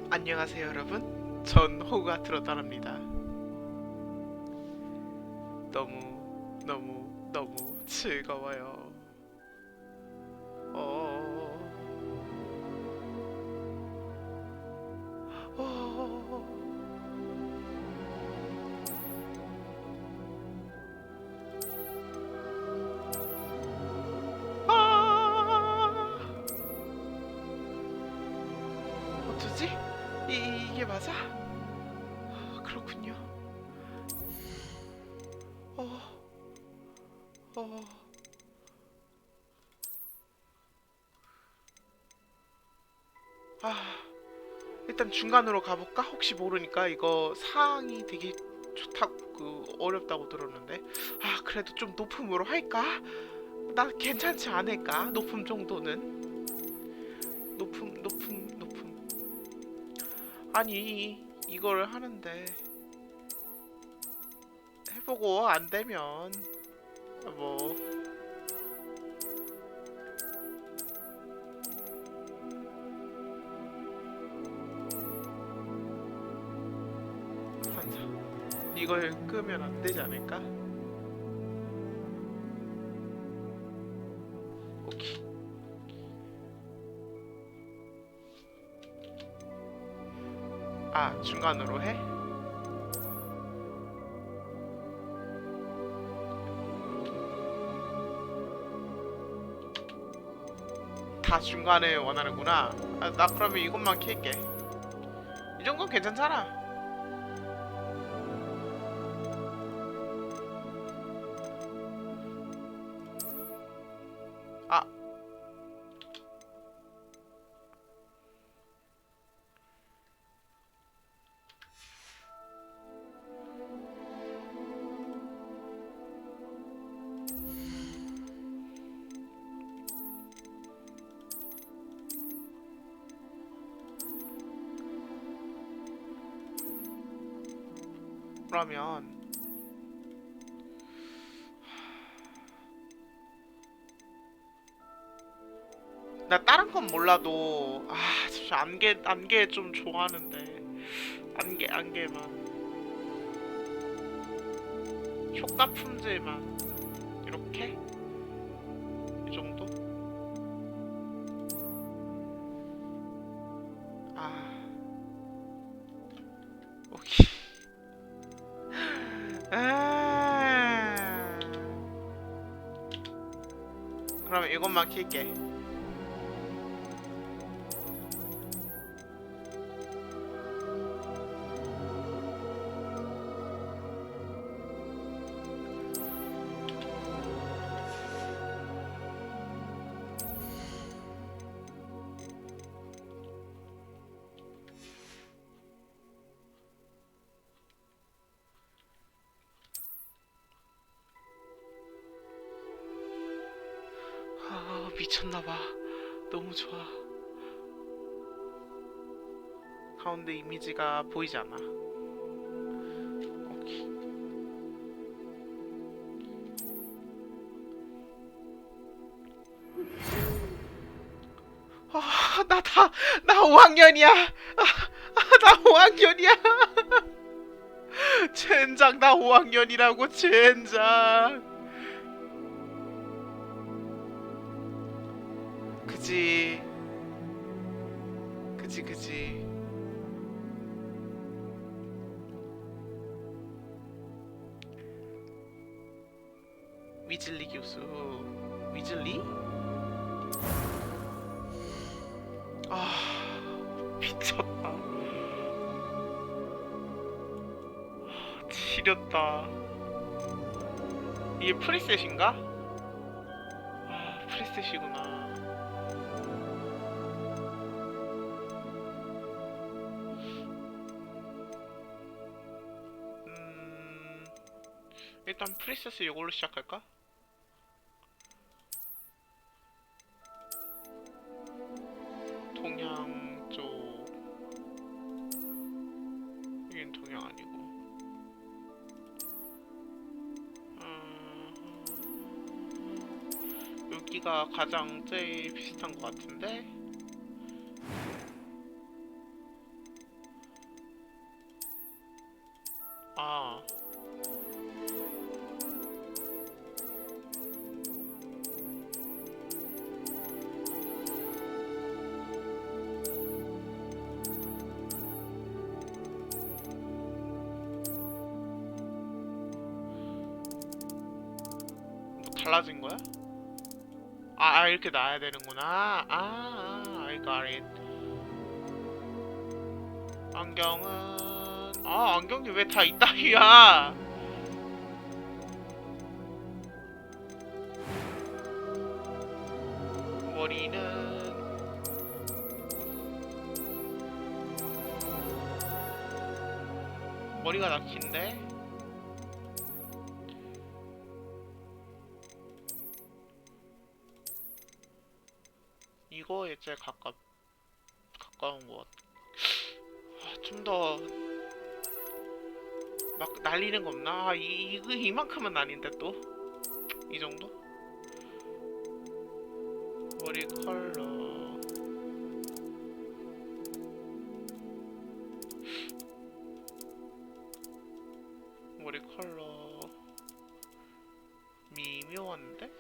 안녕하세요 여러분, 전 호그와트로 따릅니다. 너무 즐거워요. 어... 어... 아... 어쩌지? 이게 맞아? 그렇군요. 어... 어... 아... 일단 중간으로 가볼까? 혹시 모르니까 이거 상황이 되게 좋다고 어렵다고 들었는데 그래도 좀 높음으로 할까? 나 괜찮지 않을까? 높음 정도는 높음 아니 이거를 하는데 해보고 안 되면 뭐 한자 이걸 끄면 안 되지 않을까? 오케이. 중간으로 해? 다 중간에 원하는구나. 나 그러면 이것만 킬게. 이 정도는 괜찮잖아. 아, 그러면 나 다른 건 몰라도 진짜 안개 좀 좋아하는데 안개만 효과 품질만 이렇게 이 정도? 오케이. 아 그러면 이것만 킬게. 미쳤나봐. 너무 좋아. 가운데 이미지가 보이지 않아. 오케이. 나 5학년이야. 나 5학년이야. 젠장, 나 5학년이라고, 젠장. 그지. 그지. 위즐리 교수. 위즐리? 미쳤다. 지렸다. 이게 프리셋인가? 프리셋이구나. 일단 프리셋을 이걸로 시작할까? 동양 쪽. 여긴 동양 아니고. 여기가 가장 제일 비슷한 것 같은데. 달라진 거야? 아 이렇게 놔야 되는구나. I got it. 안경은 안경이 왜 다 이따위야? 머리는 머리가 낚인데? 이거에 제일 가까운 것 같아. 좀 더 막 날리는 거 없나? 이만큼은 아닌데 또? 이 정도? 머리 컬러 머리 컬러 미묘한데?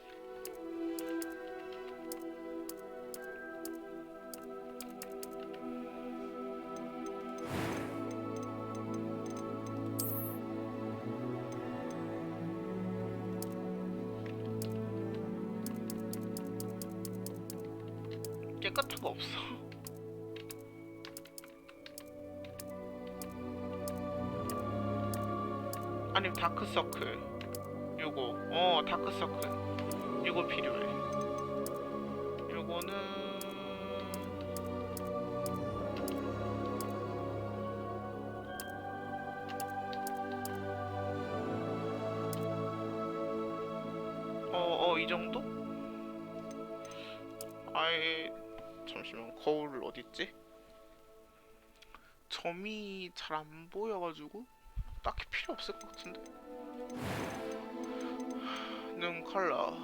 깨끗한 거 없어. 아니면 다크서클 요거 다크서클 요거 필요해. 요거는 이 정도? 아예 잠시만, 거울 어딨지? 점이 잘 안 보여가지고 딱히 필요 없을 것 같은데. 눈 컬러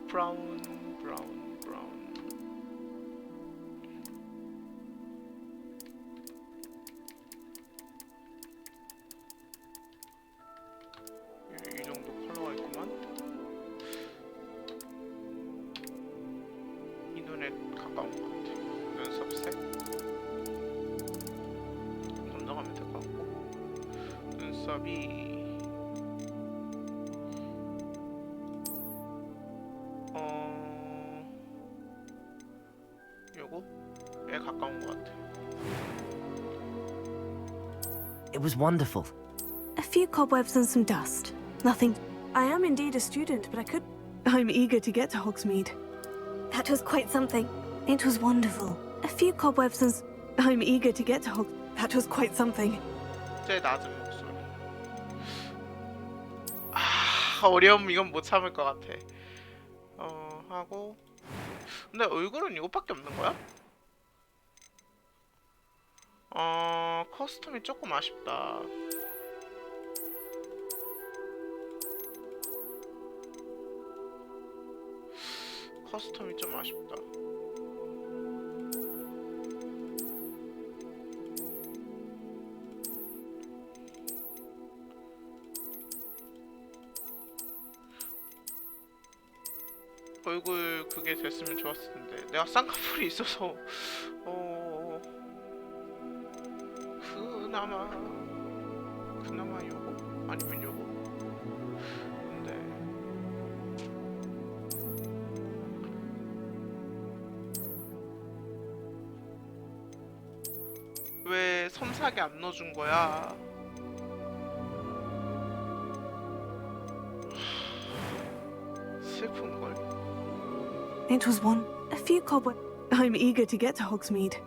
브라운 이 정도 컬러가 있구만. 이 눈에 가까운 것 같아. 눈썹색 넘어가면 될 것 같고, 눈썹이 요거에 가까운 것 같아. It was wonderful. A few cobwebs and some dust. Nothing. I am indeed a student, but I'm eager to get to Hogsmeade. That was quite something. It was wonderful. A few cobwebs and I'm eager to get to That was quite something. 제일 낮은 목소리. 어려움 이건 못 참을 것 같아. 하고. 근데 얼굴은 이것밖에 없는 거야? 커스텀이 조금 아쉽다. 커스텀이 좀 아쉽다. 얼굴 그게 됐으면 좋았을 텐데. 내가 쌍꺼풀이 있어서 그나마 요거 아니면 요거. 근데 왜 섬세하게 안 넣어준 거야? 슬픈 걸. It was a few cobwebs. I'm eager to get to Hogsmeade.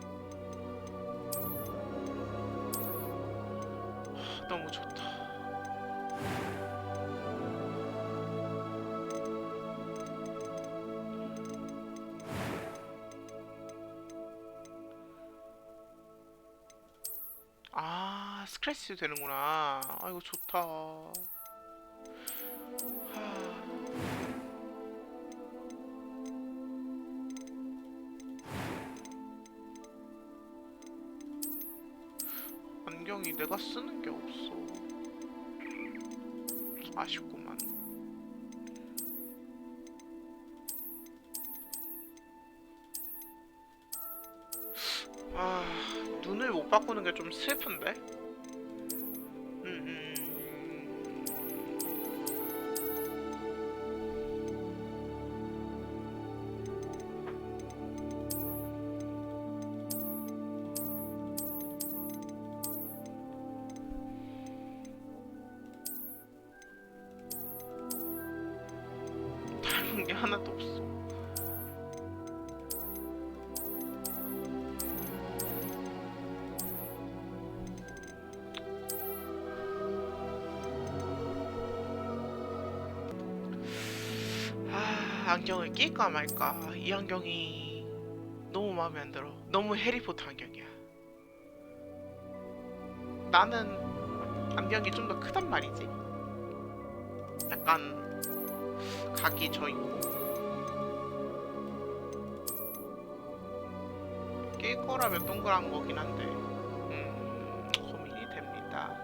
너무 좋다. 스크래치 되는구나. 이거 좋다. 안경이 내가 쓰는 게 없어. 아쉽구만. 눈을 못 못 바꾸는 게 좀 슬픈데. 닮은 게 하나도 없어. 안경을 낄까 말까. 이 안경이 너무 마음에 안 들어. 너무 해리포터 안경이야. 나는 안경이 좀 더 크단 말이지. 약간 각이 져 있고. 낄 거라면 동그란 거긴 한데 고민이 됩니다.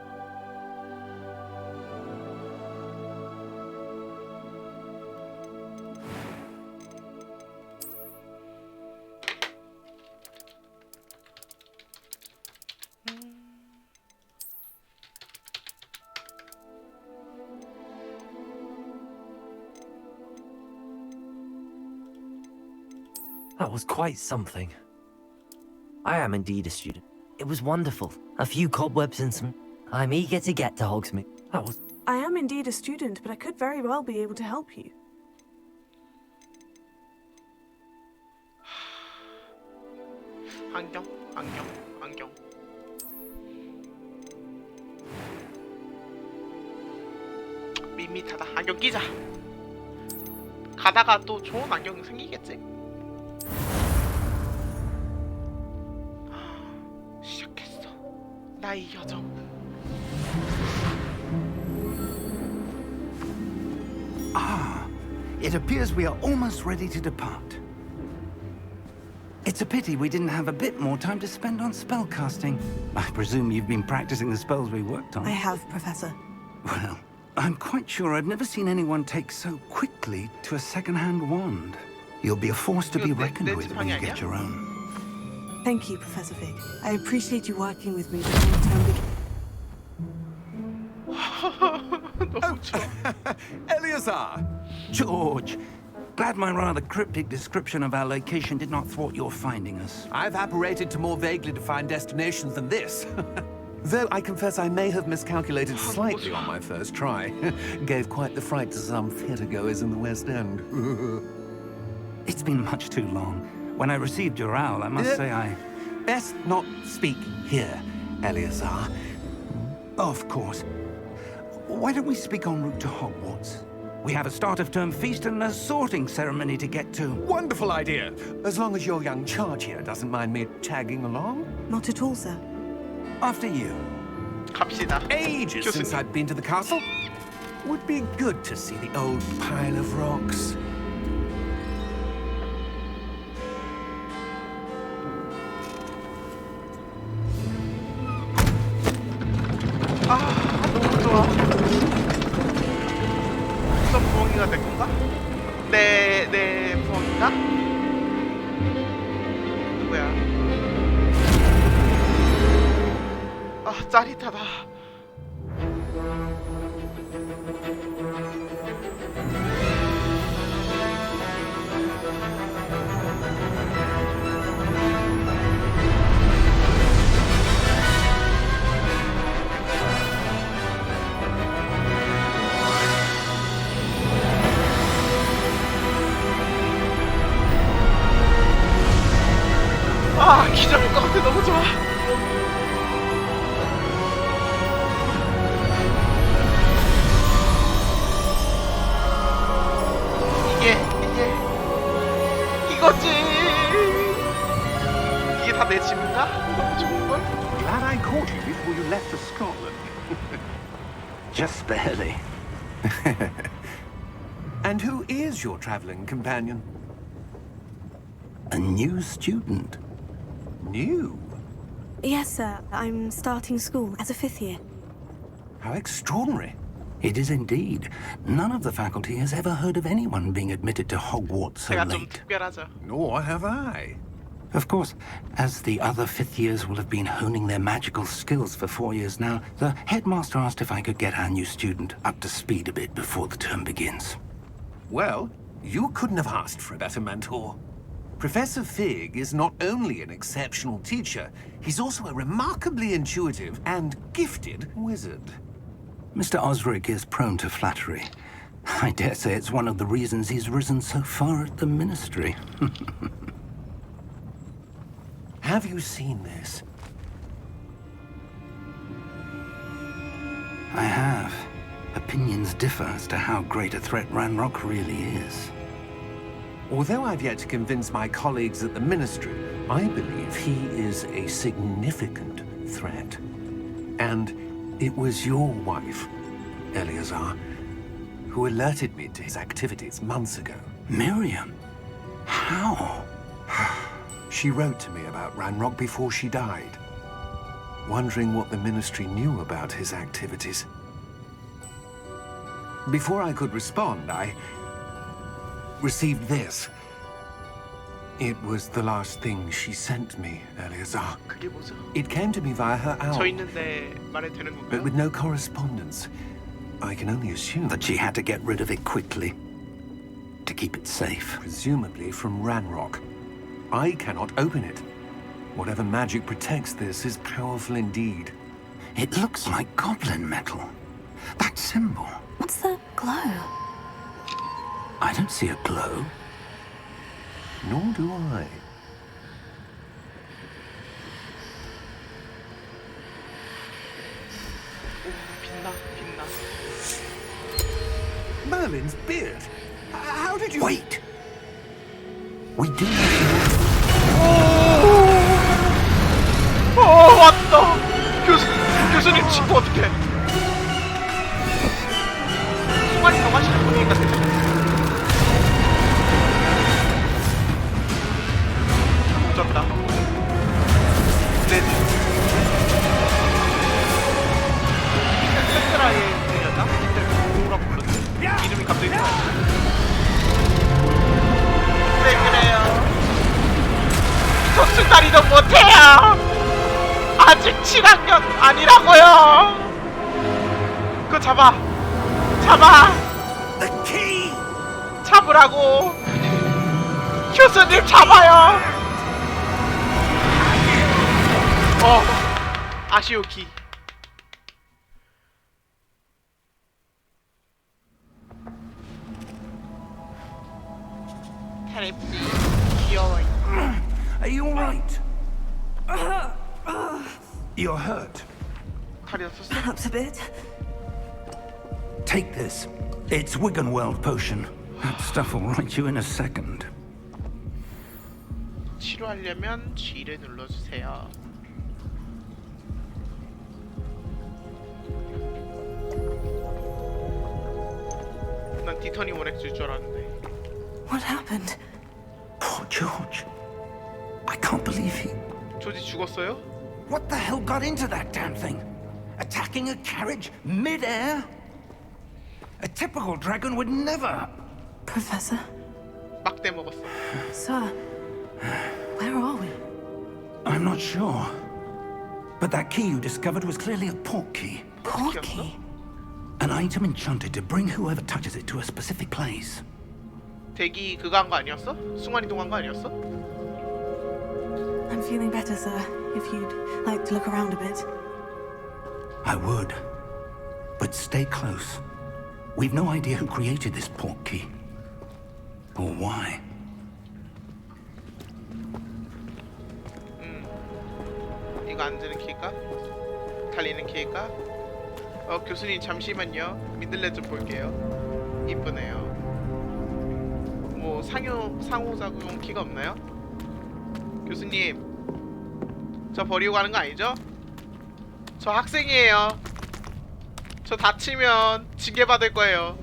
That was quite something. I am indeed a student. It was wonderful. A few cobwebs and some... I'm eager to get to Hogsmeade. That was... I am indeed a student, but I could very well be able to help you. 안경. 밋밋하다. 안경 끼자. 가다가 또 좋은 안경 생기겠지? 시작했어. 나의 여정. Ah, it appears we are almost ready to depart. It's a pity we didn't have a bit more time to spend on spellcasting. I presume you've been practicing the spells we worked on. I have, Professor. Well, I'm quite sure I've never seen anyone take so quickly to a second-hand wand. You'll be a force to be reckoned with when you get your own. Thank you, Professor Fig. I appreciate you working with me before the term begins. 너무 좋아. Eleazar! George! Glad my rather cryptic description of our location did not thwart your finding us. I've apparated to more vaguely defined destinations than this. Though I confess I may have miscalculated slightly on my first try. Gave quite the fright to some theatre-goers in the West End. It's been much too long. When I received your owl, I must say I... Best not speak here, Eleazar. Of course. Why don't we speak en route to Hogwarts? We have a start-of-term feast and a sorting ceremony to get to. Wonderful idea! As long as your young charge here doesn't mind me tagging along. Not at all, sir. After you. 갑시다. Ages since I'd been to the castle. Would be good to see the old pile of rocks. 너무 좋아. 무슨 부엉이가 될 건가? 내 부엉이가? 누구야? 짜릿하다. 기절할 것 같아. 너무 좋아. 이거지. 이게 다 내 집인가? 너무 좋은걸? Glad I caught you before you left for Scotland. Just barely. And who is your traveling companion? A new student. New? Yes, sir. I'm starting school as a 5th year. How extraordinary. It is indeed. None of the faculty has ever heard of anyone being admitted to Hogwarts so 제가 좀 late. 특별하죠. Nor have I. Of course, as the other fifth years will have been honing their magical skills for 4 years now, the headmaster asked if I could get our new student up to speed a bit before the term begins. Well, you couldn't have asked for a better mentor. Professor Fig is not only an exceptional teacher, he's also a remarkably intuitive and gifted wizard. Mr. Osric is prone to flattery. I dare say it's one of the reasons he's risen so far at the ministry. Have you seen this? I have. Opinions differ as to how great a threat Ranrock really is. Although I've yet to convince my colleagues at the Ministry, I believe he is a significant threat. And it was your wife, Eleazar, who alerted me to his activities months ago. Miriam? How? She wrote to me about Ranrock before she died, wondering what the Ministry knew about his activities. Before I could respond, I received this. It was the last thing she sent me, Eleazar. 그게 뭐죠? It came to me via her 저 owl, 있는데 말해도 되는 but 건가요? with no correspondence. I can only assume That she had to get rid of it quickly. To keep it safe. presumably from Ranrock. I cannot open it. Whatever magic protects this is powerful indeed. It looks like goblin metal. That symbol. What's the glow? I don't see a glow. Nor do I. 오, 빛나, 빛나. Merlin's beard. How did you... Wait! We do 왔다. 교수님 친구 어떡해? 순간이 더 마시는 분위기가 되죠. 졌다. 네. 샌드라의 이름이었나? 뭐라고 불렀지? 이름이 갑자기 생각나. 왜 그래요? 속수다리도 못해요. 아직 7학년 아니라고요. 그거 잡아. The key! 잡으라고. 교수님 잡아요. 아시오키. 테레비 귀여워. Are you alright? You're hurt. 다리 다쳤어? Perhaps a bit. Take this. It's Wiggenweld potion. That stuff will right you in a second. 치료하려면 G를 눌러주세요. 난 디터니 원액 줄 알았는데. What happened? Poor George. I can't believe he... 조지 죽었어요? What the hell got into that damn thing? Attacking a carriage mid-air? A typical dragon would never... Professor? 막대 먹었어. Sir? Where are we? I'm not sure. But that key you discovered was clearly a port key. Porky? An item enchanted to bring whoever touches it to a specific place. 대기 그거 한 거 아니었어? 순간 이동한 거 아니었어? I'm feeling better, sir. If you'd like to look around a bit. I would. But stay close. We've no idea who created this port key. Or why. 이거 앉는 키일까? 달리는 키일까? 교수님 잠시만요. 민들레 좀 볼게요. 이쁘네요. 뭐 상호작용 키가 없나요? 교수님, 저 버리고 가는 거 아니죠? 저 학생이에요. 저 다치면 징계 받을 거예요.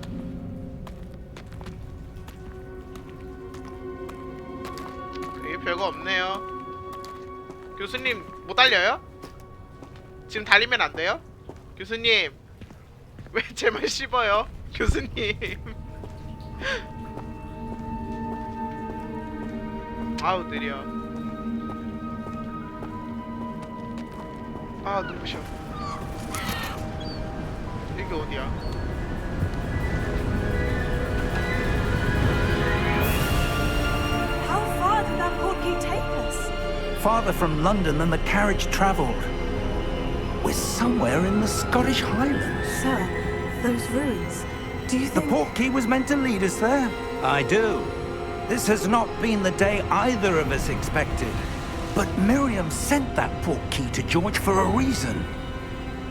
이게 별거 없네요. 교수님 못 달려요? 지금 달리면 안 돼요? 교수님 왜 제 말 씹어요? 교수님 아우 느려. 아 눈부셔. 여기 어디야? How far did that portkey take us? Farther from London than the carriage travelled. We're somewhere in the Scottish Highlands. Sir, those ruins. Do you The think... portkey was meant to lead us there. I do. This has not been the day either of us expected. But Miriam sent that portkey to George for a reason.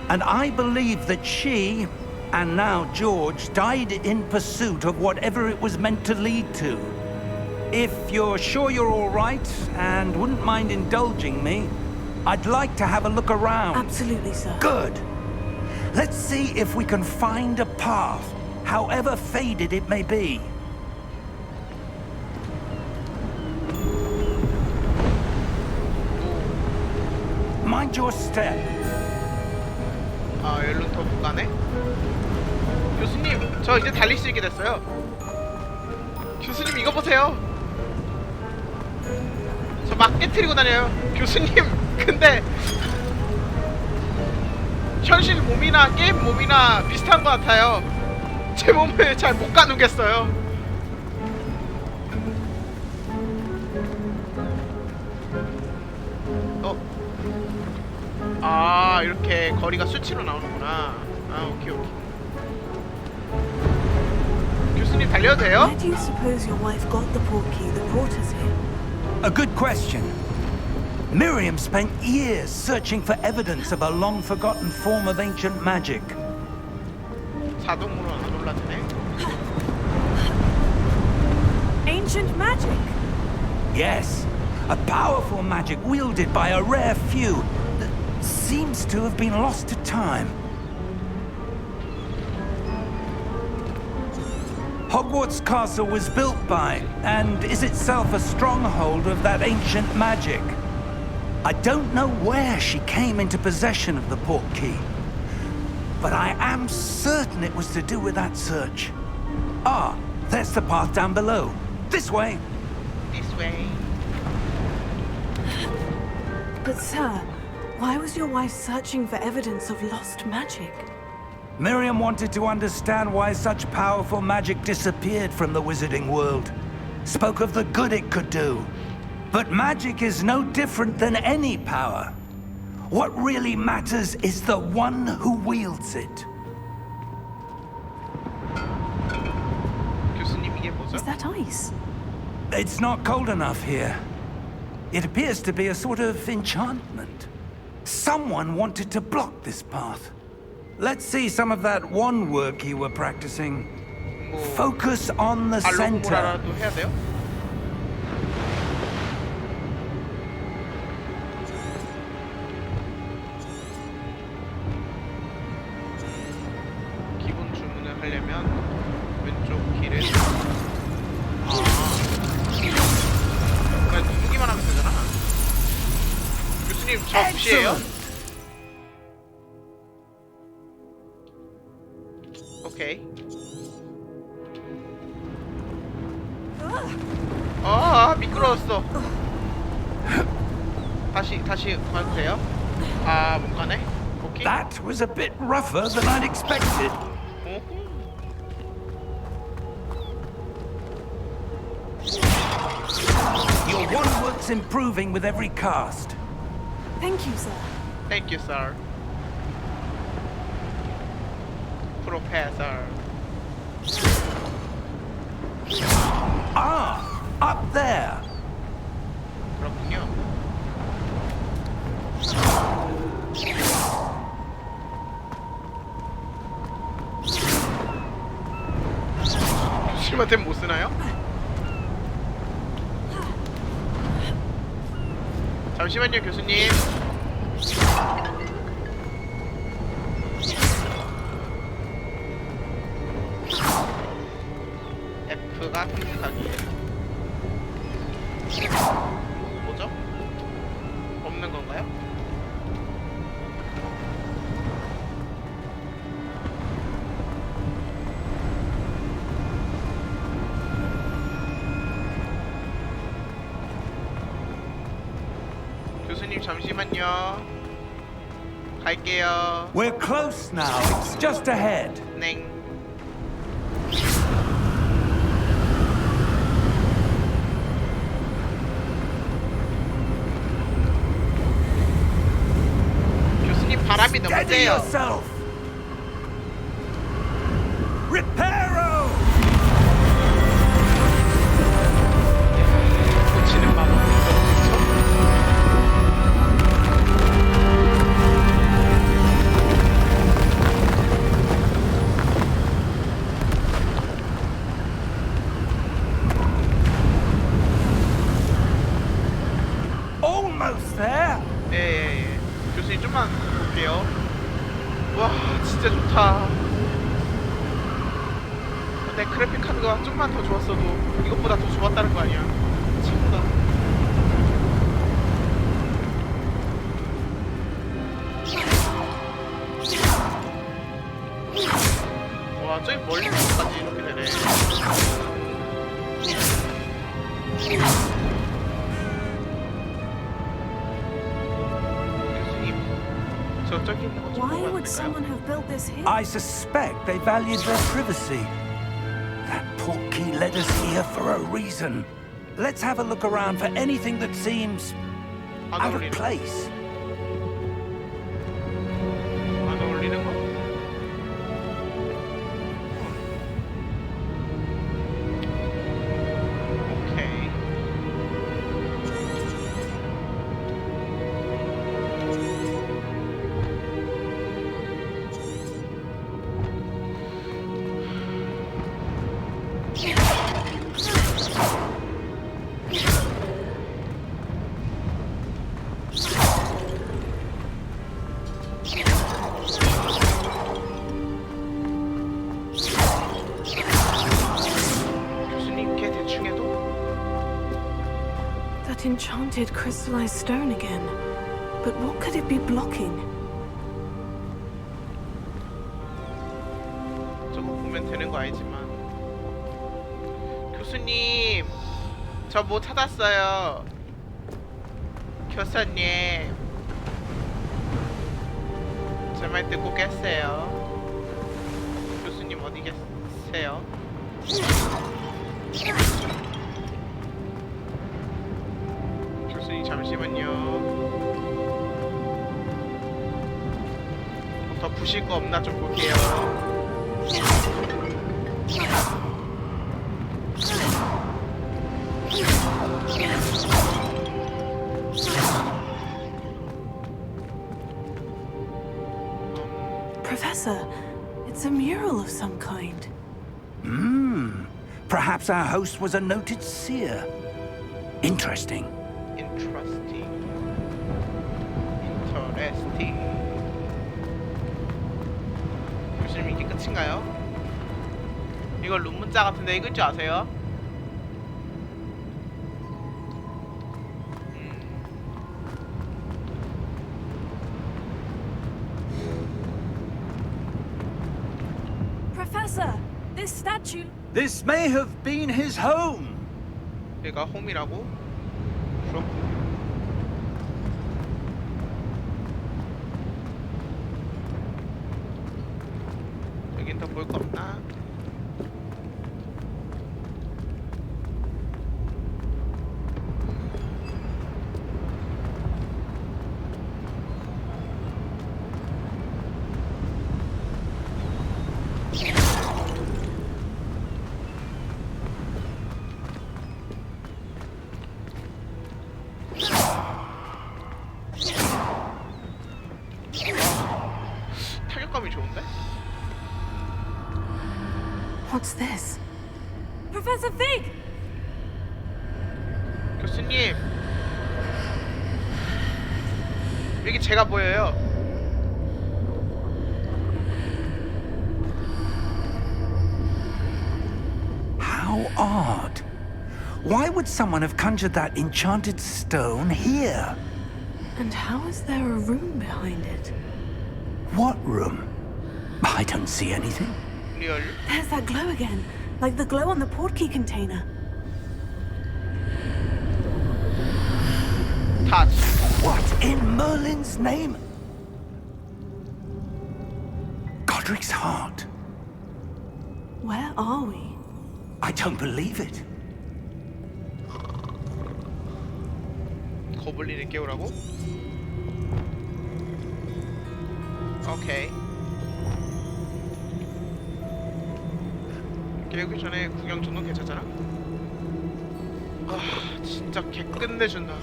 And I believe that she, and now George, died in pursuit of whatever it was meant to lead to. If you're sure you're all right, and wouldn't mind indulging me, I'd like to have a look around. Absolutely, sir. Good. Let's see if we can find a path, however faded it may be. Mind your step. 아 여기로 더 못 가네? 교수님 저 이제 달릴 수 있게 됐어요. 교수님 이거 보세요. 저 막 깨트리고 다녀요. 교수님 근데 현실 몸이나 게임 몸이나 비슷한 것 같아요. 제 몸을 잘 못 가누겠어요. 아 이렇게 거리가 수치로 나오는구나. 아 오케이. 교수님 달려도 돼요? Where do you suppose your wife got the portkey that brought us here? A good question. Miriam spent years searching for evidence of a long-forgotten form of ancient magic. 자동으로 안 올라드네. Ancient magic? Yes, a powerful magic wielded by a rare few that seems to have been lost to time. Hogwarts Castle was built by, and is itself a stronghold of that ancient magic. I don't know where she came into possession of the portkey, but I am certain it was to do with that search. Ah, there's the path down below. This way. This way. But sir, why was your wife searching for evidence of lost magic? Miriam wanted to understand why such powerful magic disappeared from the wizarding world. Spoke of the good it could do. But magic is no different than any power. What really matters is the one who wields it. 교수님 이게 뭐죠? Is that ice? It's not cold enough here. It appears to be a sort of enchantment. Someone wanted to block this path. Let's see some of that wand work you were practicing. Focus on the center. 알로모라라도 해야 돼요? 기본 주문을 하려면 왼쪽 길을 그냥 누르기만 하면 되잖아. 교수님 저 무시해요? 오케이. 아 미끄러웠어. 다시 가도 돼요? 아 못 가네. 오케이. That was a bit rougher than I'd expected. Your wand work's improving with every cast. Thank you, sir. Thank you, sir. Professor. Ah, up there. 그렇군요. 교수님한테 못 쓰나요? 잠시만요, 교수님. F가 선택하기. 뭐죠? 없는 건가요? 교수님 잠시만요. 갈게요. We're close now. It's just ahead. 넹. 교수님 바람이 너무 Steady 세요. yourself. Reparo. 고치는 마법이 너무 좋죠. Almost there. 예. 교수님 좀만 볼게요. 와 진짜 좋다. 내 그래픽 카드가 좀만 더 좋았어도 이것보다 더 좋았다는 거 아니야. 최고다. 와 저기 멀리서까지 이렇게 되네. 교수님 저쪽에 있는 거좀 Why 보고 would someone 갈까요? have built this here? I suspect they valued their privacy. That portkey led us here for a reason. Let's have a look around for anything that seems 안 out of 어울리는 거? place. 안 어울리는 거? 오케이. 교수님 걔 대충 해도 That enchanted crystallized stone again. But what could it be blocking? 저거 보면 되는 거 알지만 교수님 저 뭐 찾았어요. 교수님 제 말 듣고 계세요. 교수님 어디 계세요? 교수님 잠시만요. 더 부실 거 없나 좀 볼게요. Professor, it's a mural of some kind. Perhaps our host was a noted seer. Interesting. Interesting. 교수님 이게 끝인가요? 이거 룸 문자 같은데 읽을 줄 아세요? Professor, this statue. This may have been his home. 얘가 홈이라고? 그럼 여긴 더 볼 거 없나? 타격감이 좋은데? What's this? Professor Fig! 교수님 여기 제가 보여요. How odd. Why would someone have conjured that enchanted stone here? And how is there a room behind it? What room? I don't see anything. 리얼. There's that glow again, like the glow on the portkey container. touch. What in Merlin's name? Cedric's heart. Where are we? I don't believe it. 거블린을 깨우라고? 오케이. 깨우기 전에 구경 정도 괜찮잖아? 아, 진짜 개 끝내준다.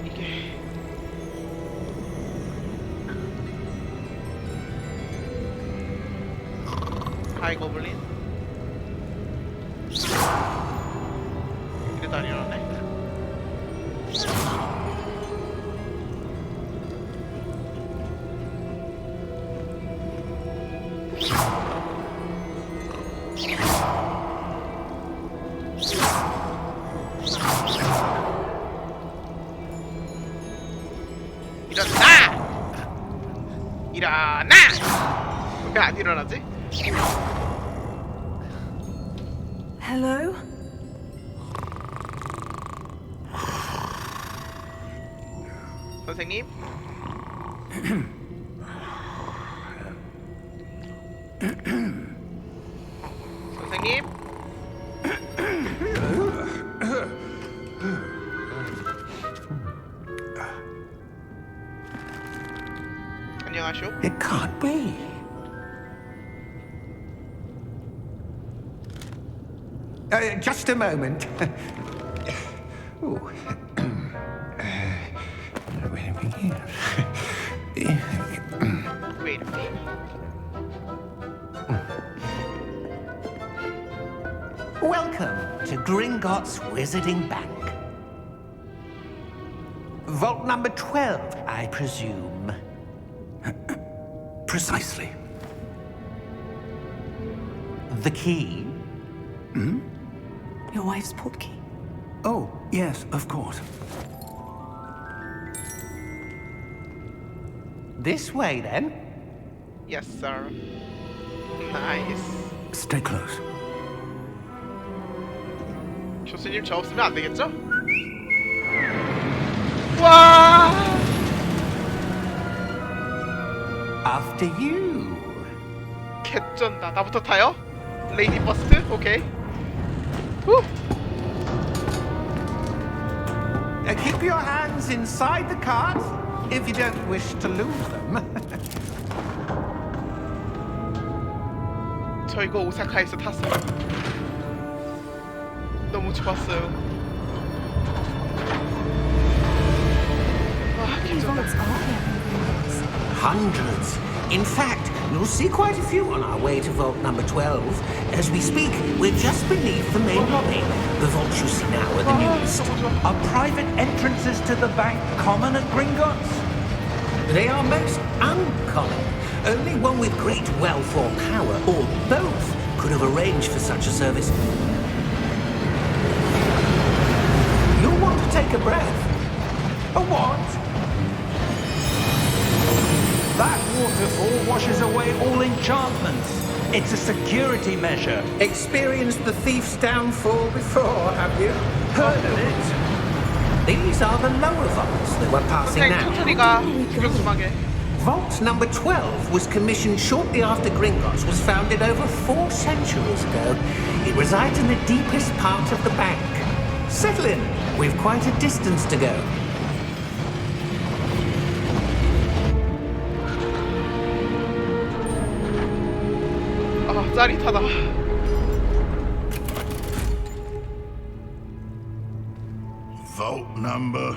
이게 하이 거블린. 이래도 안 일어나네. 일어나! 왜 안 일어나지? Hello? 선생님? 선생님? 안녕하쇼. It can't be. Just a moment. Ooh. Wait a minute. Wait a minute. Welcome to Gringotts Wizarding Bank. Vault number 12, I presume. Precisely. The key? Your wife's portkey. Oh, yes, of course. This way, then. Yes, sir. Nice. Stay close. 교수님 저 없으면 안 되겠죠? 와! After you. 개쩐다. 나부터 타요? 레이디 버스트? 오케이. 후! Keep your hands inside the cart if you don't wish to lose them. 저 이거 오사카에서 탔어요. 너무 좋았어요. 와, 개쩐다. Vaults are there in Gringotts? Hundreds. In fact, you'll see quite a few on our way to vault number 12. As we speak, we're just beneath the main lobby. The vaults you see now are the newest. 너무 좋아. Are private entrances to the bank common at Gringotts? They are most uncommon. Only one with great wealth or power, or both, could have arranged for such a service. You'll want to take a breath. A what? That waterfall washes away all enchantments. It's a security measure. Experienced the thief's downfall before, have you? Heard of it? These are the lower vaults that we're passing 선생님 now. 천천히 가. 구경 좀 하게. Vault number 12 was commissioned shortly after Gringotts was founded over 4 centuries ago. It resides in the deepest part of the bank. Settle in. We've quite a distance to go. 아, 짜릿하다. Vault number.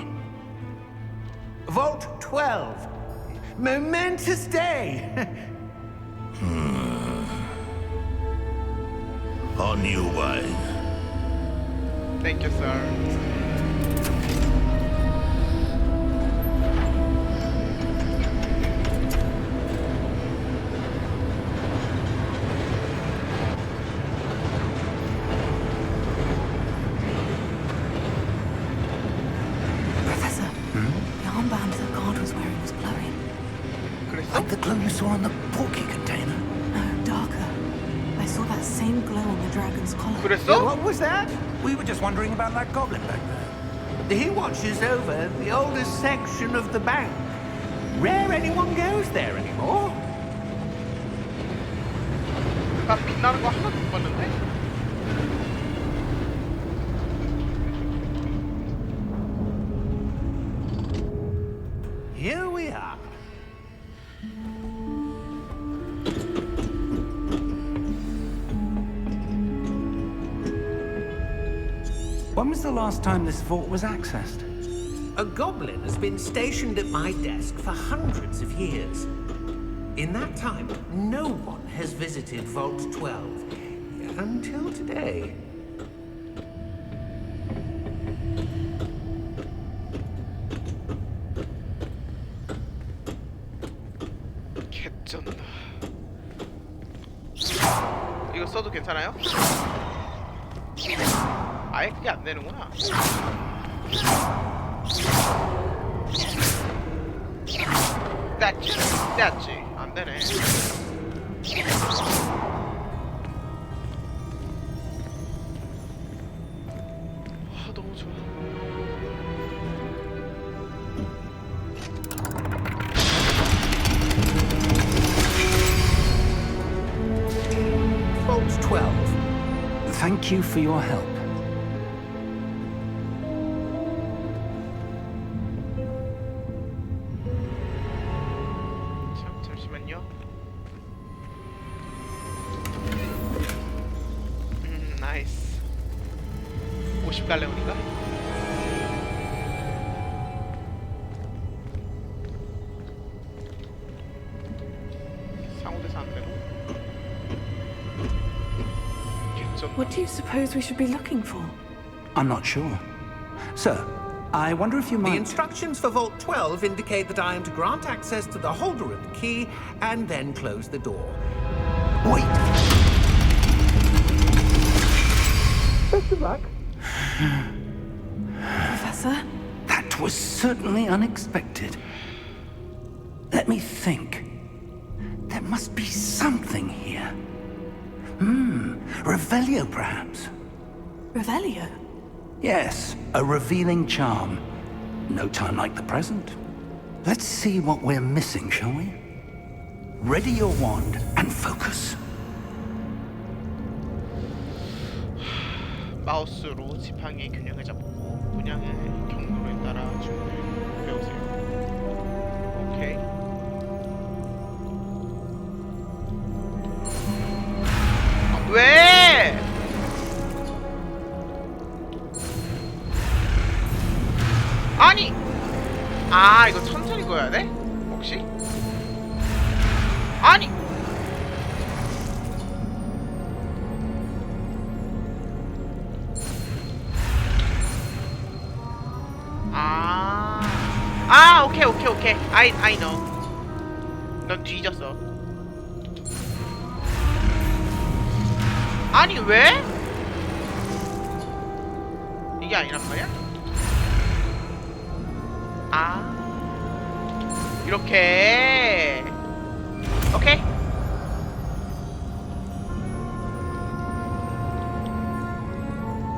Vault 12. Momentous day. On your way. Thank you, sir. Professor, the armband the guard was wearing was glowing. 그랬어? Like the glow you saw on the porky container. No, darker. I saw that same glow on the dragon's collar. 그랬어? What was that? We were just wondering about that goblin back there. He watches over the oldest section of the bank. Rare anyone goes there anymore. 나 빛나는 거 하나도 못 봤는데? Here we are. When was the last time this vault was accessed? A goblin has been stationed at my desk for hundreds of years. In that time, no one has visited Vault 12 until today. 개쩐다. 이거 써도 괜찮아요? 아예 그게 안 되는구나. 됐지. 안 되네. 아, 너무 좋아. Vault 12. Thank you for your help. 잠시만요. 나이스. 50갈래온인가? 상호대사 안 되고. 개쩐다. What do you suppose we should be looking for? I'm not sure. Sir, I wonder if you The might... instructions for Vault 12 indicate that I am to grant access to the holder of the key and then close the door. Wait! Professor? That was certainly unexpected. Let me think. There must be something here. Revelio, perhaps? Revelio? Yes, a revealing charm. No time like the present. Let's see what we're missing, shall we? Ready your wand and focus. 마우스로 지팡이의 균형을 잡고 문양의 경로에 따라 주문을 배우세요. 오케이. 아, 왜? 아니! 아, 이거 천천히 그어야 돼? 혹시? 아니! 오케이. I know. 넌 뒤졌어. 아니, 왜? 이게 아니란 말이야? 아. 이렇게. 오케이.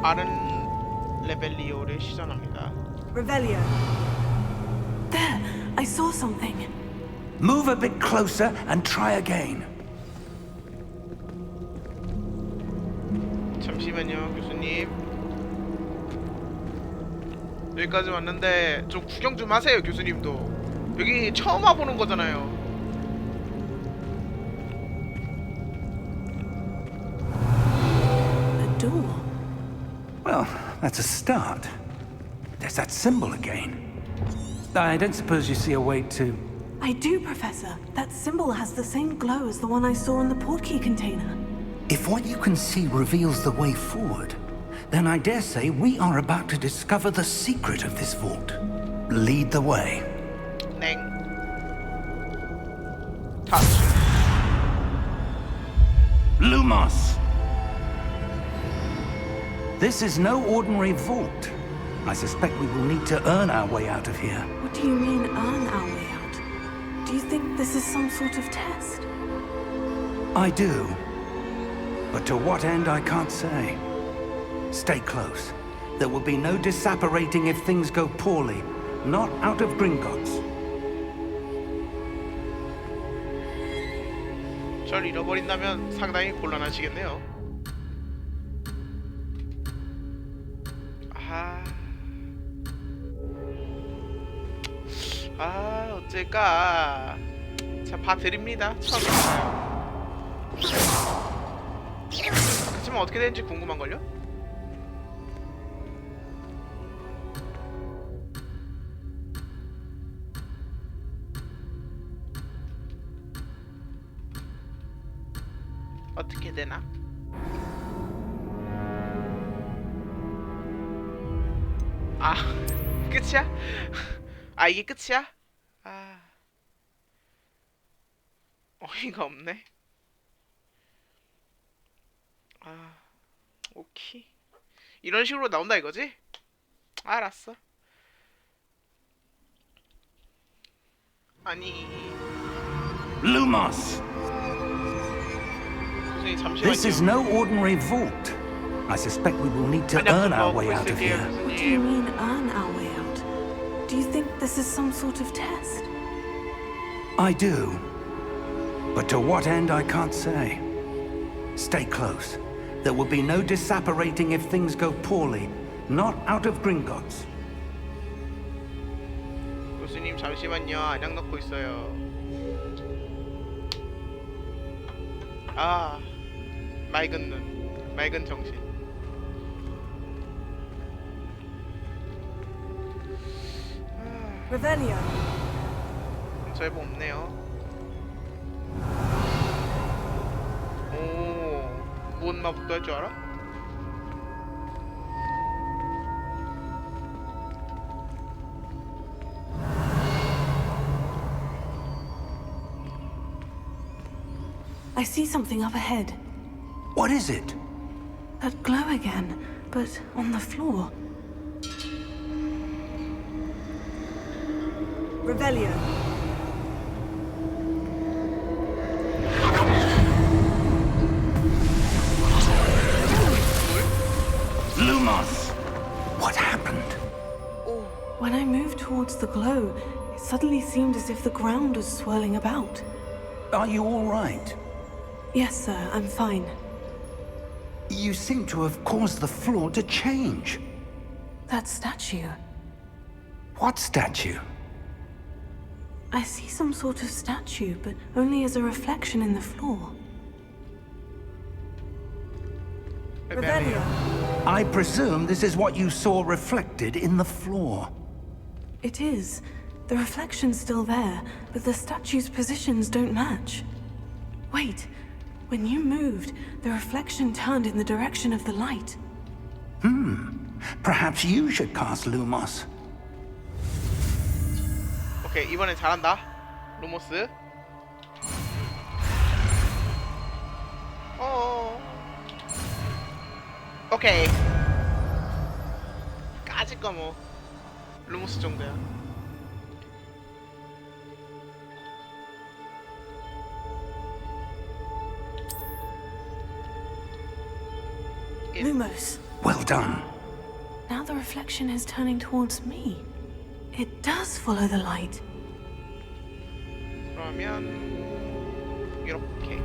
빠른 레벨리오를 시전합니다. Revelio. There, I saw something. Move a bit closer and try again. 잠시만요, 교수님. 여기까지 왔는데 좀 구경 좀 하세요, 교수님도. 여기 처음 와보는 거잖아요. A door. Well, that's a start. There's that symbol again. I don't suppose you see a way to... I do, Professor. That symbol has the same glow as the one I saw in the portkey container. If what you can see reveals the way forward, then I dare say we are about to discover the secret of this vault. Lead the way. 냉. touch. Lumos! This is no ordinary vault. I suspect we will need to earn our way out of here. What do you mean, earn our way out? Do you think this is some sort of test? I do. But to what end, I can't say. Stay close. There will be no disapparating if things go poorly. Not out of Gringotts. 절 잃어버린다면 상당히 곤란하시겠네요. 어쩔까. 자, 봐드립니다. 처음이잖아요. 그치만 어떻게 되는지 궁금한걸요? 어떻게 되나? 아, 끝이야? 아, 이게 끝이야? 아, 어이가 없네. 아, 오케이. 이런 식으로 나온다 이거지? 알았어. 아니, Lumos! 선생님 This is 잠시만요. no ordinary vault. I suspect we will need to 아니야, earn our 그거 way out of 있을게요, here. What do you 선생님. mean, earn our way out? Do you think this is some sort of test? I do. But to what end, I can't say. Stay close. There will be no disapparating if things go poorly. Not out of Gringotts. 교수님 잠시만요. 안약 넣고 있어요. 아, 맑은 눈, 맑은 정신. Revelio. 근처에 뭐 없네요. 오, 무슨 마법도 할 줄 알아? I see something up ahead. What is it? That glow again, but on the floor. Revelio. Lumos! What happened? When I moved towards the glow, it suddenly seemed as if the ground was swirling about. Are you all right? Yes, sir, I'm fine. You seem to have caused the floor to change. That statue. What statue? I see some sort of statue, but only as a reflection in the floor. Revelio. I presume this is what you saw reflected in the floor. It is. The reflection's still there, but the statue's positions don't match. Wait. When you moved, the reflection turned in the direction of the light. Perhaps you should cast Lumos. 오케이, 이번엔 잘한다. 루모스. 오케이. 까짓 거 뭐. 루모스 정도야. Lumos. Well done. Now the reflection is turning towards me. It does follow the light. 그러면 이렇게.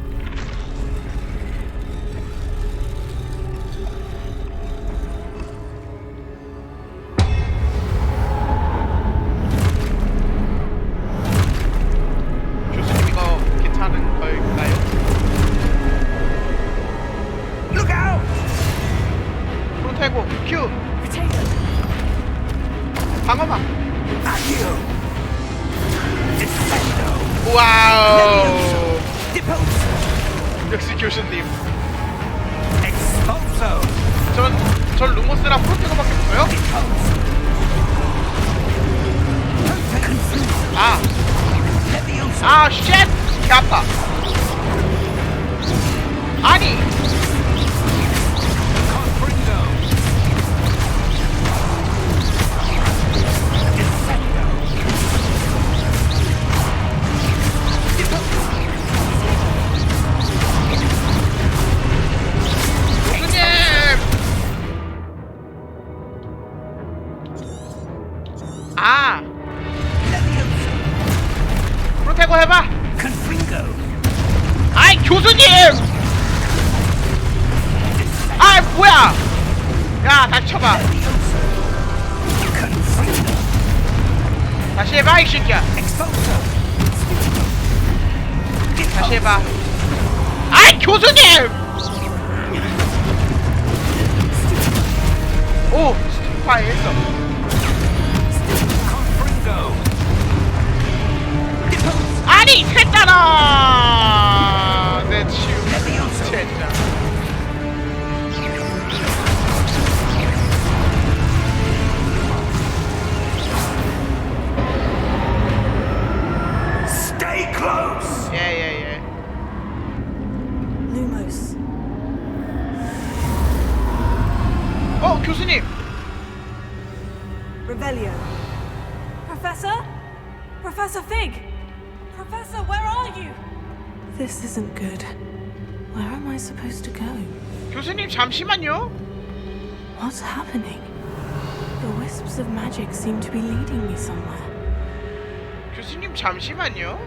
교수님 이거 괜찮은 걸까요? Look out! 프로테고 큐 Potato. 방어막. Accio! Defendo! 와우. Deposo! 역시 교수님. Expulso! 전 루모스랑 프로테고밖에 없어요? Deposo! Confuso! 아, Levioso! 아, 쉣! 개 아파. 아니. Confringo! Defendo! 교수님. 아, Levioso! 프로테고 해봐. Confringo! 아이 교수 뭐야? 야, 다시 쳐봐. 다시 해봐, 이 새끼야. 다시 해봐. 아이, 교수님! 오, 스티파이 했어. 아니, 했잖아! 내 치우. 진짜. Stay close! 예. Lumos. 교수님! Revelio. Professor? Professor Fig! Professor, where are you? This isn't good. Where am I supposed to go? 교수님, 잠시만요. What's happening? The wisps of magic seem to be leading me somewhere. 교수님, 잠시만요.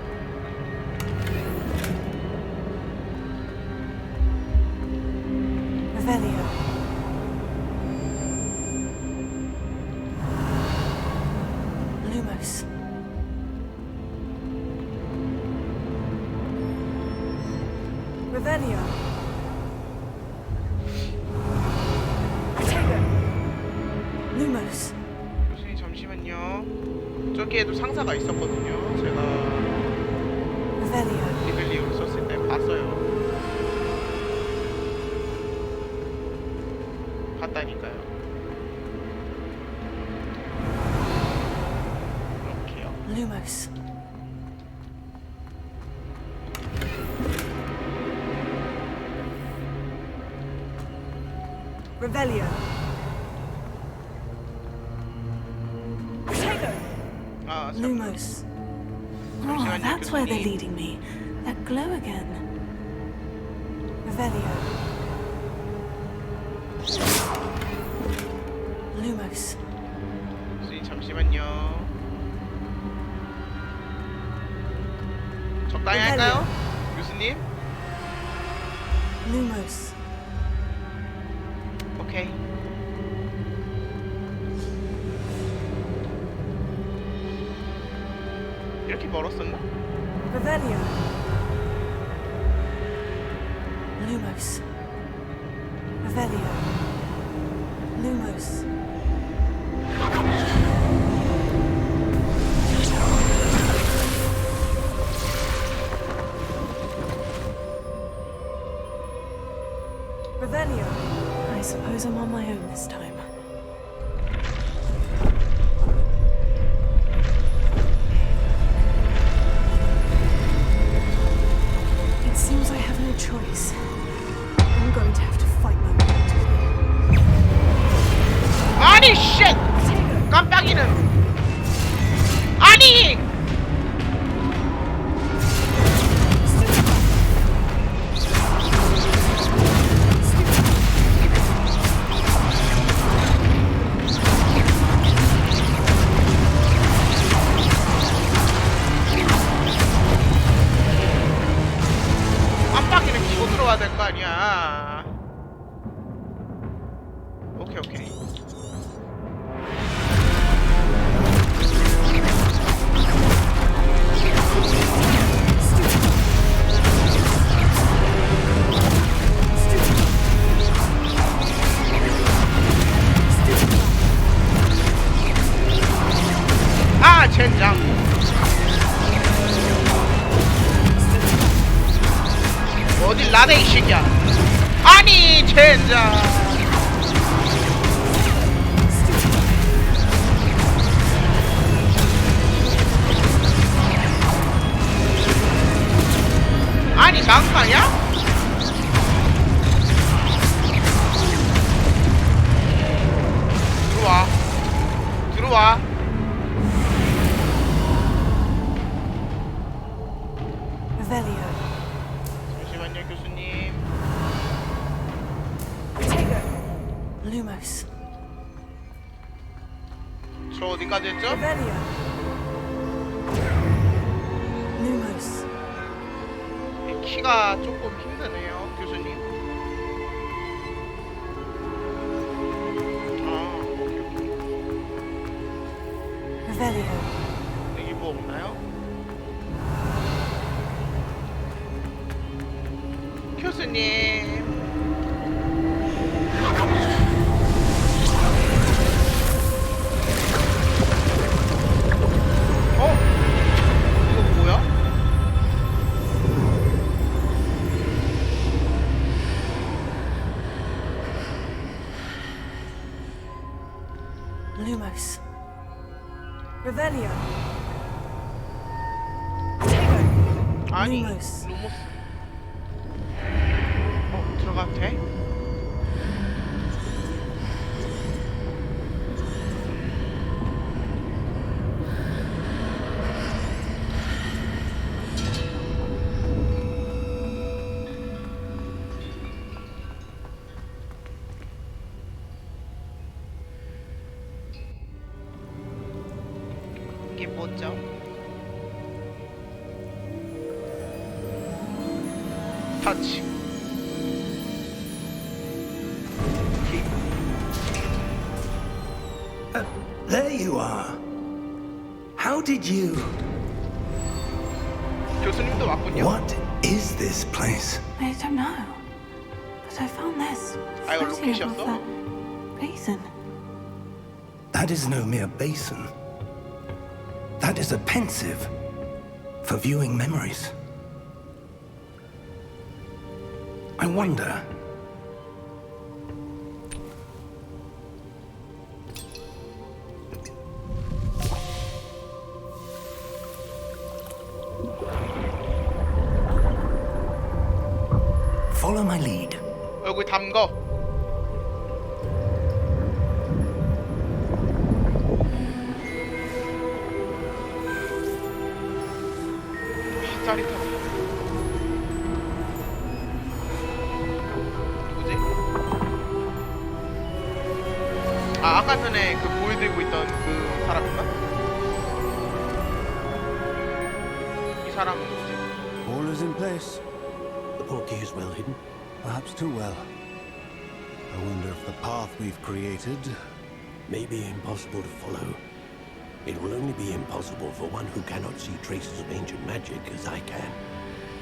Revelio. Lumos. Revelio. Protego. Lumos. 교수님, 잠시만요. 저기에도 상사가 있었거든요. 제가 Revelio. 리벨리오를 썼을 때 봤어요. 봤다니까요. 이렇게요. Lumos. Revelio. Protego. 아, 참. Lumos. Oh, 잠시만요, that's where they're 교수님. leading me. That glow again. Revelio. Lumos. 교수님, 잠시만요. 적당히 할까요? 교수님? Lumos. 오케이. 이렇게 멀었었나? Revelio. Lumos. Revelio. Lumos. Revelio. I suppose I'm on my own this time. It seems I have no choice. I'm going to have to fight my way out of here. 아니, 쉣! 깜빡이는. 아니! 깜빡이는 키고 들어와야 될 거 아니야. 오케이. 아, 젠장. 어딜 나대, 이 새끼야. 아니, 젠장. 아니, 낭파냐? 들어와. Revelio. 잠시만요, 교수님. Protego. Lumos. 저 어디까지 했죠? Revelio. Lumos. 키가 조금 힘드네요, 교수님. Revelio. 여기 뭐 없나요? 교수님. 이거 뭐야? Lumos. Revelio. Tego. 아니, 루모스. 루모스. 들어가도 돼? 이게 뭐죠? 터치. There you are. How did you... 교수님도 왔군요. What is this place? I don't know. But I found this 이거 floating above 로켓이었어? that basin. That is no mere basin. That is a pensive for viewing memories. I wonder... Follow my lead. 여기 담거. 짜릿하다. 누구지? 아까 전에 그 보이 들고 있던 그 사람인가? 이 사람은 누구지? All is in place. The portkey is well hidden. Perhaps too well. I wonder if the path we've created may be impossible to follow. It will only be impossible for one who cannot see traces of ancient magic as I can.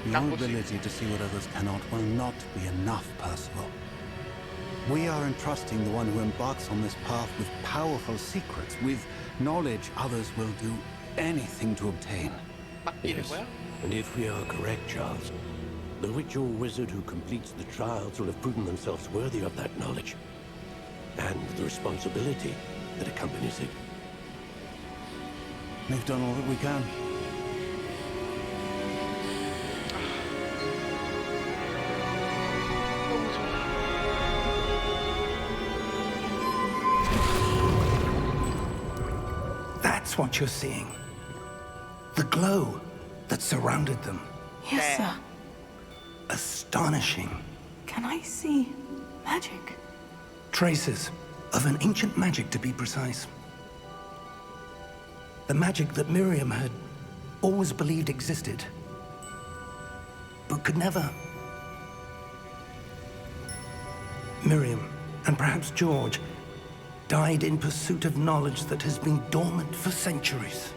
Your ability to see what others cannot will not be enough, Percival. We are entrusting the one who embarks on this path with powerful secrets, with knowledge others will do anything to obtain. 맡기는 Yes. 거야? And if we are correct, Charles, the witch or wizard who completes the trials will have proven themselves worthy of that knowledge and the responsibility that accompanies it. We've done all that we can. 너무 좋아. That's what you're seeing. The glow that surrounded them. Yes, There. sir. Astonishing. Can I see magic? Traces of an ancient magic, to be precise. The magic that Miriam had always believed existed, but could never. Miriam, and perhaps George, died in pursuit of knowledge that has been dormant for centuries.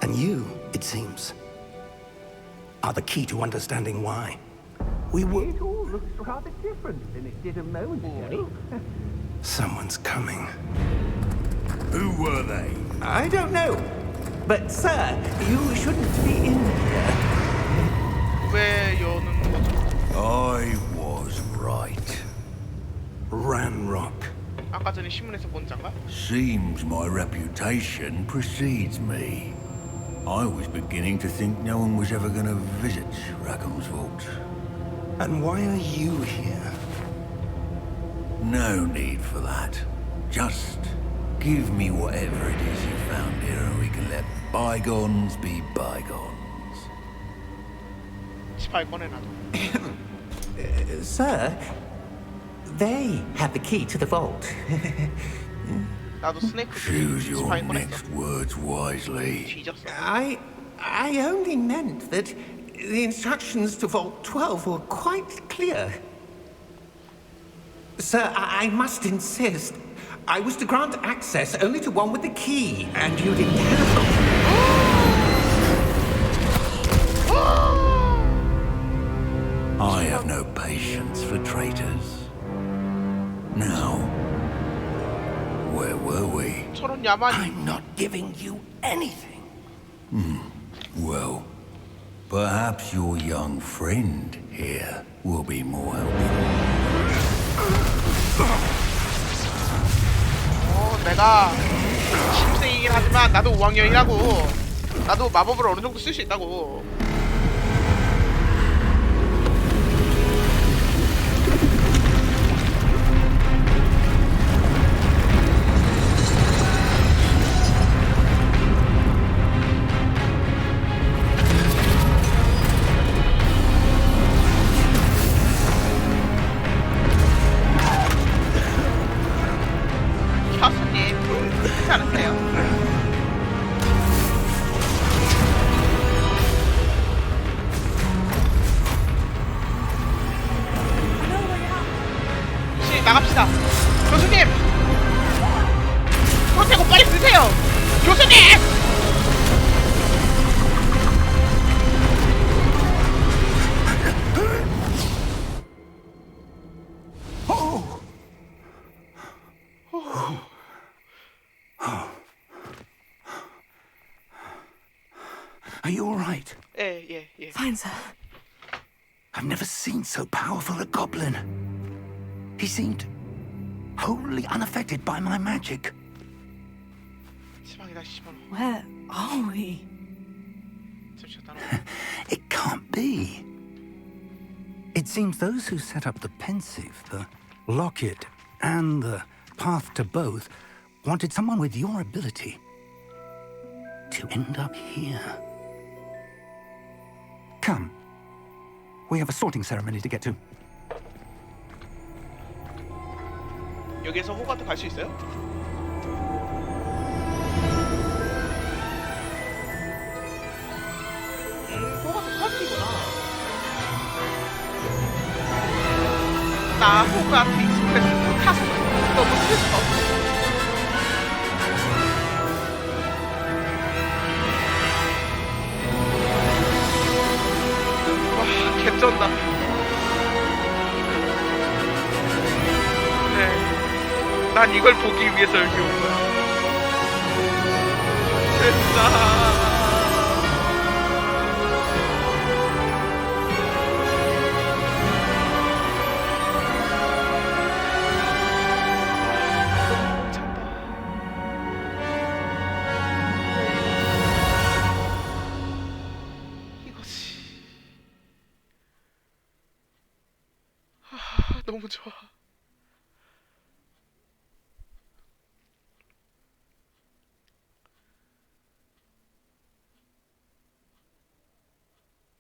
And you, it seems, are the key to understanding why. We were... It all looks rather different than it did a moment ago. Someone's coming. Who were they? I don't know. But, sir, you shouldn't be in here. 왜 여는 거죠? I was right. Ranrock. 아까 전에 신문에서 본 장가? Seems my reputation precedes me. I was beginning to think no one was ever going to visit Rackham's vault. And why are you here? No need for that. Just give me whatever it is you found here and we can let bygones be bygones. 시발 꺼내놔도. Sir, they have the key to the vault. 나도 스네이크 Choose your 스파이 꺼냈어. next words wisely. 뒤졌어. I only meant that the instructions to Vault 12 were quite clear. Sir, I must insist. I was to grant access only to one with the key, and you didn't have it. I have no patience for traitors. Now, where were we? 저런 야만이. I'm not giving you anything. Well, perhaps your young friend here will be more helpful. 내가 신입생이긴 하지만 나도 5학년이라고. 나도 마법을 어느 정도 쓸 수 있다고. 교수님, 괜찮으세요? 혹시 나갑시다. 교수님! 손 대고 빨리 드세요! 교수님! Are you all right? 예. Fine, sir. I've never seen so powerful a goblin. He seemed wholly unaffected by my magic. 시방이다, 시방. Where are we? 잠시만 따라. It can't be. It seems those who set up the pensive, the locket, and the path to both wanted someone with your ability to end up here. Come. We have a sorting ceremony to get to. 여기에서 호그와트 갈 수 있어요? 호그와트 파티구나. 나 호그와트 익스프레스 못 탔어. 너무 슬퍼. 와, 개쩐다. 네, 난 이걸 보기 위해서 여기 온 거야. 됐다. 너무 좋아.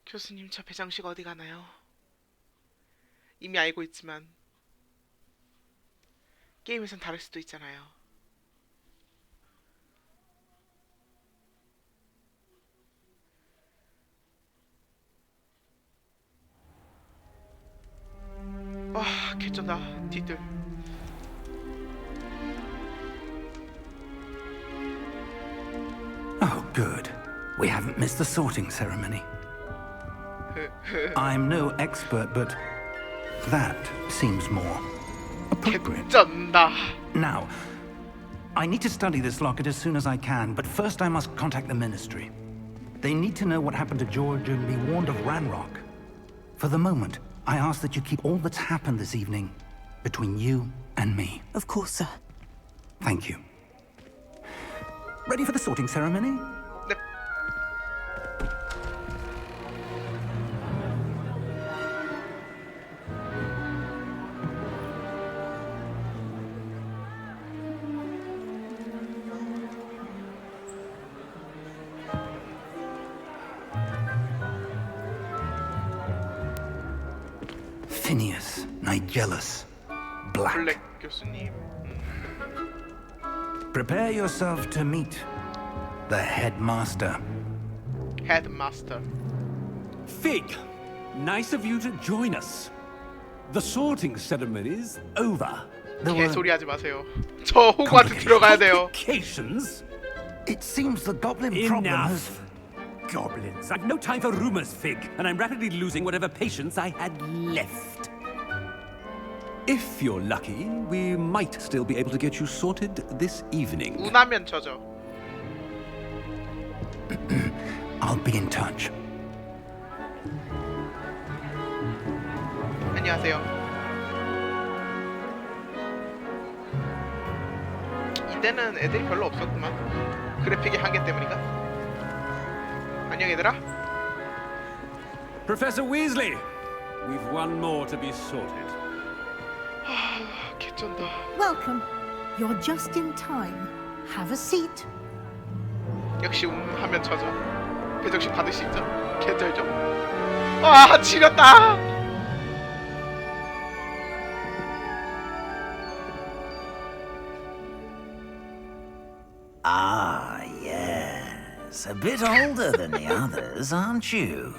교수님, 저 배정식 어디 가나요? 이미 알고 있지만 게임에선 다를 수도 있잖아요. 와, 개쩐다. 뒤들. Oh, good. We haven't missed the sorting ceremony. I'm no expert, but that seems more appropriate. 개쩐다. Now, I need to study this locket as soon as I can, but first I must contact the Ministry. They need to know what happened to George and be warned of Ranrock. For the moment, I ask that you keep all that's happened this evening between you and me. Of course, sir. Thank you. Ready for the sorting ceremony? 네. Phineas, Nigellus, Black. 블랙 교수님. Prepare yourself to meet the headmaster. 헤드마스터. Fig, nice of you to join us. The sorting ceremony's over. There were 개소리 하지 마세요. 저 호그와트 들어가야 돼요. Complications? It seems the goblin problem has... Enough. Goblins. I've no time for rumors, Fig, and I'm rapidly losing whatever patience I had left. If you're lucky, we might still be able to get you sorted this evening. 운하면 져죠. I'll be in touch. 안녕하세요. 이때는 애들이 별로 없었구만. 그래픽의 한계 때문인가? 안녕 얘들아. Professor Weasley, we've one more to be sorted. 개쩐다. Welcome. You're just in time. Have a seat. 역시 운하면 져죠. 배정식 받을 수 있죠. 개쩔죠. 와 지렸다. Ah, yes. A bit older than the others, aren't you?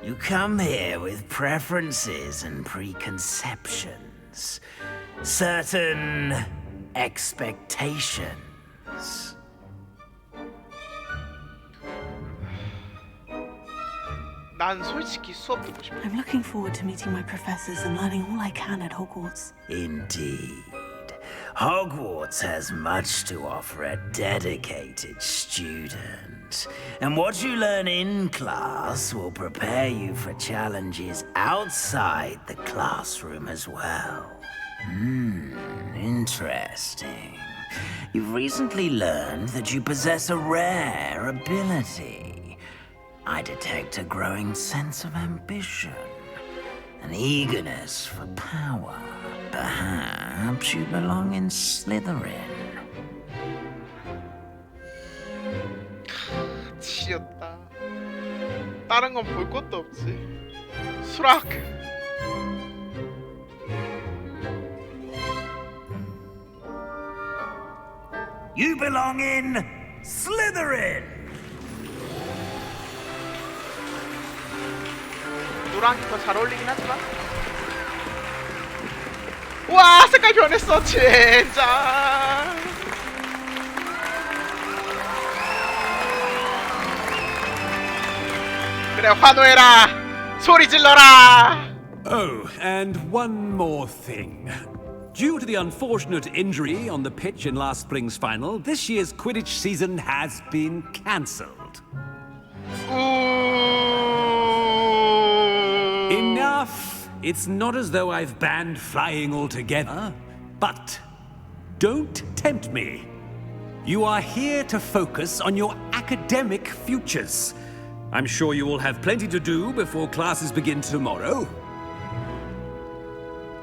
You come here with preferences and preconceptions. Certain expectations. 난 솔직히 수업 듣고 싶어. I'm looking forward to meeting my professors and learning all I can at Hogwarts. Indeed. Hogwarts has much to offer a dedicated student. And what you learn in class will prepare you for challenges outside the classroom as well. Interesting. You've recently learned that you possess a rare ability. I detect a growing sense of ambition, an eagerness for power. Perhaps you belong in Slytherin. 지렸다. 다른 건 볼 것도 없지. 수락. You belong in Slytherin. 노랑이 더 잘 어울리긴 하지만. 와 색깔 변했어 진짜. 그래 환호해라. 소리 질러라. Oh, and one more thing. Due to the unfortunate injury on the pitch in last spring's final, this year's Quidditch season has been cancelled. Enough! It's not as though I've banned flying altogether, but don't tempt me. You are here to focus on your academic futures. I'm sure you will have plenty to do before classes begin tomorrow.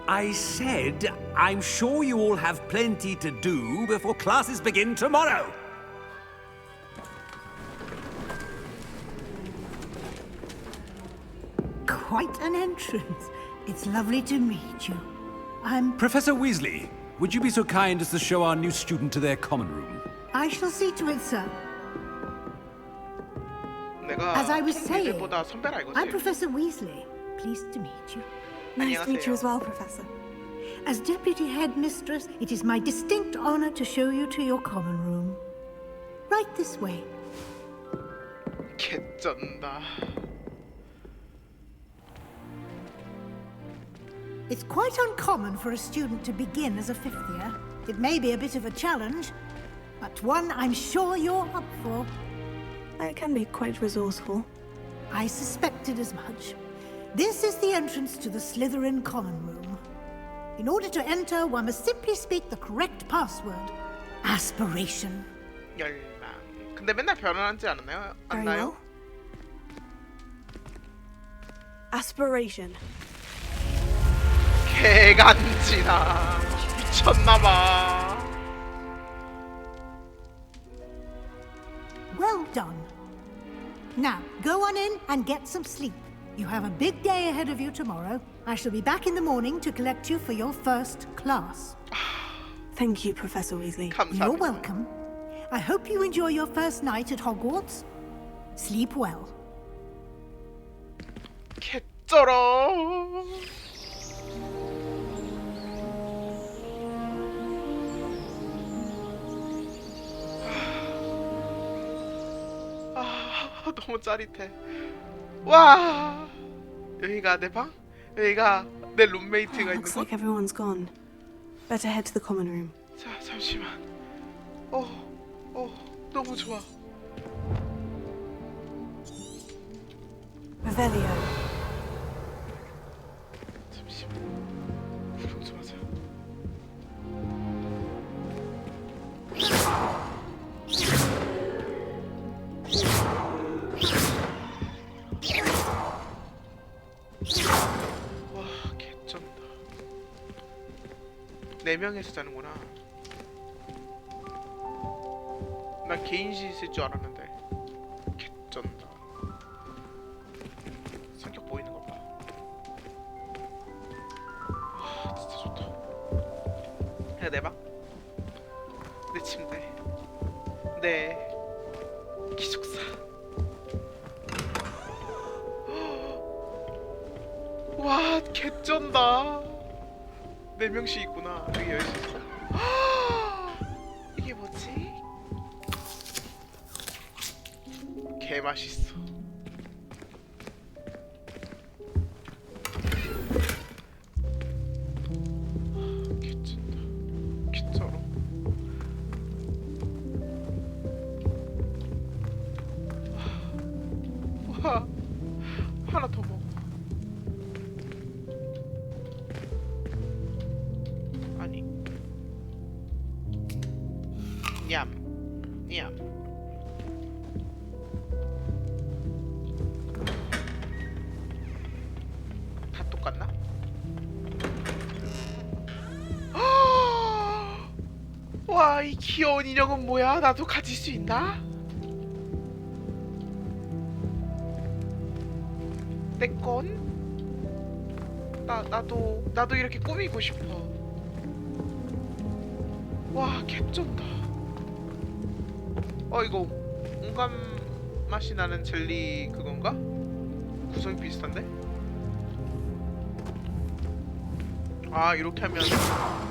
I said, I'm sure you all have plenty to do before classes begin tomorrow. Quite an entrance. It's lovely to meet you. Professor Weasley, would you be so kind as to show our new student to their common room? I shall see to it, sir. 내가 As I was saying, 애들보다 선배라 이거지. I'm Professor Weasley. Pleased to meet you. Nice to meet you as well, Professor. As Deputy Headmistress, it is my distinct honor to show you to your common room. Right this way. 개쩐다. It's quite uncommon for a student to begin as a fifth year. It may be a bit of a challenge, but one I'm sure you're up for. I can be quite resourceful. I suspected as much. This is the entrance to the Slytherin common room. In order to enter, one must simply speak the correct password. Aspiration. 열망. 근데 맨날 변환하지 않나요? Very 않나요? well. Aspiration. 개간지나. 미쳤나봐. Well done. Now, go on in and get some sleep. You have a big day ahead of you tomorrow. I shall be back in the morning to collect you for your first class. Thank you, Professor Weasley. 감사합니다. You're welcome. I hope you enjoy your first night at Hogwarts. Sleep well. 개쩔어. 너무 짜릿해. 와, 여기가 내 방? 여기가 내 룸메이트가 있는 Looks 곳? like everyone's gone. Better head to the common room. 자, 잠시만. 너무 좋아. Revelio. 잠시만. 구경 좀 하자. 와, 개쩐다. 4명이서 자는구나. 난 개인실 있을 줄 알았는데. 개쩐다. 성격 보이는 거 봐. 와, 진짜 좋다. 야, 내 방? 내 침대. 내 기숙사. 와, 개쩐다. 4명씩 있구나. 여기 열수 있어. 이게 뭐지? 개 맛있어. 개쩐다. 개쩔어. 와, 하나 더 먹어. 아니, 냠, 냠. 다 똑같나? 와, 이 귀여운 인형은 뭐야? 나도 가질 수 있나? 내 건? 나도 이렇게 꾸미고 싶어. 와, 개쩐다. 이거 온감 맛이 나는 젤리 그건가? 구성이 비슷한데? 아, 이렇게 하면 개쩐다.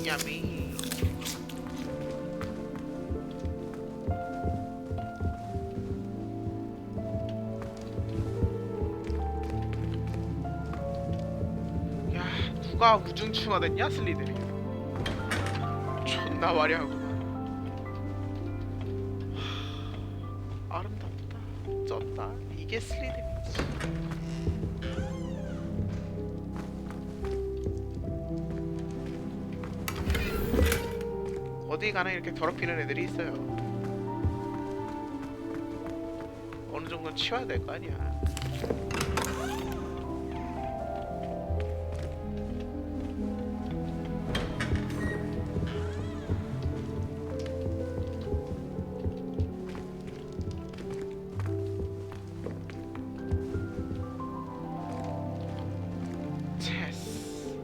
야미. 야, 누가 우중충화 됐냐, 슬리들이. 존나 화려하구만. 아름답다. 쩐다. 이게 슬리들이지. 어디 가나 이렇게 더럽히는 애들이 있어요. 어느 정도는 치워야 될 거 아니야. 체스.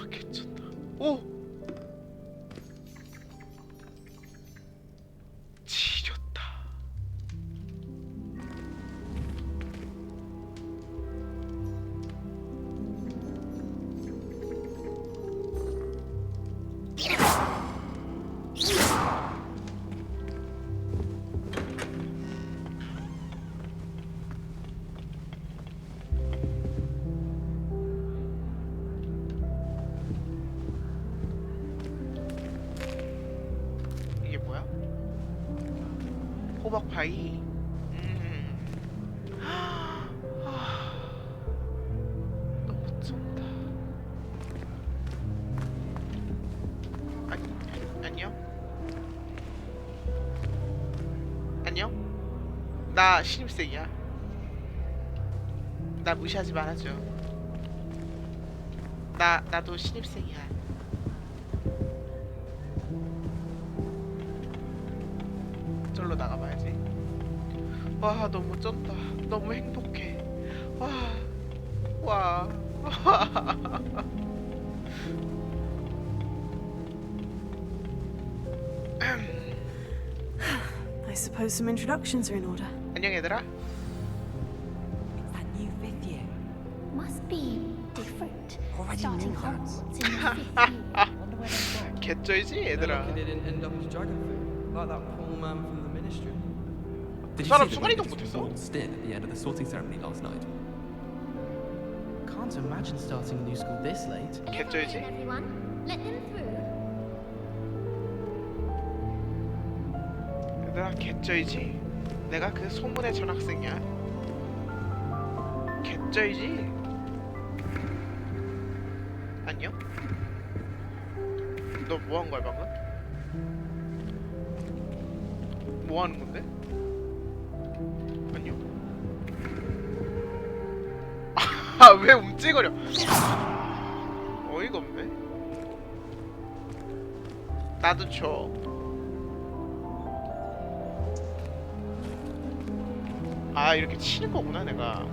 개쩐다. 오! 지렸다. 이게 뭐야? 호박 파이. 너무 쩐다. 안녕? 안녕? 나 신입생이야. 나 무시하지 말아줘. 나도 신입생이야. 절로 나가봐야지. 와, 너무 쩐다. 너무 행복해. 와. I suppose some introductions are in order. 안녕 얘들아. That new thing Hogwarts in the 5th year. Wonder where they've gone. 개쩔지 No 얘들아. lucky they didn't end up as dragon food, like that poor man from the ministry. 그 사람 순간이동 못했어? Stint at the end of the sorting ceremony last night. Can't imagine starting a new school this late. 개쩔지? Everyone, let them through. 얘들아 개쩔지? 내가 그 소문의 전학생이야. 개쩔지? 안녕? 너 뭐 한 거야 방금? 뭐 하는 건데? 안녕? 아 왜 움찔거려? 어이가 없네. 나도 줘. 아 이렇게 치는 거구나 내가.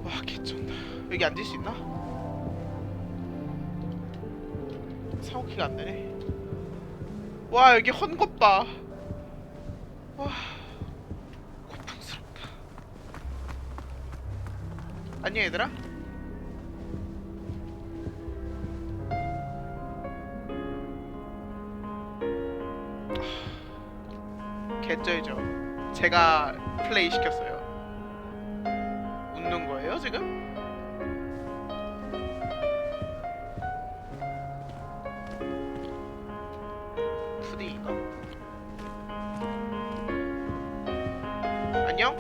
와 개쩐다. 여기 앉을 수 있나? 사오키가 안 되네. 와 여기 헌 것 봐. 와 고풍스럽다. 안녕 얘들아. 개쩔죠. 제가 플레이 시켰어요. 웃는 거예요 지금? 푸딩인가? 안녕?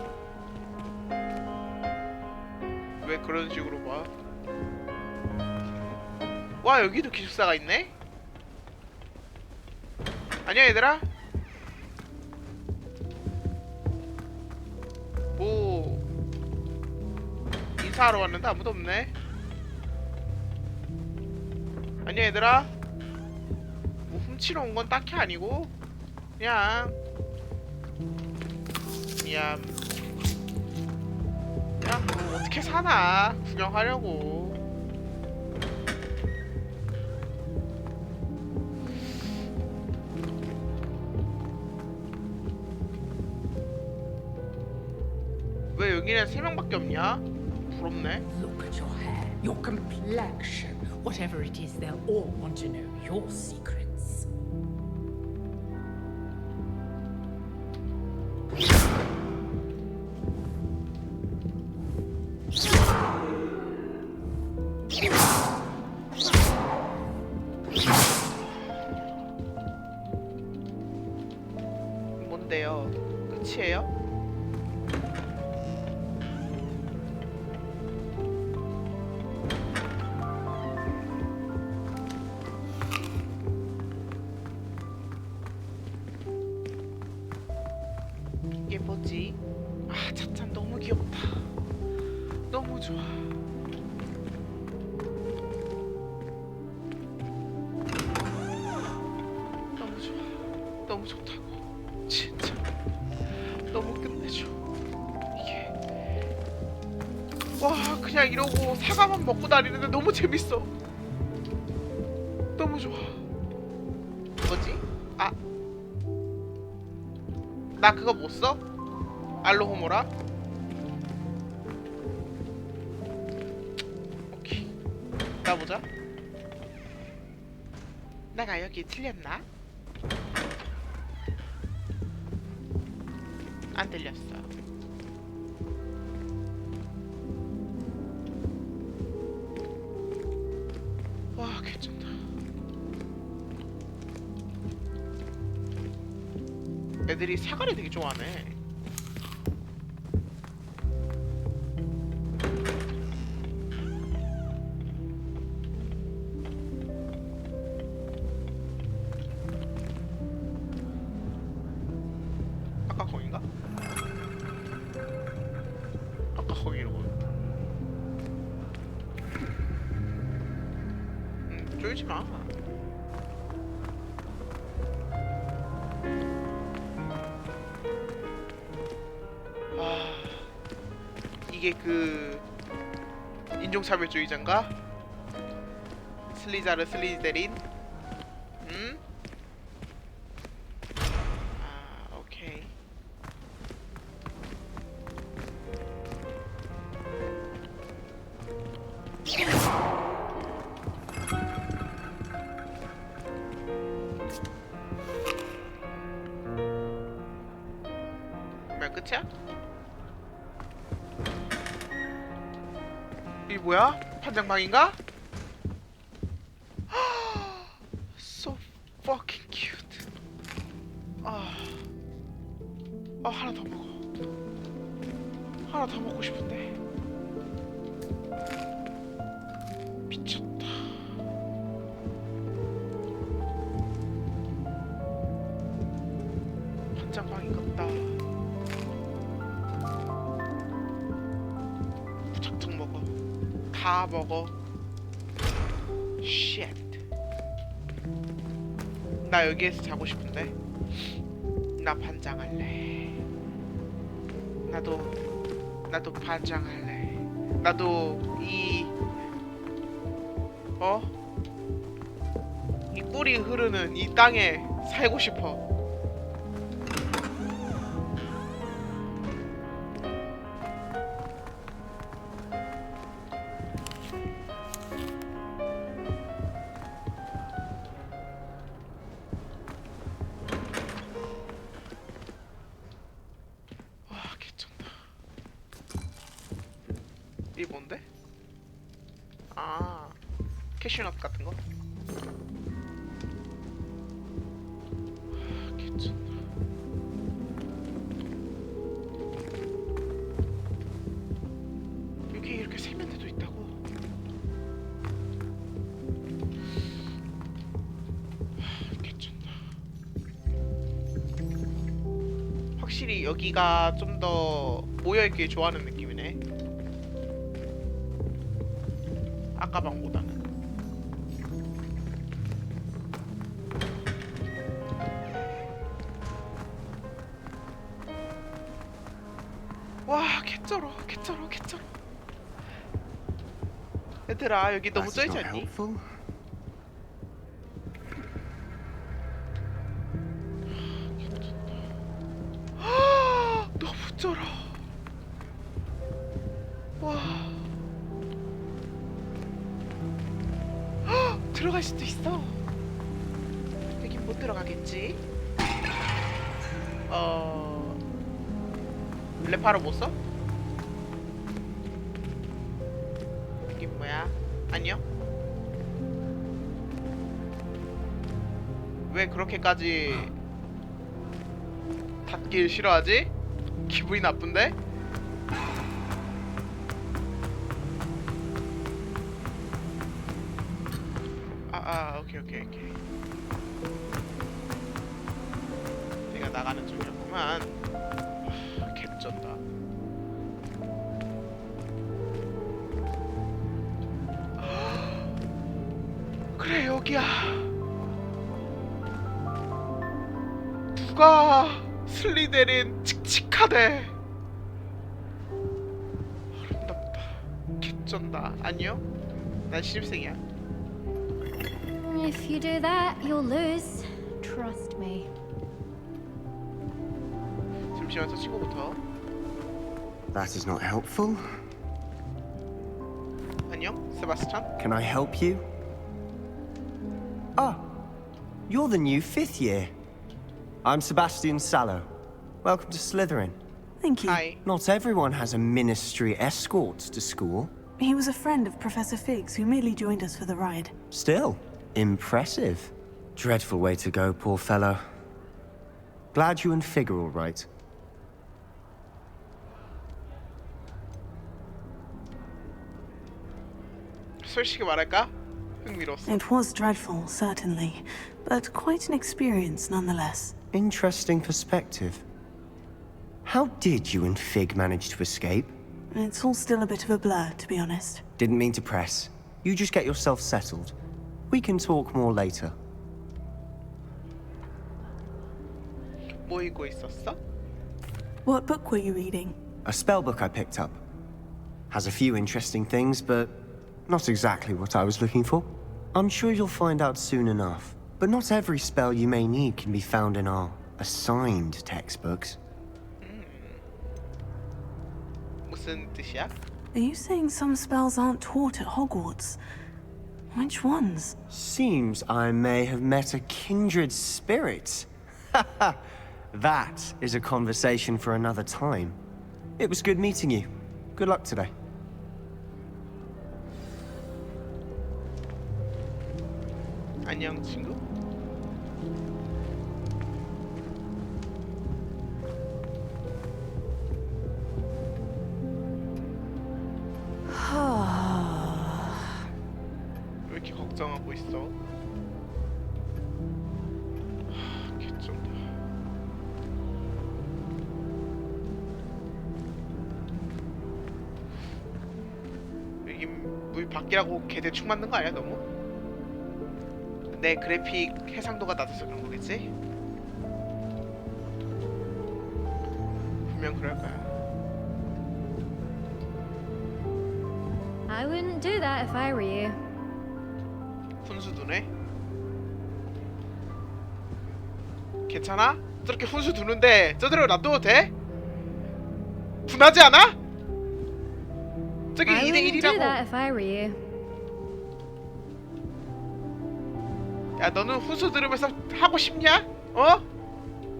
왜 그런 식으로 봐? 와 여기도 기숙사가 있네? 안녕 얘들아? 뭐 인사하러 왔는데 아무도 없네. 안녕 얘들아. 뭐 훔치러 온 건 딱히 아니고 그냥 뭐 어떻게 사나 구경하려고. 왜 여기는 3명밖에 없냐? 부럽네. Look at your hair, your complexion. Whatever it is, they'll all want to know your secrets. 뭔데요? 끝이에요? 이게 뭐지? 아 찻잔 너무 귀엽다. 너무 좋아. 너무 좋아. 너무 좋다고. 진짜 너무 끝내줘. 이게 와 그냥 이러고 사과만 먹고 다니는데 너무 재밌어. 너무 좋아. 뭐지? 아 나 그거 못 써? 알로호모라? 오케이. 가보자. 내가 여기 틀렸나? 안 들렸어. 와 개쩐다. 애들이 사과를 되게 좋아하네. 아까 거긴가? 아까 거기로. 쫄지 마. 이게 그 인종차별주의자인가? 슬리자르 슬리데린? 아 오케이. 뭐야, 끝이야? 이게 뭐야? 판장방인가? So fucking cute. 하나 더 먹어. 하나 더 먹고 싶은데. 미쳤다. 판장방인갑다. 무작정 먹어. 다 먹어. 쉣. 나 여기에서 자고 싶은데. 나 반장할래. 나도 반장할래. 나도 이 꿀이 흐르는 이 땅에 살고 싶어. 개쩐다. 이게 뭔데? 캐슈넛 같은 거? 개쩐다. 여기 이렇게 세면대도 있다고? 개쩐다. 확실히 여기가 좀 더 모여있길 좋아하는 느낌이네. 아까 방보다는. 와, 개쩔어. 얘들아, 여기 너무 쩔지 않니? 너무 쩔어. 와. 들어갈 수도 있어. 여긴 못 들어가겠지? 랩하러 못 써? 이게 뭐야? 안녕? 왜 그렇게까지 닫길 싫어하지? 기분이 나쁜데? 오케이. 내가 나가는 중이었구만. 개쩐다. 그래, 여기야. 누가 슬리데린 칙칙하대. 아름답다. 개쩐다. 안녕? 난 신입생이야. If you do that, you'll lose. Trust me. 잠시만, 저 친구부터. That is not helpful. 안녕, 세바스찬. Can I help you? Ah, you're the new 5th year. I'm Sebastian Sallow. Welcome to Slytherin. Thank you. Hi. Not everyone has a ministry escort to school. He was a friend of Professor Figgs who merely joined us for the ride. Still, impressive. Dreadful way to go, poor fellow. Glad you and Fig are all right. 솔직히 말할까? 흥미로웠어. It was dreadful, certainly, but quite an experience nonetheless. Interesting perspective. How did you and Fig manage to escape? It's all still a bit of a blur, to be honest. Didn't mean to press. You just get yourself settled. We can talk more later. 뭐 읽고 있었어? What book were you reading? A spell book I picked up. Has a few interesting things, but not exactly what I was looking for. I'm sure you'll find out soon enough. But not every spell you may need can be found in our assigned textbooks. 무슨 뜻이야? Are you saying some spells aren't taught at Hogwarts? Which ones? Seems I may have met a kindred spirit. That is a conversation for another time. It was good meeting you. Good luck today. 안녕 친구. 왜 이렇게 걱정하고 있어? 개쩐다. 여기 물 밖이라고 개 대충 만든 거 아니야 너무? 내 그래픽 해상도가 낮아서 그런 거겠지? 분명 그럴 거야. I wouldn't do that if I were you. 훈수 두네? 괜찮아? 저렇게 훈수 두는데 저대로 놔둬도 돼? 분하지 않아? 저기 I wouldn't do 2대1이라고. that if I were you. 야 너는 훈수 들으면서 하고 싶냐? 어?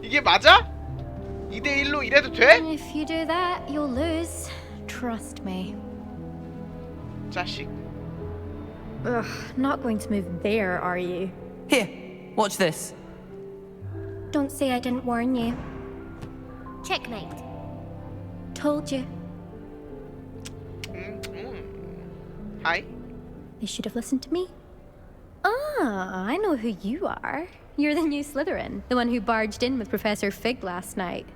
이게 맞아? 2대1로 이래도 돼? If you do that, you'll lose. Trust me. 자식. Ugh, not going to move there, are you? Here, watch this. Don't say I didn't warn you. Checkmate. Told you. Hi. They should have listened to me. Ah, I know who you are. You're the new Slytherin, the one who barged in with Professor Fig last night.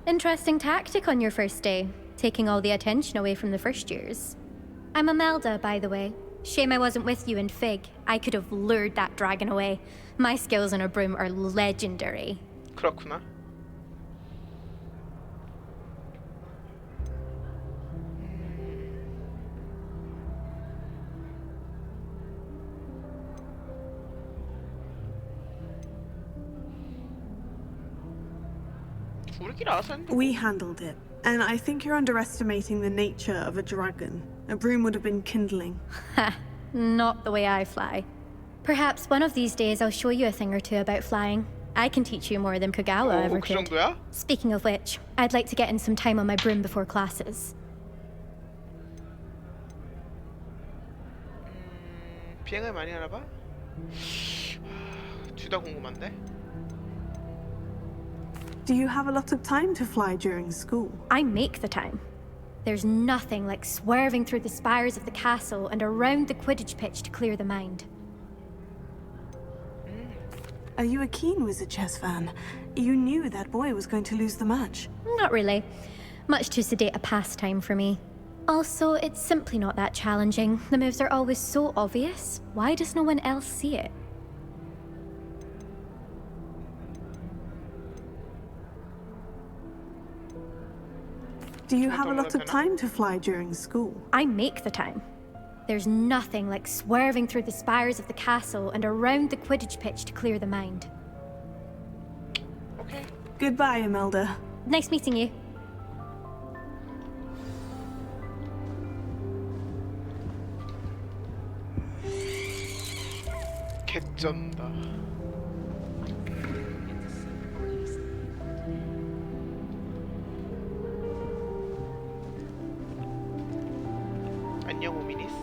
Interesting tactic on your first day, taking all the attention away from the first years. I'm Imelda, by the way. Shame I wasn't with you in Fig. I could have lured that dragon away. My skills on a broom are legendary. 그렇구나. 우리끼리 알아서 했는데. We handled it, and I think you're underestimating the nature of a dragon. A broom would have been kindling. Ha! Not the way I fly. Perhaps one of these days I'll show you a thing or two about flying. I can teach you more than Kogawa ever 그 could. 정도야? Speaking of which, I'd like to get in some time on my broom before classes. 비행을 많이 하나 봐? 둘 다 궁금한데? Do you have a lot of time to fly during school? I make the time. There's nothing like swerving through the spires of the castle and around the Quidditch pitch to clear the mind. Are you a keen Wizard chess fan? You knew that boy was going to lose the match. Not really. Much too sedate a pastime for me. Also, it's simply not that challenging. The moves are always so obvious. Why does no one else see it? Do you have a lot of time to fly during school? I make the time. There's nothing like swerving through the spires of the castle and around the Quidditch pitch to clear the mind. Okay. Goodbye, Imelda. Nice meeting you. 개쩐다. 안녕 오미니스.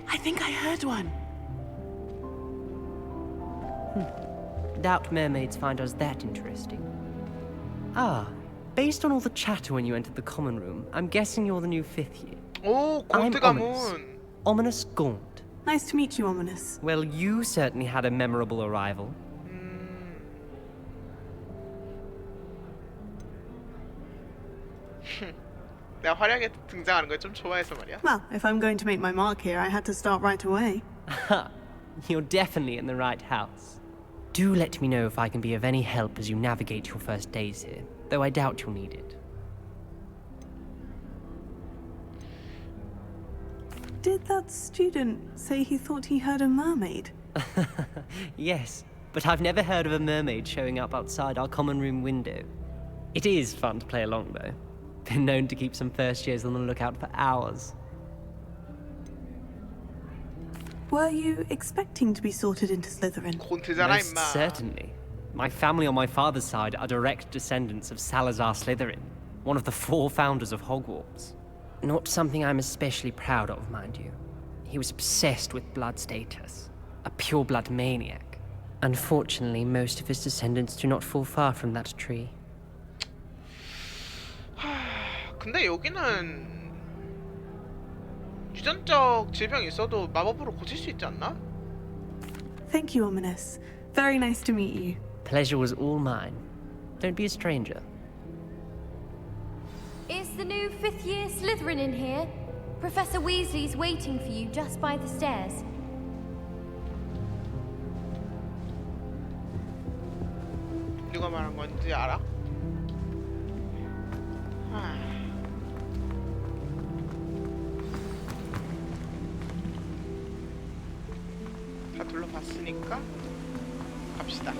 I think I heard one. Doubt mermaids find us that interesting. Ah, based on all the chatter when you entered the common room, I'm guessing you're the new 5th year. 오, I'm 골드 Ominous. 가문. Ominous Gaunt. Nice to meet you, Ominous. Well, you certainly had a memorable arrival. 내가 화려하게 등장하는 걸 좀 좋아해서 말이야. Well, if I'm going to make my mark here, I had to start right away. You're definitely in the right house. Do let me know if I can be of any help as you navigate your first days here, though I doubt you'll need it. Did that student say he thought he heard a mermaid? Yes, but I've never heard of a mermaid showing up outside our common room window. It is fun to play along, though. Been known to keep some first years on the lookout for hours. Were you expecting to be sorted into Slytherin? 곤트잖아 Most 임마. certainly. My family on my father's side are direct descendants of Salazar Slytherin, one of the 4 founders of Hogwarts. Not something I'm especially proud of, mind you. He was obsessed with blood status, a pure-blood maniac. Unfortunately, most of his descendants do not fall far from that tree. 근데 여기는 유전적 질병이 있어도 마법으로 고칠 수 있지 않나? Thank you, Ominous. Very nice to meet you. Pleasure was all mine. Don't be a stranger. Is the new 5th year Slytherin in here? Professor Weasley's waiting for you just by the stairs. 누가 말한 건지 알아? 다 둘러봤으니까 갑시다.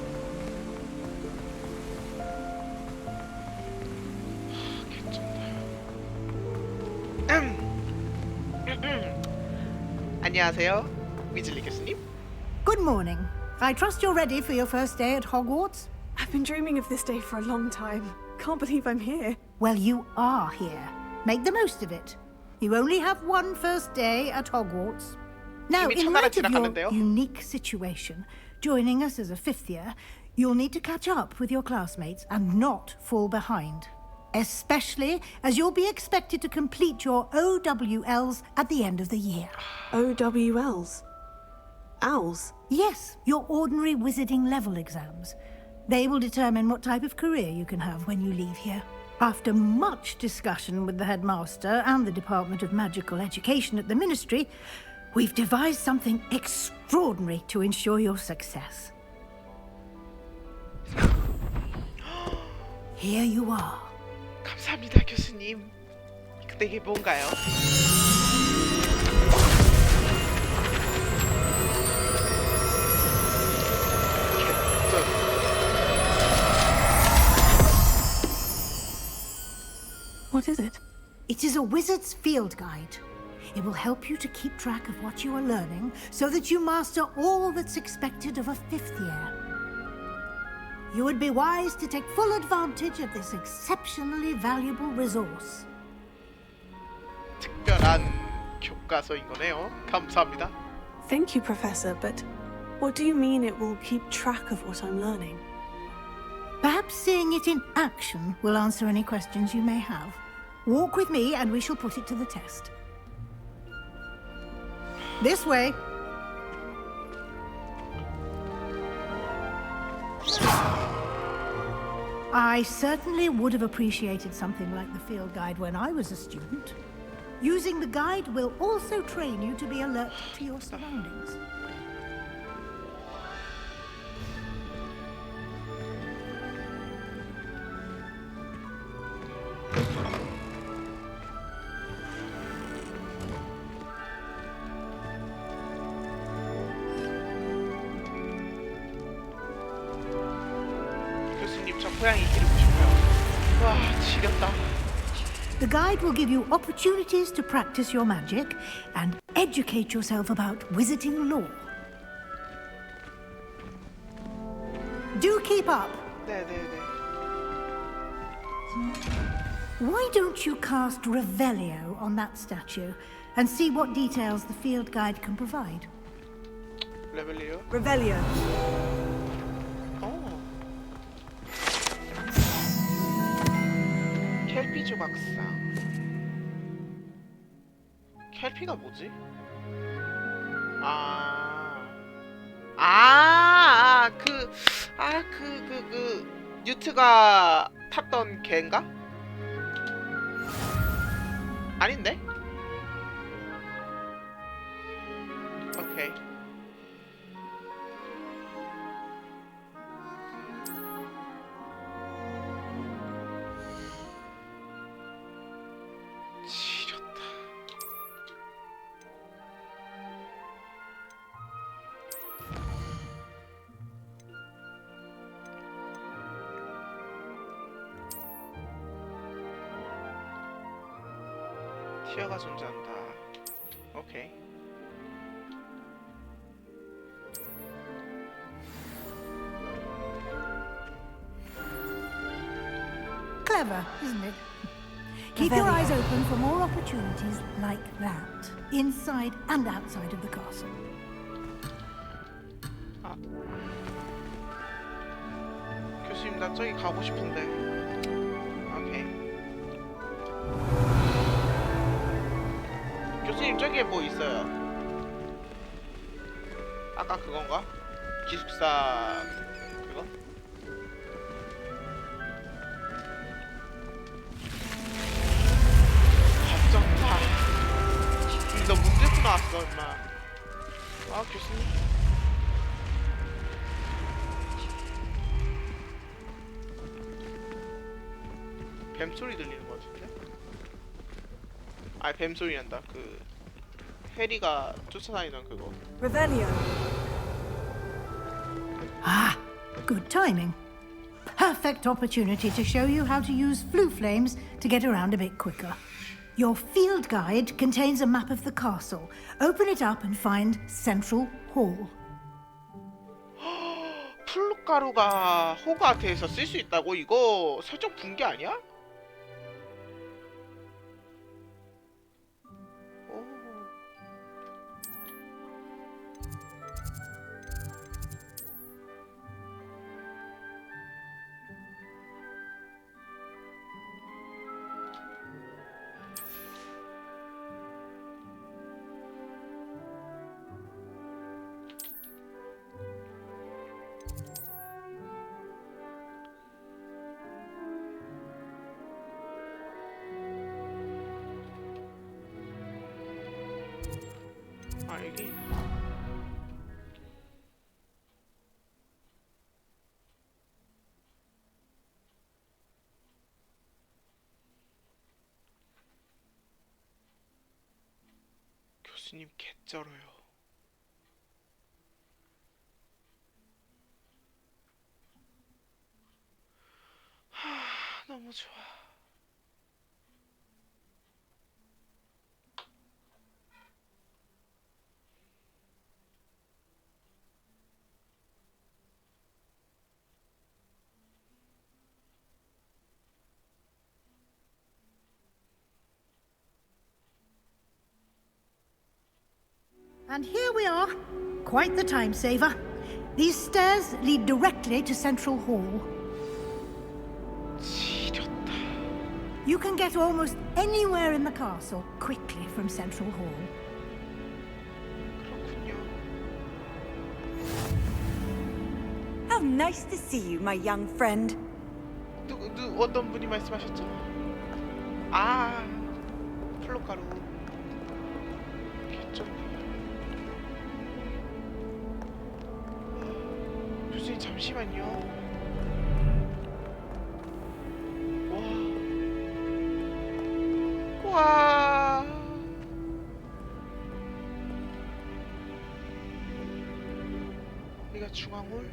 안녕하세요, 위즐리 교수님. Good morning. I trust you're ready for your first day at Hogwarts? I've been dreaming of this day for a long time. Can't believe I'm here. Well, you are here. Make the most of it. You only have one first day at Hogwarts. Now, 이미 in 첫날에 light of your 지나가는데요? unique situation, joining us as a 5th year, you'll need to catch up with your classmates and not fall behind. Especially as you'll be expected to complete your OWLs at the end of the year. OWLs? Owls? Yes, your ordinary wizarding level exams. They will determine what type of career you can have when you leave here. After much discussion with the headmaster and the Department of Magical Education at the Ministry, we've devised something extraordinary to ensure your success. Here you are. 감사합니다, 교수님. 근데 이게 뭔가요? What is it? It is a wizard's field guide. It will help you to keep track of what you are learning so that you master all that's expected of a 5th year. You would be wise to take full advantage of this exceptionally valuable resource. 특별한 교과서인 거네요. 감사합니다. Thank you, Professor, but what do you mean it will keep track of what I'm learning? Perhaps seeing it in action will answer any questions you may have. Walk with me and we shall put it to the test. This way. I certainly would have appreciated something like the field guide when I was a student. Using the guide will also train you to be alert to your surroundings. 교수님, 저 고양이 기르고 싶어요. 와, 지겹다. The guide will give you opportunities to practice your magic and educate yourself about wizarding lore. Do keep up. 네네네. Why don't you cast Revelio on that statue and see what details the field guide can provide? 레벨리요? Revelio. 켈피 조각상. 켈피가 뭐지? 뉴트가 탔던 개인가? 아닌데? 오케이. 지렸다. 시야가 존재한다. 오케이. Clever, isn't it? Keep your eyes open for more opportunities like that, inside and outside of the castle. 교수님, 나 저기 가고 싶은데. 오케이. 교수님, 저기에 뭐 있어요? 아까 그건가? 기숙사 그거? 걱정마. 너 문제 푸 나왔어, 임마. 아, 교수님. 뱀소리 들리는 것 같은데? 아, 뱀소리 난다. 그 해리가 쫓아다니던 그거. Revelio. Ah, good timing. Perfect opportunity to show you how to use flue flames to get around a bit quicker. Your field guide contains a map of the castle. Open it up and find Central Hall. 플룻가루가 호그와트에서 쓸 수 있다고? 이거 설정 붕괴 아니야? 아, 여기. 교수님 개쩔어요. 너무 좋아. And here we are. Quite the time saver. These stairs lead directly to Central Hall. 지렸다. You can get almost anywhere in the castle quickly from Central Hall. 그렇군요. How nice to see you, my young friend. 어떤 분이 말씀하셨죠? 아, 플룻가루. 개쩐네. 교수님 잠시만요. 와. 여기가 중앙홀?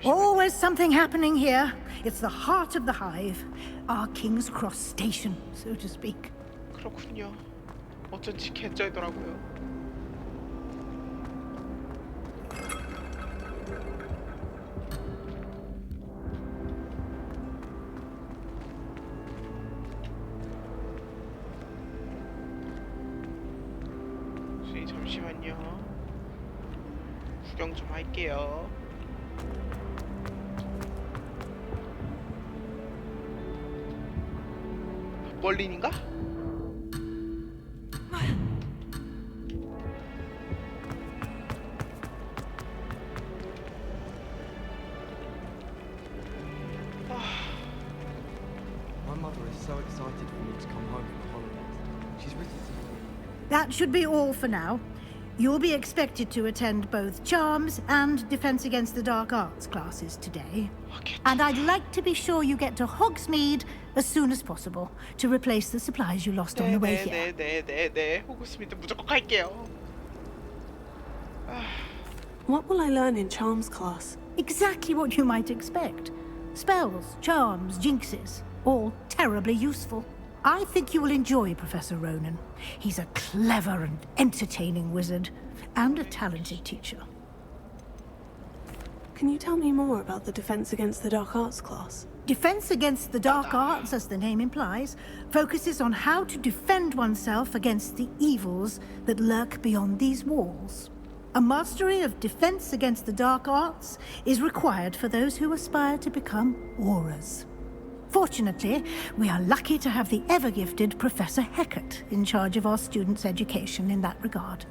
Always something happening here. It's the heart of the hive. Our King's Cross station, so to speak. 그렇군요. 어쩐지 개쩔더라고요. 선생님 잠시만요. 구경 좀 할게요. 멀린인가? My mother is so excited for me to come home for the holidays. She's written to me. That should be all for now. You'll be expected to attend both Charms and Defense Against the Dark Arts classes today. And I'd like to be sure you get to Hogsmeade as soon as possible to replace the supplies you lost on the way here. 네. 호그스미드 무조건 갈게요. What will I learn in Charms class? Exactly what you might expect. Spells, charms, jinxes, all terribly useful. I think you will enjoy Professor Ronan. He's a clever and entertaining wizard, and a talented teacher. Can you tell me more about the Defense Against the Dark Arts class? Defense Against the Dark Arts, as the name implies, focuses on how to defend oneself against the evils that lurk beyond these walls. A mastery of Defense Against the Dark Arts is required for those who aspire to become Auras. Fortunately, we are lucky to have the ever-gifted Professor Hecat in charge of our students' education in that regard.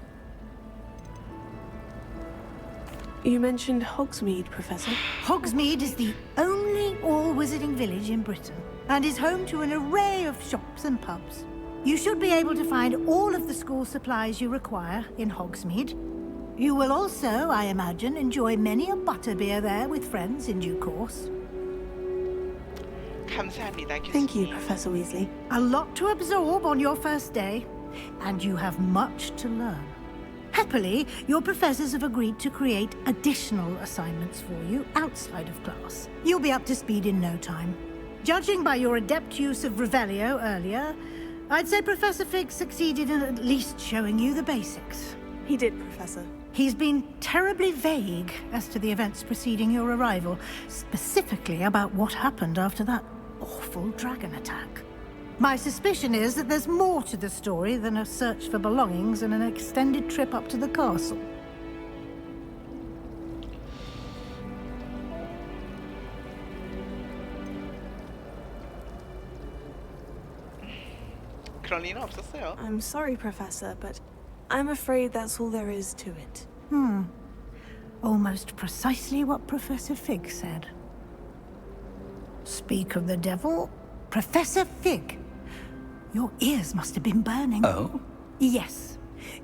You mentioned Hogsmeade, Professor. Hogsmeade is the only all-wizarding village in Britain, and is home to an array of shops and pubs. You should be able to find all of the school supplies you require in Hogsmeade. You will also, I imagine, enjoy many a butterbeer there with friends in due course. 감사합니다, 교수님. Thank you, Professor Weasley. A lot to absorb on your first day, and you have much to learn. Happily, your professors have agreed to create additional assignments for you outside of class. You'll be up to speed in no time. Judging by your adept use of Revelio earlier, I'd say Professor Fig succeeded in at least showing you the basics. He did, Professor. He's been terribly vague as to the events preceding your arrival, specifically about what happened after that awful dragon attack. My suspicion is that there's more to the story than a search for belongings and an extended trip up to the castle. 그럴 리는 없었어요. I'm sorry, Professor, but I'm afraid that's all there is to it. Almost precisely what Professor Fig said. Speak of the devil, Professor Fig. Your ears must have been burning. Oh? Yes.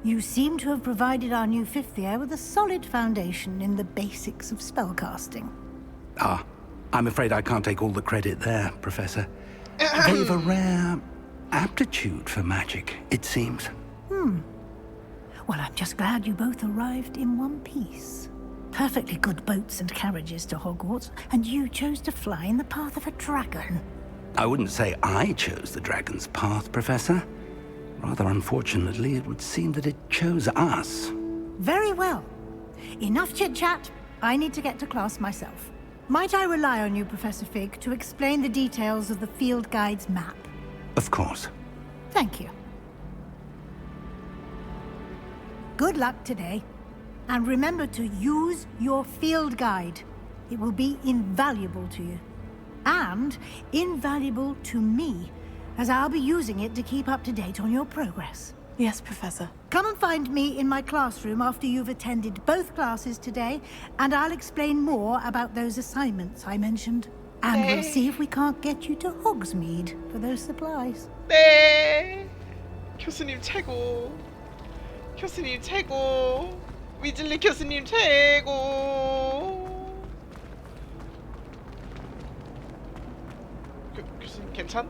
You seem to have provided our new fifth year with a solid foundation in the basics of spellcasting. Ah, I'm afraid I can't take all the credit there, Professor. They've a rare aptitude for magic, it seems. Well, I'm just glad you both arrived in one piece. Perfectly good boats and carriages to Hogwarts, and you chose to fly in the path of a dragon. I wouldn't say I chose the dragon's path, Professor. Rather unfortunately, it would seem that it chose us. Very well. Enough chit-chat. I need to get to class myself. Might I rely on you, Professor Fig, to explain the details of the field guide's map? Of course. Thank you. Good luck today. And remember to use your field guide. It will be invaluable to you. And invaluable to me, as I'll be using it to keep up to date on your progress. Yes, Professor. Come and find me in my classroom after you've attended both classes today, and I'll explain more about those assignments I mentioned. And we'll see if we can't get you to Hogsmeade for those supplies. 네. 교수님 최고. 교수님 최고. 위즐리 교수님 최고. 교수님 괜찮?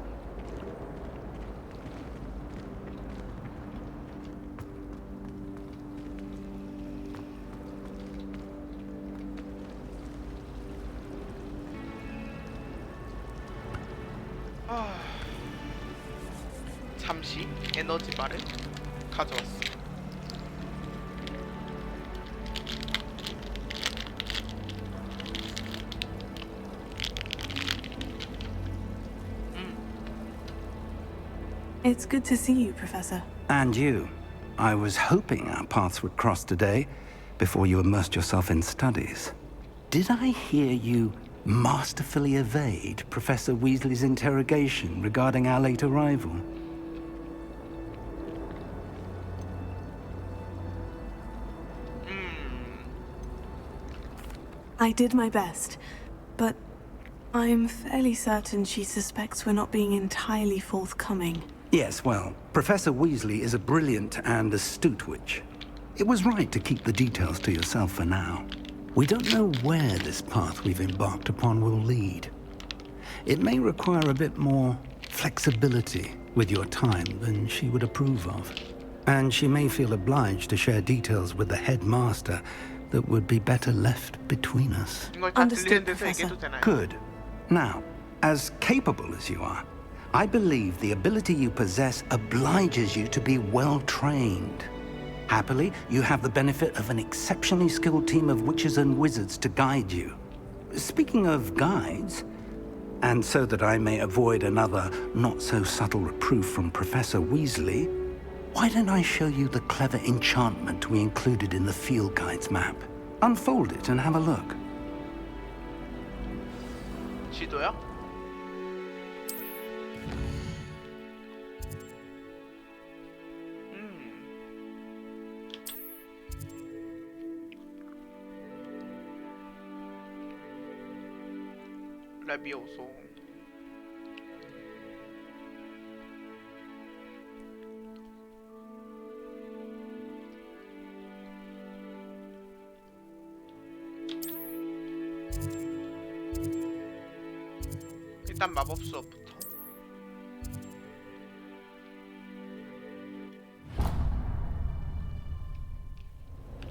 잠시 에너지 바를 가져왔어. It's good to see you, Professor. And you. I was hoping our paths would cross today, before you immersed yourself in studies. Did I hear you masterfully evade Professor Weasley's interrogation regarding our late arrival? I did my best, but I'm fairly certain she suspects we're not being entirely forthcoming. Yes, well, Professor Weasley is a brilliant and astute witch. It was right to keep the details to yourself for now. We don't know where this path we've embarked upon will lead. It may require a bit more flexibility with your time than she would approve of. And she may feel obliged to share details with the headmaster that would be better left between us. Understood, Professor. Good. Now, as capable as you are, I believe the ability you possess obliges you to be well trained. Happily, you have the benefit of an exceptionally skilled team of witches and wizards to guide you. Speaking of guides, and so that I may avoid another not-so-subtle reproof from Professor Weasley, why don't I show you the clever enchantment we included in the field guide's map? Unfold it and have a look. 지도요? 레비오소. 일단 마법 수업부터.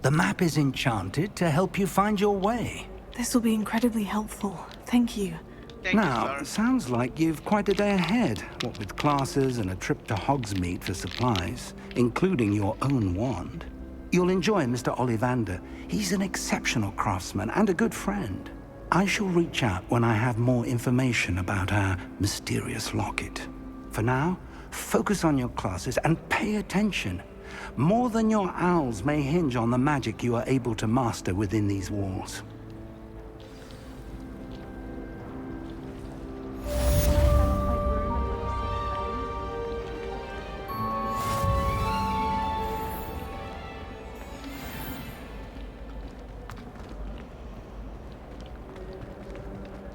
The map is enchanted to help you find your way. This will be incredibly helpful. Thank you. Now, sounds like you've quite a day ahead, what with classes and a trip to Hogsmeade for supplies, including your own wand. You'll enjoy Mr. Ollivander. He's an exceptional craftsman and a good friend. I shall reach out when I have more information about our mysterious locket. For now, focus on your classes and pay attention. More than your owls may hinge on the magic you are able to master within these walls.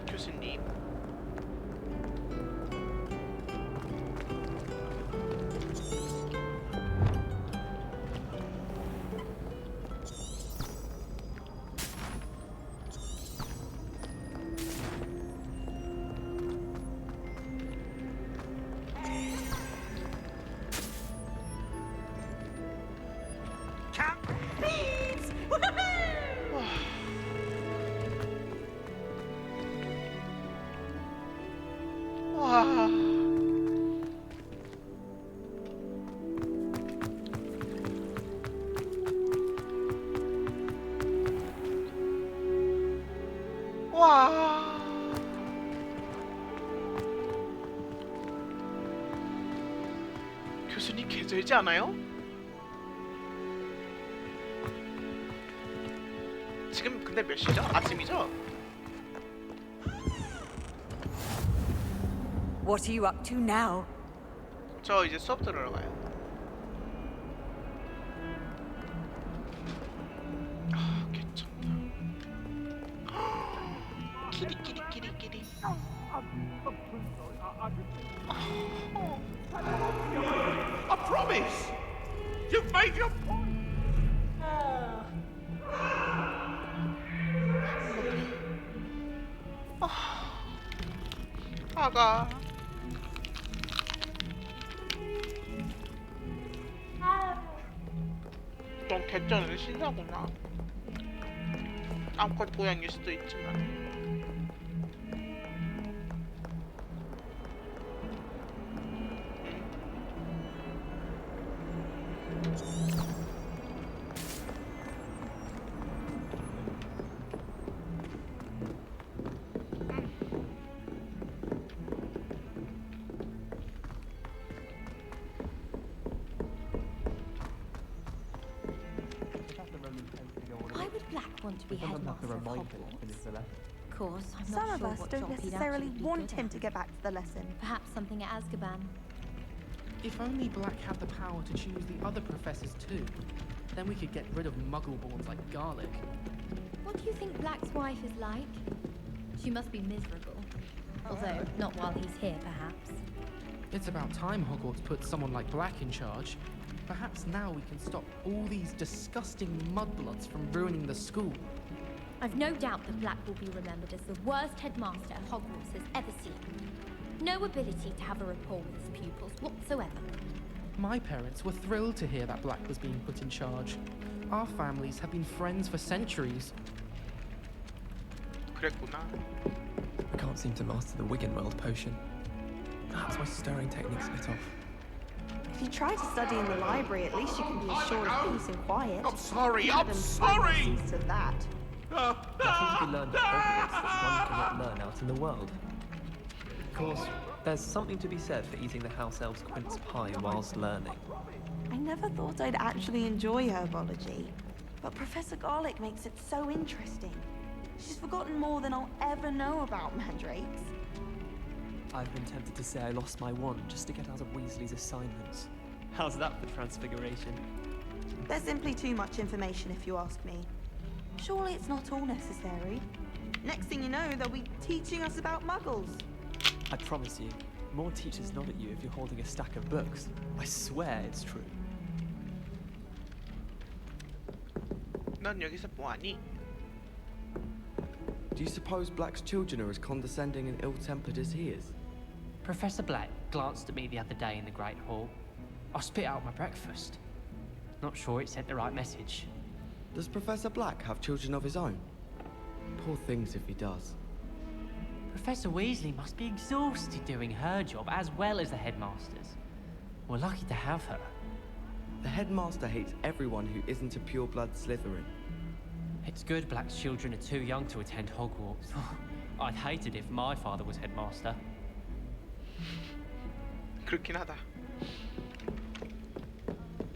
교수님. 와. 와. 교수님 개쩔지 않아요? 지금 근데 몇 시죠? 아침이죠? What are you up to now? 저 이제 수업 들으러 가요. 아, 괜찮다. 끼리. I promise! You've made your point! 아가. 넌 개쩌는 신사구나. 암컷 고양이일 수도 있지만. Why would Black want to be headmaster of Hogwarts? Of course, I'm Some not of sure us what don't job he'd necessarily actually be want good him at. to get back to the lesson. Perhaps something at Azkaban. If only Black had the power to choose the other professors too, then we could get rid of muggle-borns like Garlic. What do you think Black's wife is like? She must be miserable. Although, not while he's here, perhaps. It's about time Hogwarts put someone like Black in charge. Perhaps now we can stop all these disgusting mudbloods from ruining the school. I've no doubt that Black will be remembered as the worst headmaster Hogwarts has ever seen. No ability to have a rapport with his pupils whatsoever. My parents were thrilled to hear that Black was being put in charge. Our families have been friends for centuries. 그랬구나. I can't seem to master the Wiggenweld potion. Perhaps my stirring technique's a bit off. If you try to study in the library, at least you can be assured of peace and quiet. I'm sorry, I'm Madam sorry! sees to that. Nothing to be learned at Hogwarts that one cannot learn out in the world. Of course, there's something to be said for eating the house elf's quince pie whilst learning. I never thought I'd actually enjoy herbology, but Professor Garlick makes it so interesting. She's forgotten more than I'll ever know about mandrakes. I've been tempted to say I lost my wand just to get out of Weasley's assignments. How's that for transfiguration? There's simply too much information if you ask me. Surely it's not all necessary. Next thing you know, they'll be teaching us about muggles. I promise you, more teachers nod at you if you're holding a stack of books. I swear it's true. 넌 여기서 뭐하니? Do you suppose Black's children are as condescending and ill-tempered as he is? Professor Black glanced at me the other day in the Great Hall. I spit out my breakfast. Not sure it sent the right message. Does Professor Black have children of his own? Poor things if he does. Professor Weasley must be exhausted doing her job as well as the headmaster's. We're lucky to have her. The headmaster hates everyone who isn't a pure-blood Slytherin. It's good Black's children are too young to attend Hogwarts. I'd hate it if my father was headmaster. 그렇긴 하다.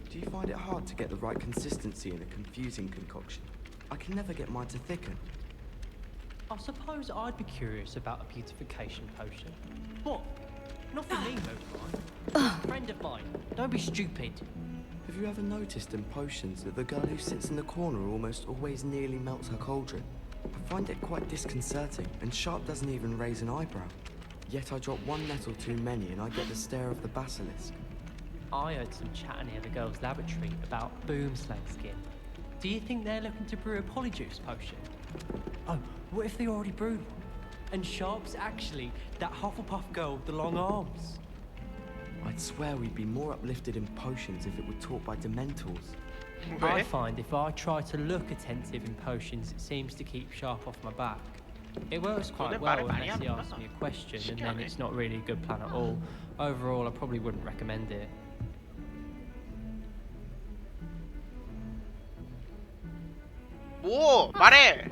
Do you find it hard to get the right consistency in a confusing concoction? I can never get mine to thicken. I suppose I'd be curious about a beautification potion. What? Not for me, Moonlight. Friend of mine. Don't be stupid. Have you ever noticed in potions that the girl who sits in the corner almost always nearly melts her cauldron? I find it quite disconcerting, and Sharp doesn't even raise an eyebrow. Yet I drop one nettle too many and I get the stare of the basilisk. I heard some chatter near the girls' laboratory about boomslang skin. Do you think they're looking to brew a polyjuice potion? Oh, what if they already brewed one? And Sharp's actually that Hufflepuff girl with the long arms. I'd swear we'd be more uplifted in potions if it were taught by Dementors. I find if I try to look attentive in potions, it seems to keep Sharp off my back. It works quite well unless he asks me a question, and then it's not really a good plan at all. Overall, I probably wouldn't recommend it. 뭐 말해.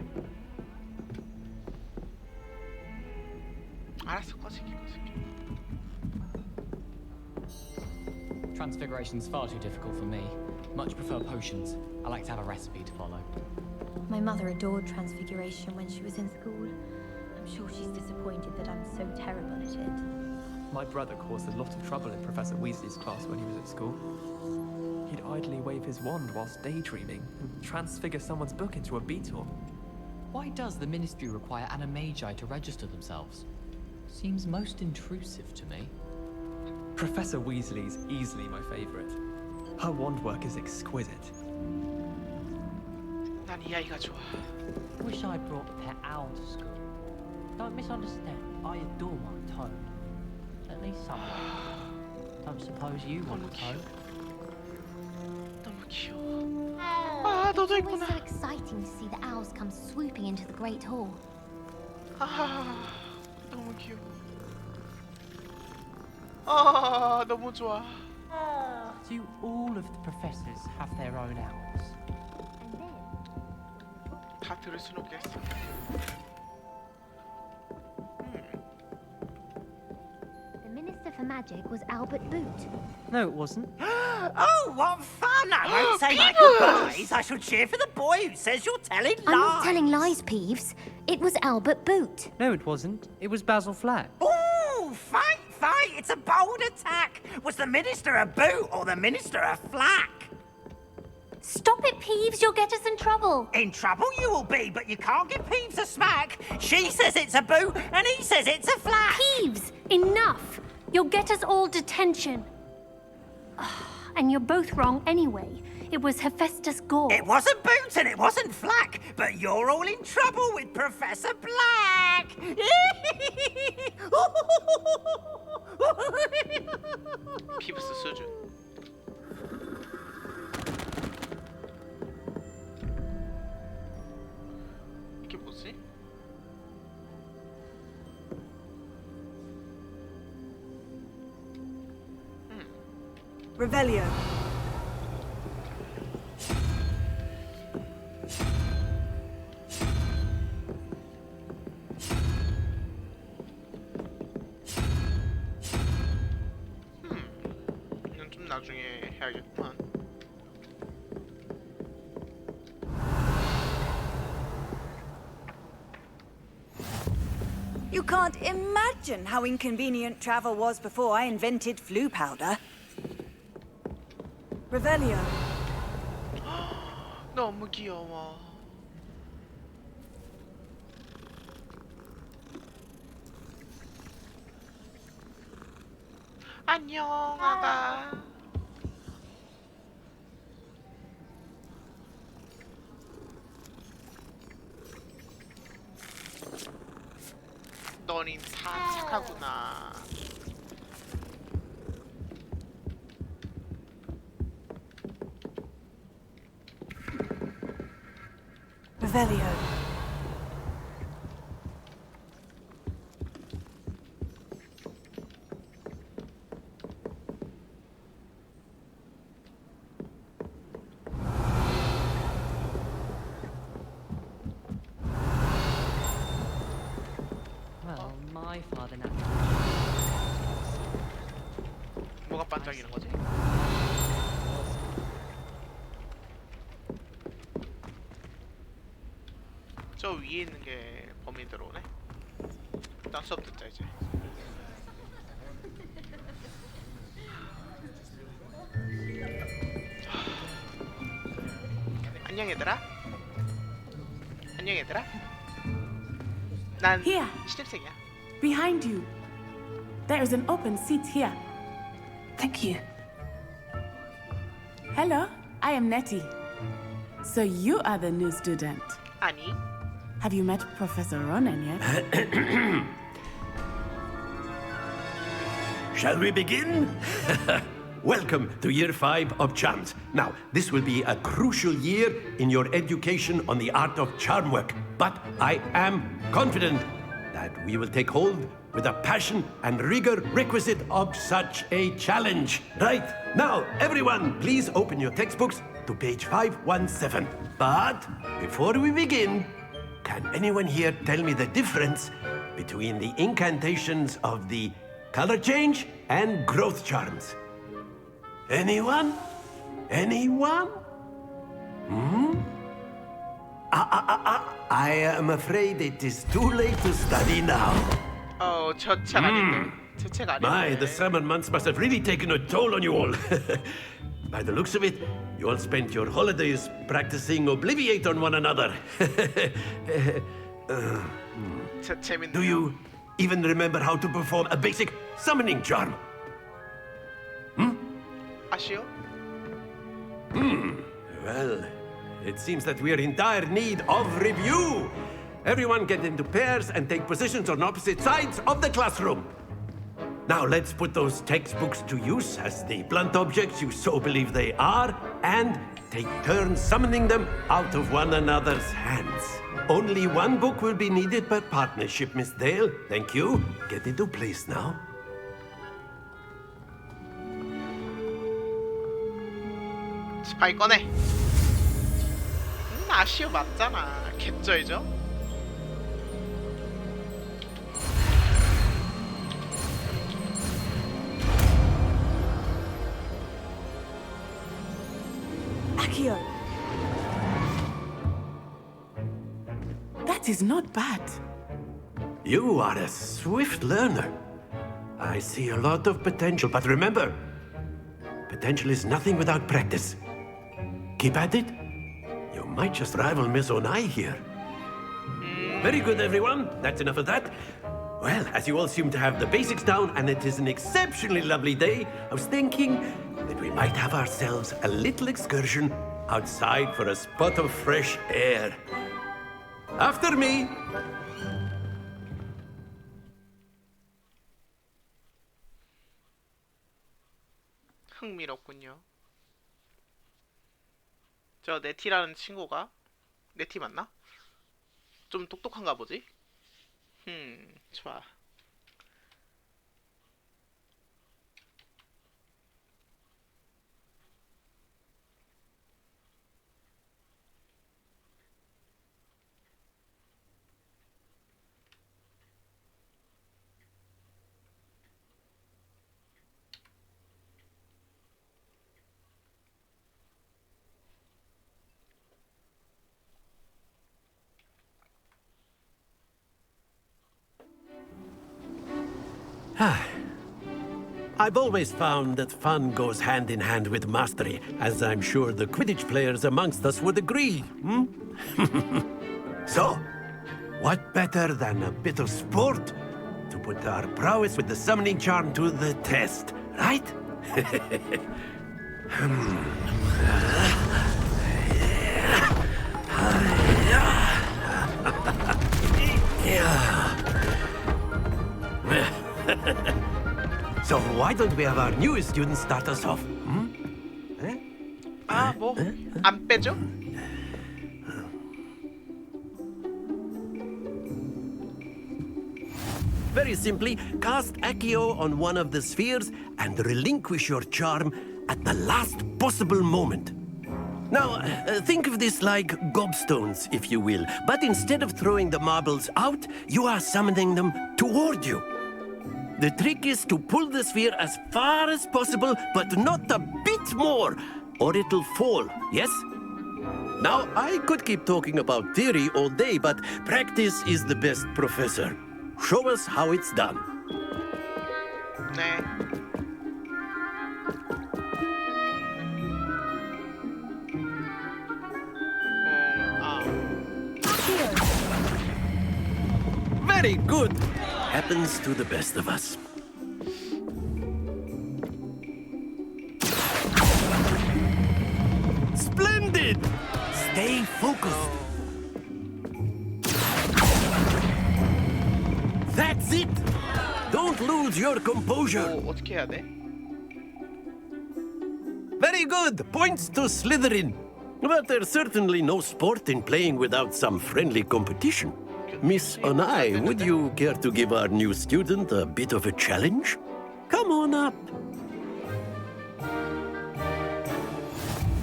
알았어, 꺼지기. Transfiguration's far too difficult for me. Much prefer potions. I like to have a recipe to follow. My mother adored Transfiguration when she was in school. I'm sure she's disappointed that I'm so terrible at it. My brother caused a lot of trouble in Professor Weasley's class when he was at school. He'd idly wave his wand whilst daydreaming and transfigure someone's book into a beetle. Why does the Ministry require Animagi to register themselves? Seems most intrusive to me. Professor Weasley's easily my favourite. Her wand work is exquisite. 난 이 아이가 좋아. Wish I brought a pet owl to school. Don't misunderstand. I adore my toad. At least some. Don't suppose you want a toad? 너무 귀여워. 아, 너도 It's always 있구나. so exciting to see the owls come swooping into the Great Hall. 아, 너무 귀여워. 아, 너무 좋아. Do all of the professors have their own owls? 다 들을 순 없겠어. The Minister for Magic was Albert Boot. No, it wasn't. Oh, what fun! I won't say my goodbyes. I shall cheer for the boy who says you're telling lies. I'm not telling lies, Peeves. It was Albert Boot. No, it wasn't. It was Basil Flack. Ooh, fight! It's a bold attack. Was the Minister a boot or the Minister a flack? Stop it, Peeves. You'll get us in trouble. In trouble you will be, but you can't give Peeves a smack. She says it's a boot and he says it's a flack. Peeves, enough. You'll get us all detention. and you're both wrong anyway. It was Hephaestus Gore. It wasn't Boots and it wasn't Flack, but you're all in trouble with Professor Black! 피부스 수준. 이게 뭐지? Revelio. 이건 좀 나중에 해야겠구만. You can't imagine how inconvenient travel was before I invented flu powder. Revelio. 너무 귀여워. 안녕, 아가. 너는 다 착하구나. Revelio. Well, my father now. 뭐가 반짝이는 거지? 저 위에 있는 게 범인 들어오네. 일단 수업 듣자 이제. 안녕 얘들아. 안녕 얘들아. 난 Here. 신입생이야. Behind you. There is an open seat here. Thank you. Hello, I am Nettie. So you are the new student. 아니. Have you met Professor Ronan yet? Shall we begin? Welcome to Year 5 of Charms. Now, this will be a crucial year in your education on the art of charm work, but I am confident that we will take hold with the passion and rigor requisite of such a challenge. Right, now, everyone, please open your textbooks to page 517. But before we begin, can anyone here tell me the difference between the incantations of the color change and growth charms? Anyone? Anyone? I am afraid it is too late to study now. 저 책 아닌데. 제 책 아닌데. My, the summer months must have really taken a toll on you all. By the looks of it, you all spent your holidays practicing Obliviate on one another. Do you even remember how to perform a basic summoning charm? 아시오? Well, it seems that we are in dire need of review. Everyone get into pairs and take positions on opposite sides of the classroom. Now let's put those textbooks to use as the blunt objects you so believe they are, and take turns summoning them out of one another's hands. Only one book will be needed per partnership, Miss Dale. Thank you. Get into place now. 스파이 꺼내. 아시오 맞잖아. 개쩔죠? Akio. That is not bad. You are a swift learner. I see a lot of potential, but remember, potential is nothing without practice. Keep at it. You might just rival Miss Onai here. Very good, everyone. That's enough of that. Well, as you all seem to have the basics down, and it is an exceptionally lovely day, I was thinking that we might have ourselves a little excursion outside for a spot of fresh air. After me! 흥미롭군요. 저 네티라는 친구가 네티 맞나? 좀 똑똑한가 보지? 좋아. I've always found that fun goes hand in hand with mastery, as I'm sure the Quidditch players amongst us would agree. So, what better than a bit of sport to put our prowess with the summoning charm to the test, right? So why don't we have our newest student start us off? 아, 뭐? 안 빼죠? Very simply, cast Accio on one of the spheres and relinquish your charm at the last possible moment. Now, think of this like gobstones, if you will, but instead of throwing the marbles out, you are summoning them toward you. The trick is to pull the sphere as far as possible, but not a bit more, or it'll fall, yes? Now, I could keep talking about theory all day, but practice is the best professor. Show us how it's done. 네. Very good. Happens to the best of us. Splendid! Stay focused. That's it! Don't lose your composure. 어떻게 해야 돼? Very good. Points to Slytherin. But there's certainly no sport in playing without some friendly competition. Miss Onai, would you care to give our new student a bit of a challenge? Come on up.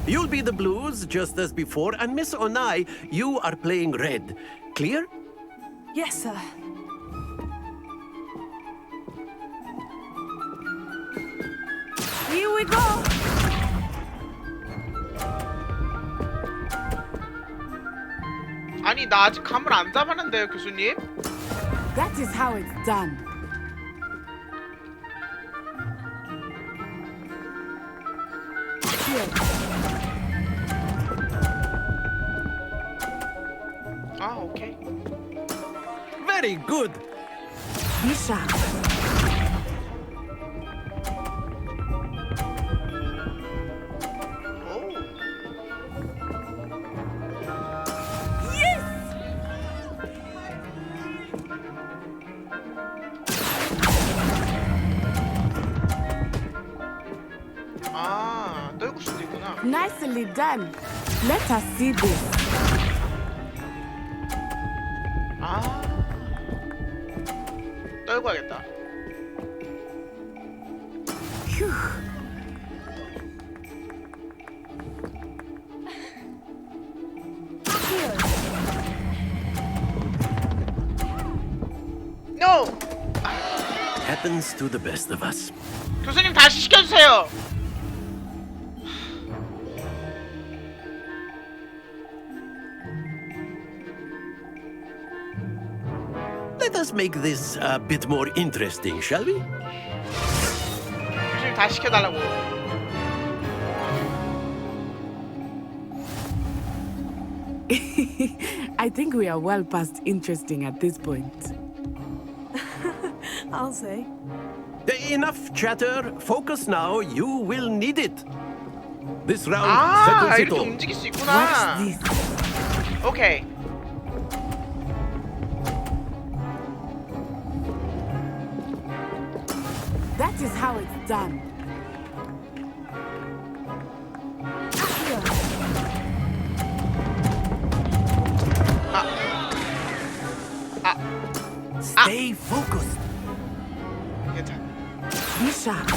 You'll be the blues, just as before, and Miss Onai, you are playing red. Clear? Yes, sir. Here we go! 아니, 나 아직 감을 안 잡았는데요, 교수님? That is how it's done. Here. 아, 오케이. Very good. Be sharp. 아, 떨굴 수도 있구나. Nicely done. Let us see this. 아, 떨궈야겠다. Phew. No! Happens to the best of us. 교수님 다시 시켜주세요. Let us make this a bit more interesting, shall we? 교수님 다시 시켜달라고. I think we are well past interesting at this point. I'll say. Enough chatter. Focus now. You will need it. This round 아, settles it 이렇게 all. 움직일 수 있구나. 오케이. That is how it's done. Stay focused. 괜찮아. Be sharp.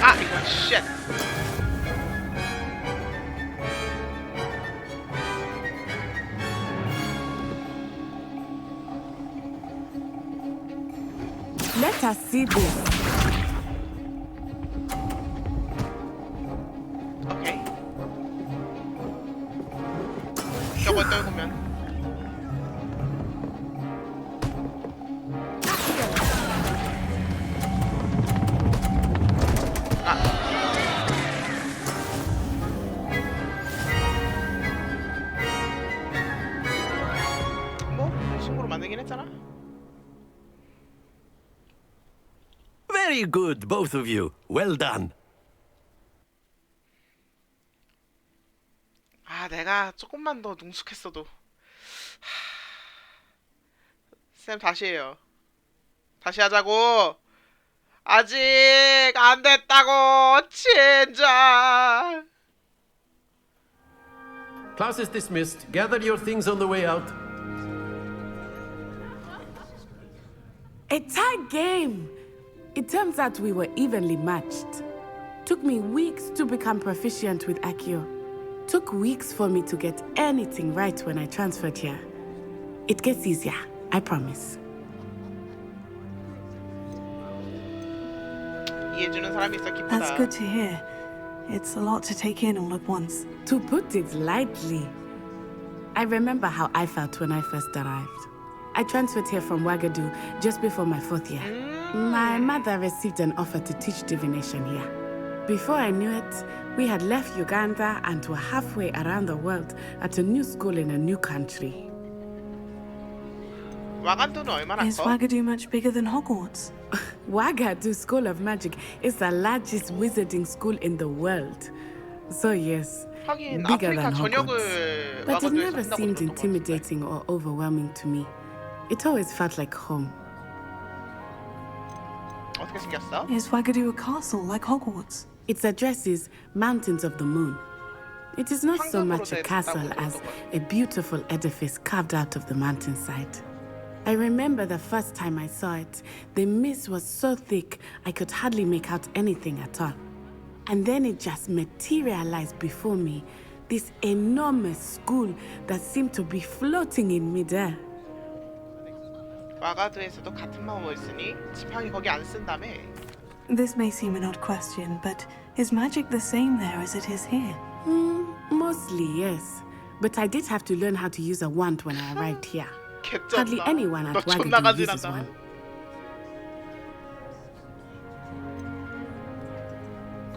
아, 이거 쉣. Let us see this. 오케이. 저거 떨구면. 뭐 친구로 만들긴 했잖아. Very good, both of you. Well done. 아, 내가 조금만 더 능숙했어도. 쌤 다시 해요. 다시 하자고. 아직 안 됐다고. 진짜. Class is dismissed. Gather your things on the way out. A tight game. It turns out we were evenly matched. Took me weeks to become proficient with Accio. Took weeks for me to get anything right when I transferred here. It gets easier, I promise. 이해해주는 사람이 있어 기쁘다. That's good to hear. It's a lot to take in all at once. To put it lightly, I remember how I felt when I first arrived. I transferred here from Ouagadougou just before my 4th year. My mother received an offer to teach divination here. Before I knew it, we had left Uganda and were halfway around the world at a new school in a new country. 와간도는 얼마나 Is 커? Ouagadougou much bigger than Hogwarts? Ouagadougou School of Magic is the largest wizarding school in the world. So yes, 하긴 bigger 아프리카 than Hogwarts. 전역을 But it 와간도에서 never 한다고 seemed 들었던 것 같은데. intimidating or overwhelming to me. It always felt like home. 어떻게 생겼어? Is Ouagadougou a castle like Hogwarts? Its address is Mountains of the Moon. It is not so much a 황금으로 castle 됐다고 as 들었던 것 a beautiful edifice carved out of the mountainside. I remember the first time I saw it, the mist was so thick I could hardly make out anything at all. And then it just materialized before me, this enormous school that seemed to be floating in midair. 와가드에서도 같은 마음을 쓰니 지팡이 거기 안 쓴다며. This may seem an odd question, but is magic the same there as it is here? Mostly, yes. But I did have to learn how to use a wand when I arrived here. Hardly 개쩐다. anyone 너 at 존나 Ouagadougou uses 가지란다. one.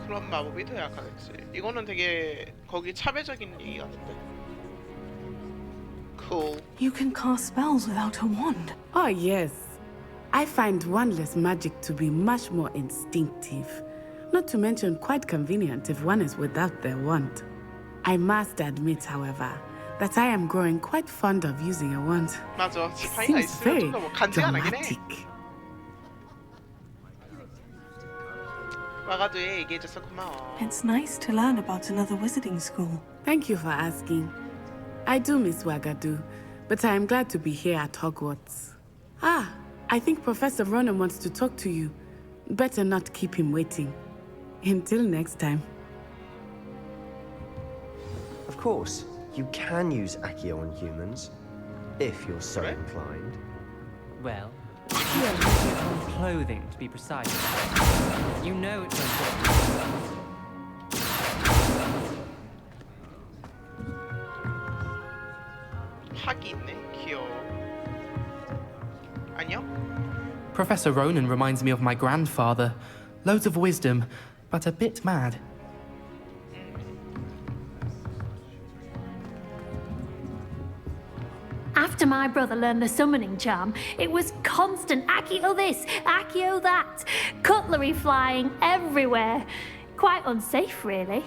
그런 마법이 더 약하겠지. 이거는 되게 거기 차별적인 얘기 같은데. Cool. You can cast spells without a wand. Oh, yes. I find wandless magic to be much more instinctive. Not to mention quite convenient if one is without their wand. I must admit, however, that I am growing quite fond of using a wand. 맞아. It 지팡이가 seems 있으면 very 좀 더 뭐 간지나긴 해. dramatic. 와가드에 얘기해줘서 고마워. It's nice to learn about another wizarding school. Thank you for asking. I do miss Ouagadougou, but I am glad to be here at Hogwarts. Ah, I think Professor Ronan wants to talk to you. Better not keep him waiting. Until next time. Of course, you can use Accio on humans, if you're so inclined. Well, you on clothing, to be precise. You know it's important. Professor Ronan reminds me of my grandfather. Loads of wisdom, but a bit mad. After my brother learned the summoning charm, it was constant Accio this, Accio that. Cutlery flying everywhere. Quite unsafe, really.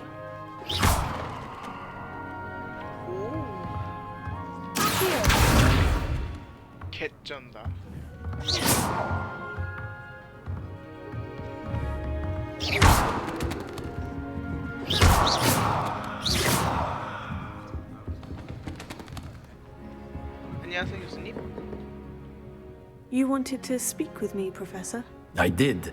개쩐다. 안녕하세요, 교수님. You wanted to speak with me, Professor? I did.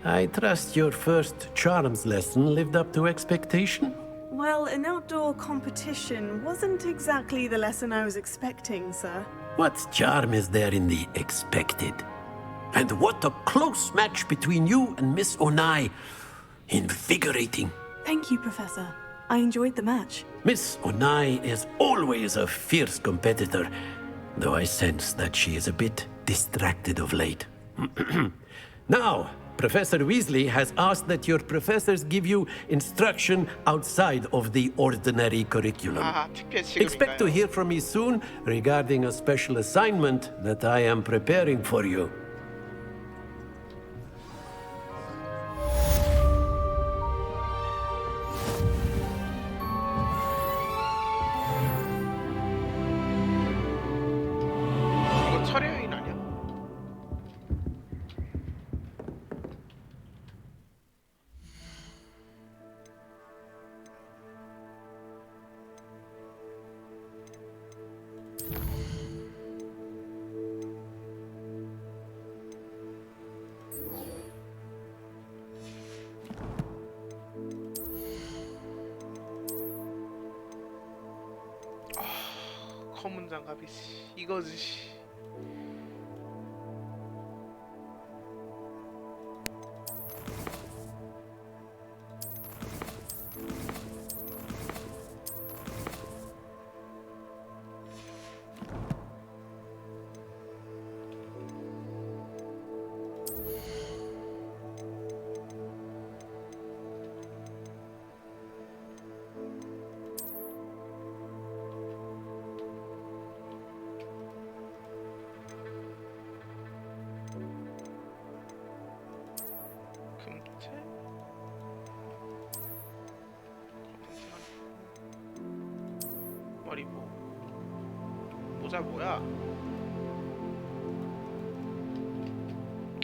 I trust your first charms lesson lived up to expectation? Well, an outdoor competition wasn't exactly the lesson I was expecting, sir. What charm is there in the expected? And what a close match between you and Miss Onai. Invigorating. Thank you, Professor. I enjoyed the match. Miss Onai is always a fierce competitor, though I sense that she is a bit distracted of late. Now, Professor Weasley has asked that your professors give you instruction outside of the ordinary curriculum. Expect to hear from me soon regarding a special assignment that I am preparing for you. 이거 철여인 아니야? 검은 장갑이 씨, 이거지. 씨. 금체? 머리 모자 뭐야?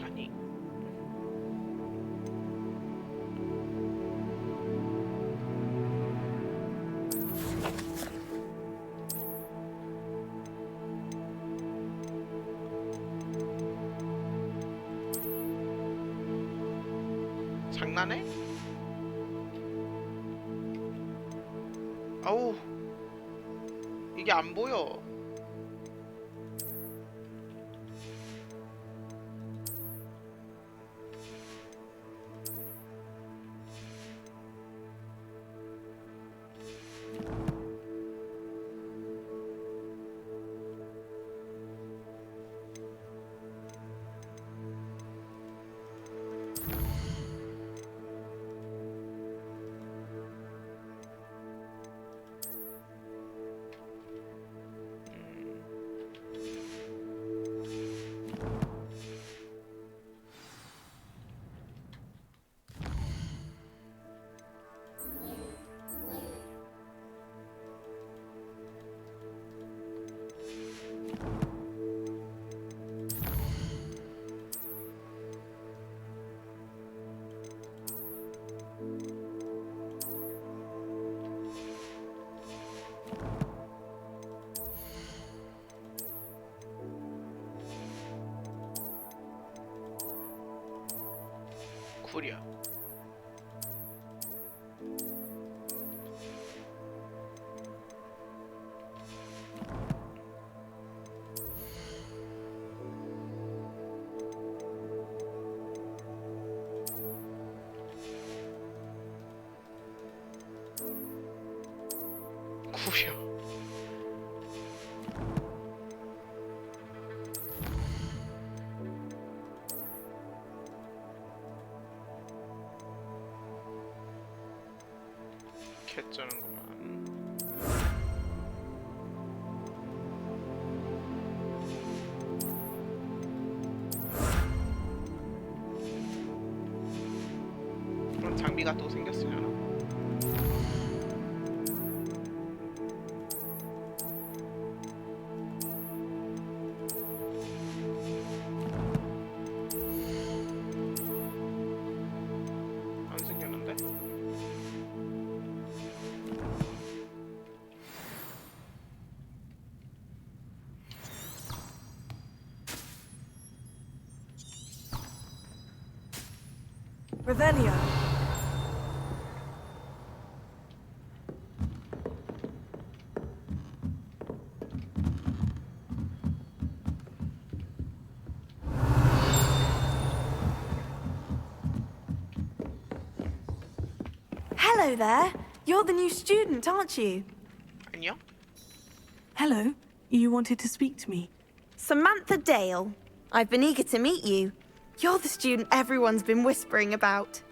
아니 장난해? 아우 이게 안 보여. 구려. 구려. 개쩌는구만. 그런 장비가 또 생겼으려나? 안 생겼는데? Revelio. Hello there. You're the new student, aren't you? 안녕? Hello. You wanted to speak to me. Samantha Dale. I've been eager to meet you. You're the student everyone's been whispering about.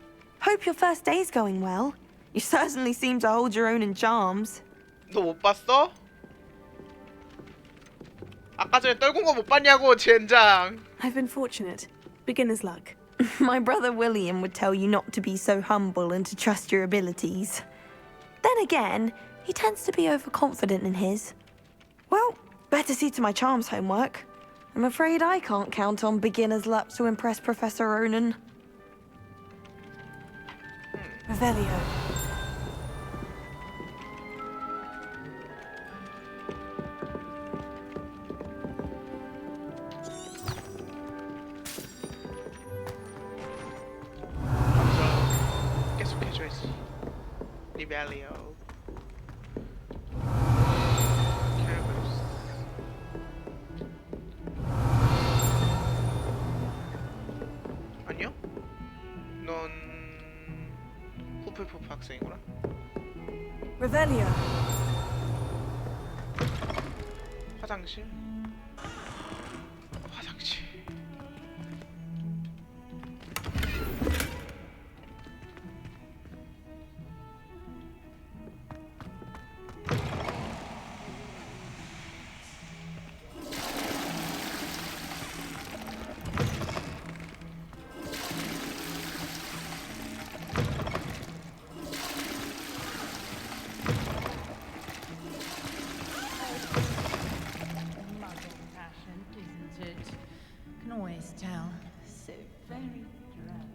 Hope your first day's going well. You certainly seem to hold your own in charms. 너 못 봤어? 아까 전에 떨군 거 못 봤냐고, 젠장. I've been fortunate. Beginner's luck. My brother William would tell you not to be so humble and to trust your abilities. Then again, he tends to be overconfident in his. Well, better see to my charms homework. I'm afraid I can't count on beginner's luck to impress Professor Ronan. Revelio. 계속 해줘야지. 리벨리오. 아니요? 넌 후플푸프 학생이구나. Revelio. 화장실. 화장실. Isn't it? Can always tell. So very drunk.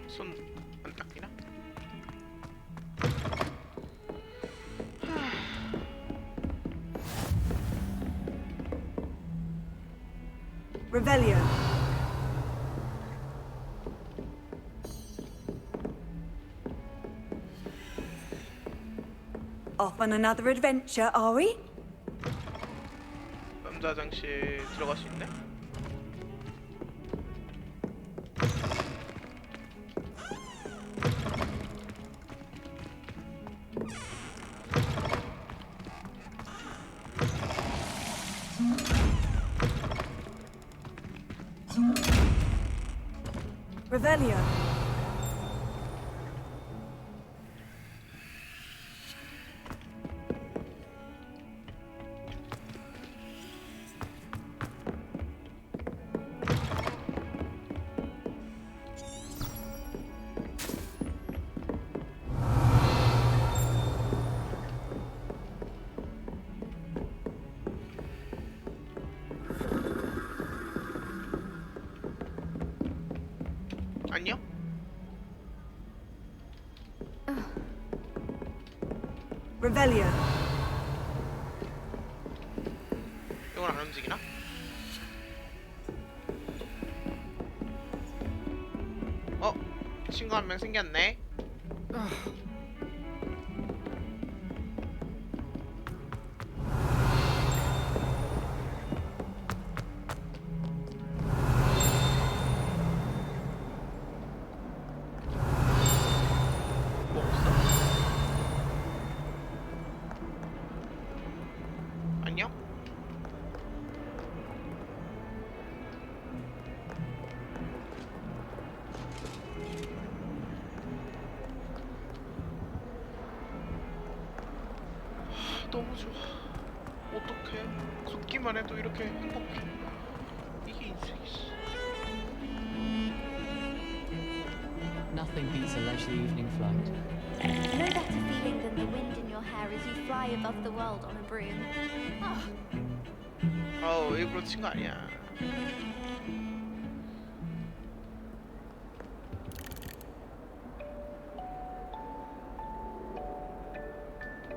손 안 닦이나? Revelio. Off on another adventure, are we? 남자 화장실 들어갈 수 있네? Revelio. 안녕? Revelio. 이건 안 움직이나? 친구 한 명 생겼네. 안녕? 너무 좋아. 어떡해. 걷기만 해도 이렇게 행복해. 이게 인생이지. Nothing beats a leisurely evening flight. No better feeling than the wind in your hair as you fly above the world on a broom. 일부러 친 거 아니야.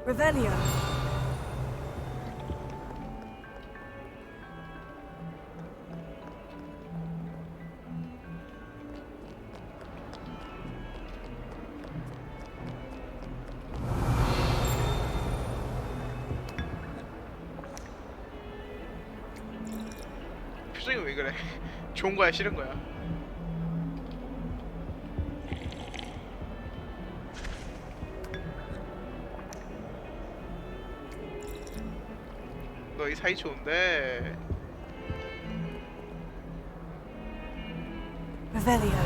Revelio. 표정이 왜 그래? 좋은 거야, 싫은 거야? 너희 사이 좋은데. Revelio.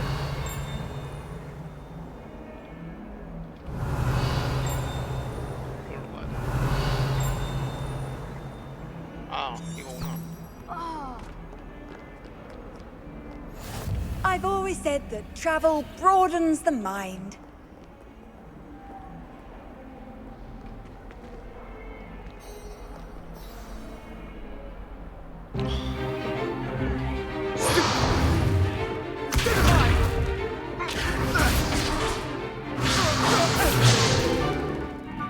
이거구나. I've always said that travel broadens the mind.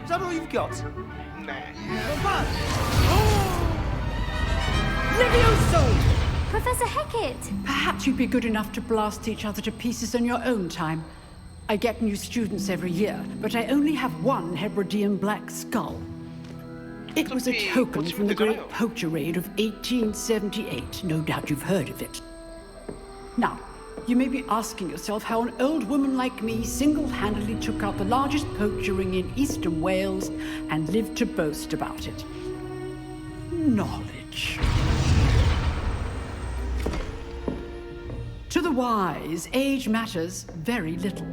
Is that all you've got? 네. Levioso! Professor Hecat! Perhaps you'd be good enough to blast each other to pieces in your own time. I get new students every year, but I only have one Hebridean black skull. It was a token from the great poacher raid of 1878. No doubt you've heard of it. Now, you may be asking yourself how an old woman like me single-handedly took out the largest poacher ring in eastern Wales and lived to boast about it. Knowledge. To the wise, age matters very little.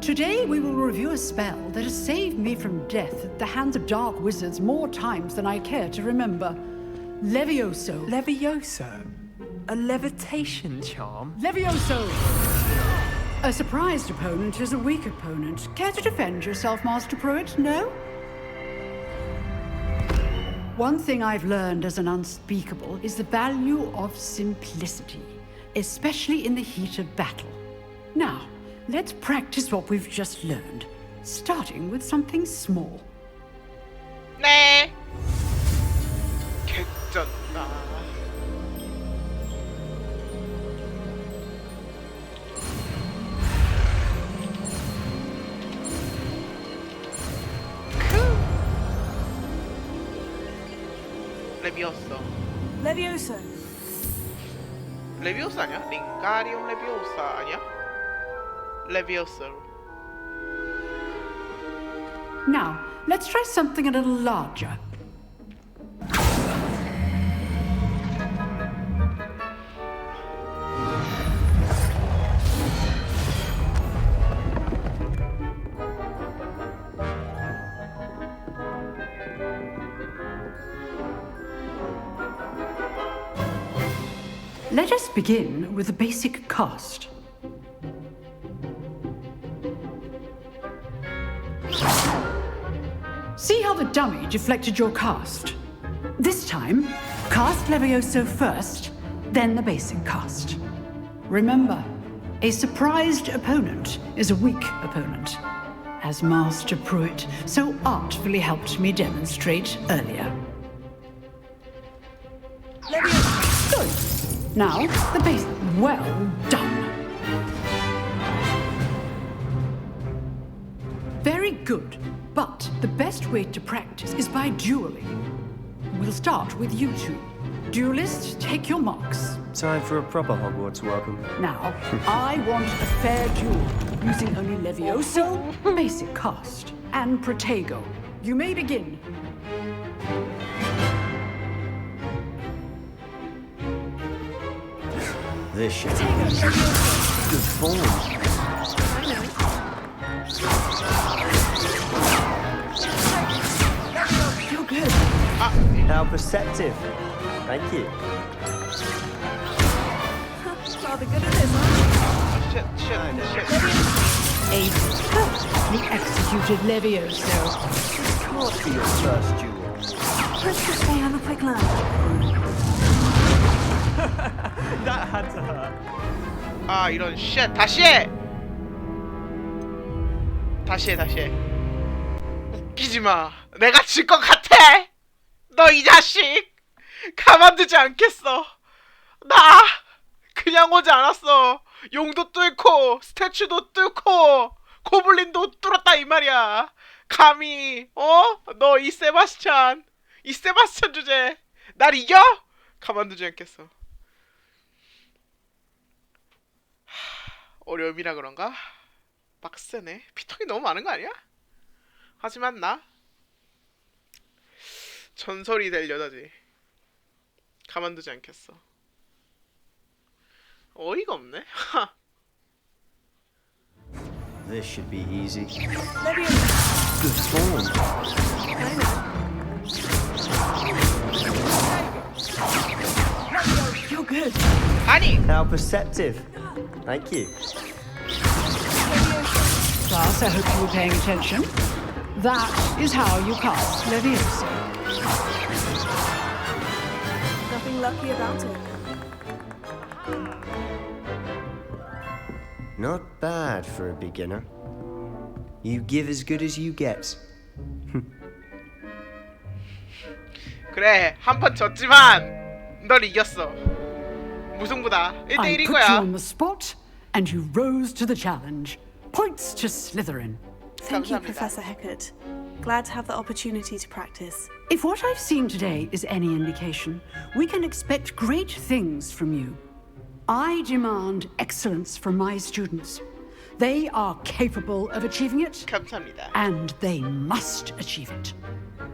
Today we will review a spell that has saved me from death at the hands of dark wizards more times than I care to remember. Levioso. Levioso? A levitation charm? Levioso! A surprised opponent is a weak opponent. Care to defend yourself, Master Pruitt? No? One thing I've learned as an unspeakable is the value of simplicity, especially in the heat of battle. Now, let's practice what we've just learned, starting with something small. 네. 개쩐다. 레비오스. Levioso. 레비오스 아니야? 링가리움 레비오사 아니야? 레비오스. Now, let's try something a little larger. Let us begin with the basic cast. See how the dummy deflected your cast? This time, cast Levioso first, then the basic cast. Remember, a surprised opponent is a weak opponent, as Master Pruitt so artfully helped me demonstrate earlier. Good. Now, the base. Well done. Very good. But the best way to practice is by dueling. We'll start with you two. Duelists, take your marks. Time for a proper Hogwarts welcome. Now, I want a fair duel, using only Levioso, basic cast, and Protego. You may begin. This shit. Good form. good. How perceptive. Thank you. Rather good at this, aren't you? Shit. Ace perfectly executed Levioso. This can't be your first duel. Let's just say have a quick look. That had to hurt. 아 이런 쉣. 다시 해. 다시 해. 웃기지 마. 내가 질 것 같아. 너 이 자식. 가만두지 않겠어. 나 그냥 오지 않았어. 용도 뚫고 스태츄도 뚫고 고블린도 뚫었다 이 말이야. 감히 너 이 세바스찬 주제 날 이겨? 가만두지 않겠어. 어려움이라 그런가? 빡세네. 피통이 너무 많은 거 아니야? 하지만 나 전설이 될 여자지. 가만두지 않겠어. 어이가 없네. This should be easy. Good form. You're good. 아니. How perceptive. Thank you. Class, I hope you were paying attention. That is how you cast Leviosa. Nothing lucky about it. Not bad for a beginner. You give as good as you get. 그래 한 판 졌지만 널 이겼어. 무승부다. 1대1인 I put you 거야. on the spot, and you rose to the challenge. Points to Slytherin. Thank you, Professor Hecat. Glad to have the opportunity to practice. If what I've seen today is any indication, we can expect great things from you. I demand excellence from my students. They are capable of achieving it, 감사합니다. and they must achieve it.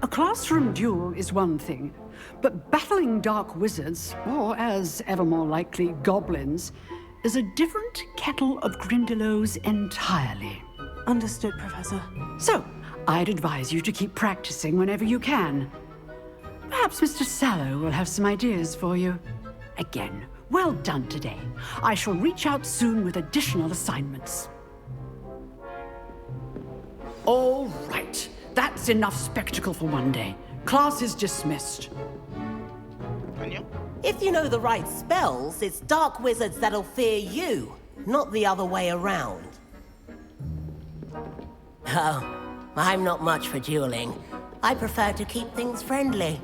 A classroom duel is one thing, but battling dark wizards, or as ever more likely, goblins, is a different kettle of Grindylows entirely. Understood, Professor. So, I'd advise you to keep practicing whenever you can. Perhaps Mr. Sallow will have some ideas for you. Again, well done today. I shall reach out soon with additional assignments. All right. That's enough spectacle for one day. Class is dismissed. 안녕. If you know the right spells, it's dark wizards that'll fear you, not the other way around. Oh, I'm not much for dueling. I prefer to keep things friendly.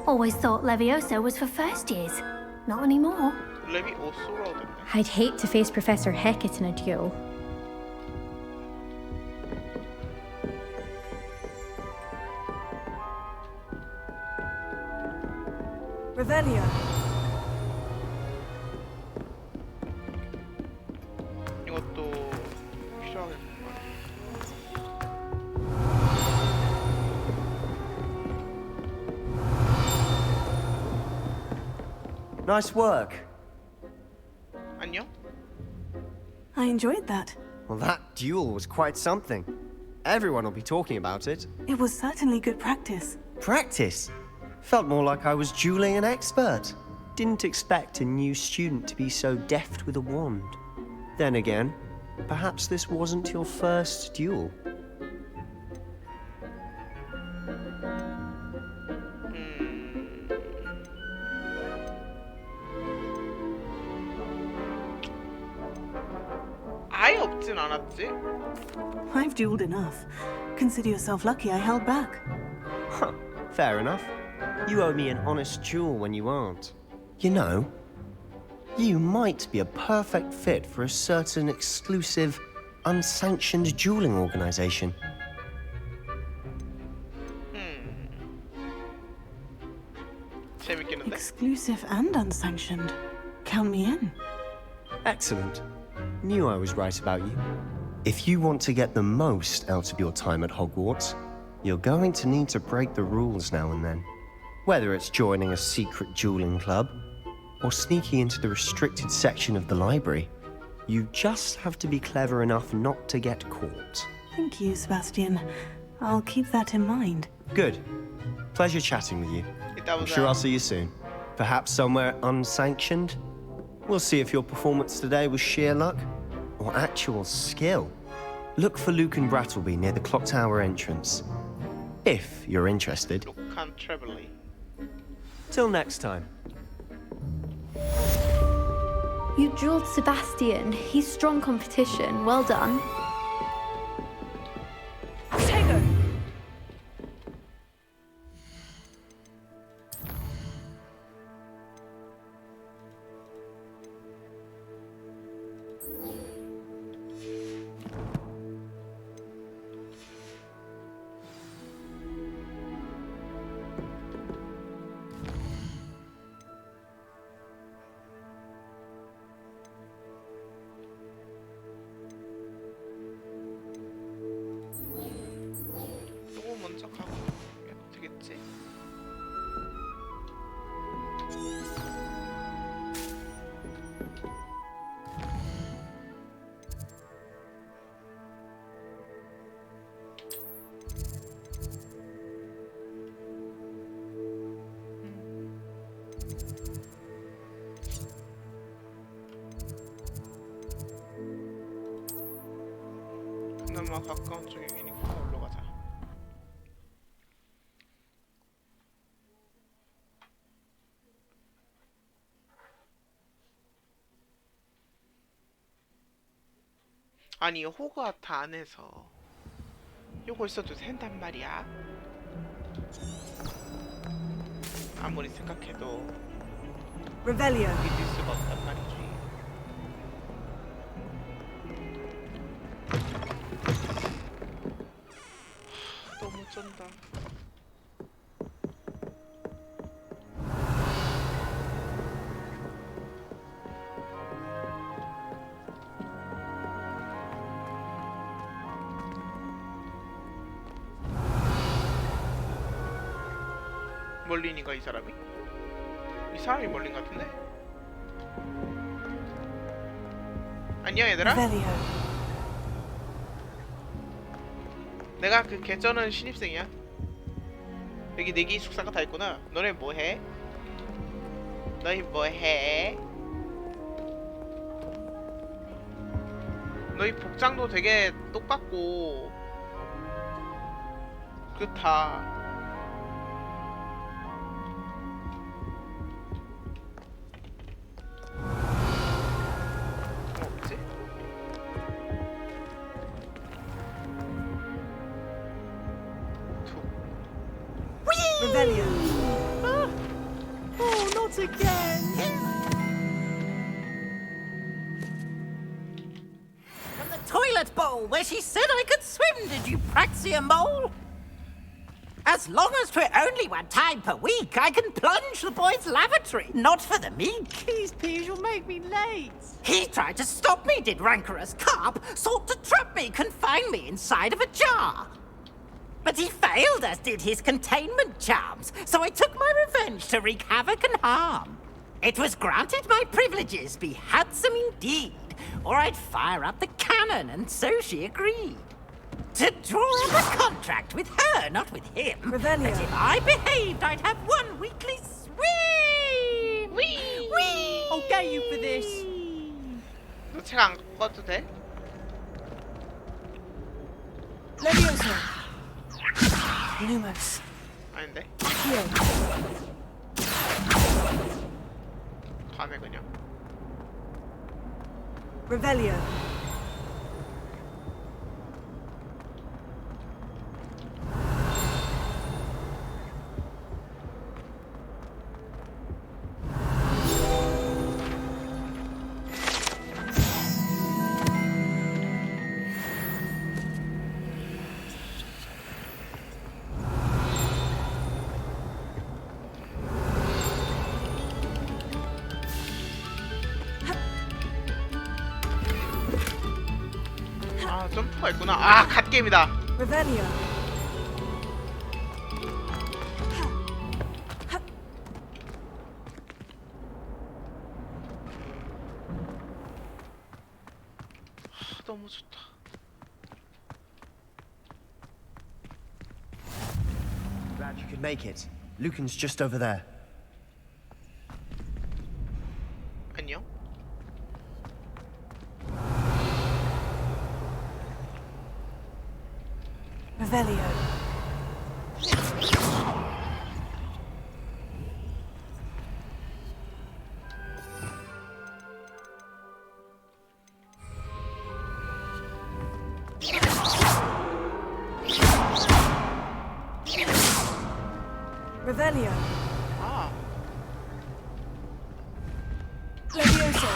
Always thought Levioso was for first years. Not anymore. 레비오소라던데. I'd hate to face Professor Hecat in a duel. Revelio. 이것도 필요하겠구만. Nice work. 안녕. I enjoyed that. Well, that duel was quite something. Everyone will be talking about it. It was certainly good practice. Practice? Felt more like I was dueling an expert. Didn't expect a new student to be so deft with a wand. Then again, perhaps this wasn't your first duel. 아예 없진 않았지? I've dueled enough. Consider yourself lucky I held back. Huh, fair enough. You owe me an honest duel when you aren't. You know, you might be a perfect fit for a certain exclusive, unsanctioned dueling organization. 재밌겠는데? Exclusive and unsanctioned. Count me in. Excellent. Knew I was right about you. If you want to get the most out of your time at Hogwarts, you're going to need to break the rules now and then. Whether it's joining a secret dueling club, or sneaking into the restricted section of the library, you just have to be clever enough not to get caught. Thank you, Sebastian. I'll keep that in mind. Good. Pleasure chatting with you. I'm sure I'll see you soon. Perhaps somewhere unsanctioned? We'll see if your performance today was sheer luck or actual skill. Look for Luke and Brattleby near the clock tower entrance. If you're interested. Till next time. You drilled Sebastian. He's strong competition. Well done. Tango! 그나마 가까운 쪽이니까 올라가자. 아니 호그와트 안에서 요거 있어도 된단 말이야. 아무리 생각해도 Revelio. 믿을 수가 없단 말이지. 너무 쩐다. 멀린이가 이 사람이? 이 사람이 멀린 같은데? 안녕 얘들아? 내가 그 개쩌는 신입생이야. 여기 4개 기숙사가 다 있구나. 너네 뭐해? 너희 뭐해? 너희 복장도 되게 똑같고 그렇다. Revelio. Oh, not again! From the toilet bowl where she said I could swim, did you praxia mole? As long as 'twere only one time per week, I can plunge the boy's lavatory, not for the meek. Please, you'll make me late. He tried to stop me, did rancorous carp, sought to trap me, confine me inside of a jar. But he failed, as did his containment charms, so I took my revenge to wreak havoc and harm. It was granted my privileges be handsome indeed, or I'd fire up the cannon, and so she agreed. To draw up a contract with her, not with him. Revelio. That if I behaved, I'd have one weekly swim. Whee! Whee! I'll get you for this. 너 책 안 꺼도 돼? Leviosa. Lumos. 아닌데? Accio. 가네 그냥. Revelio. 아 점프가 있구나. 아 갓게임이다. Revelio. 너무 좋다. You could make it. Lucan's just over there. 안녕. Revelio. Revelio. Ah. Levioso.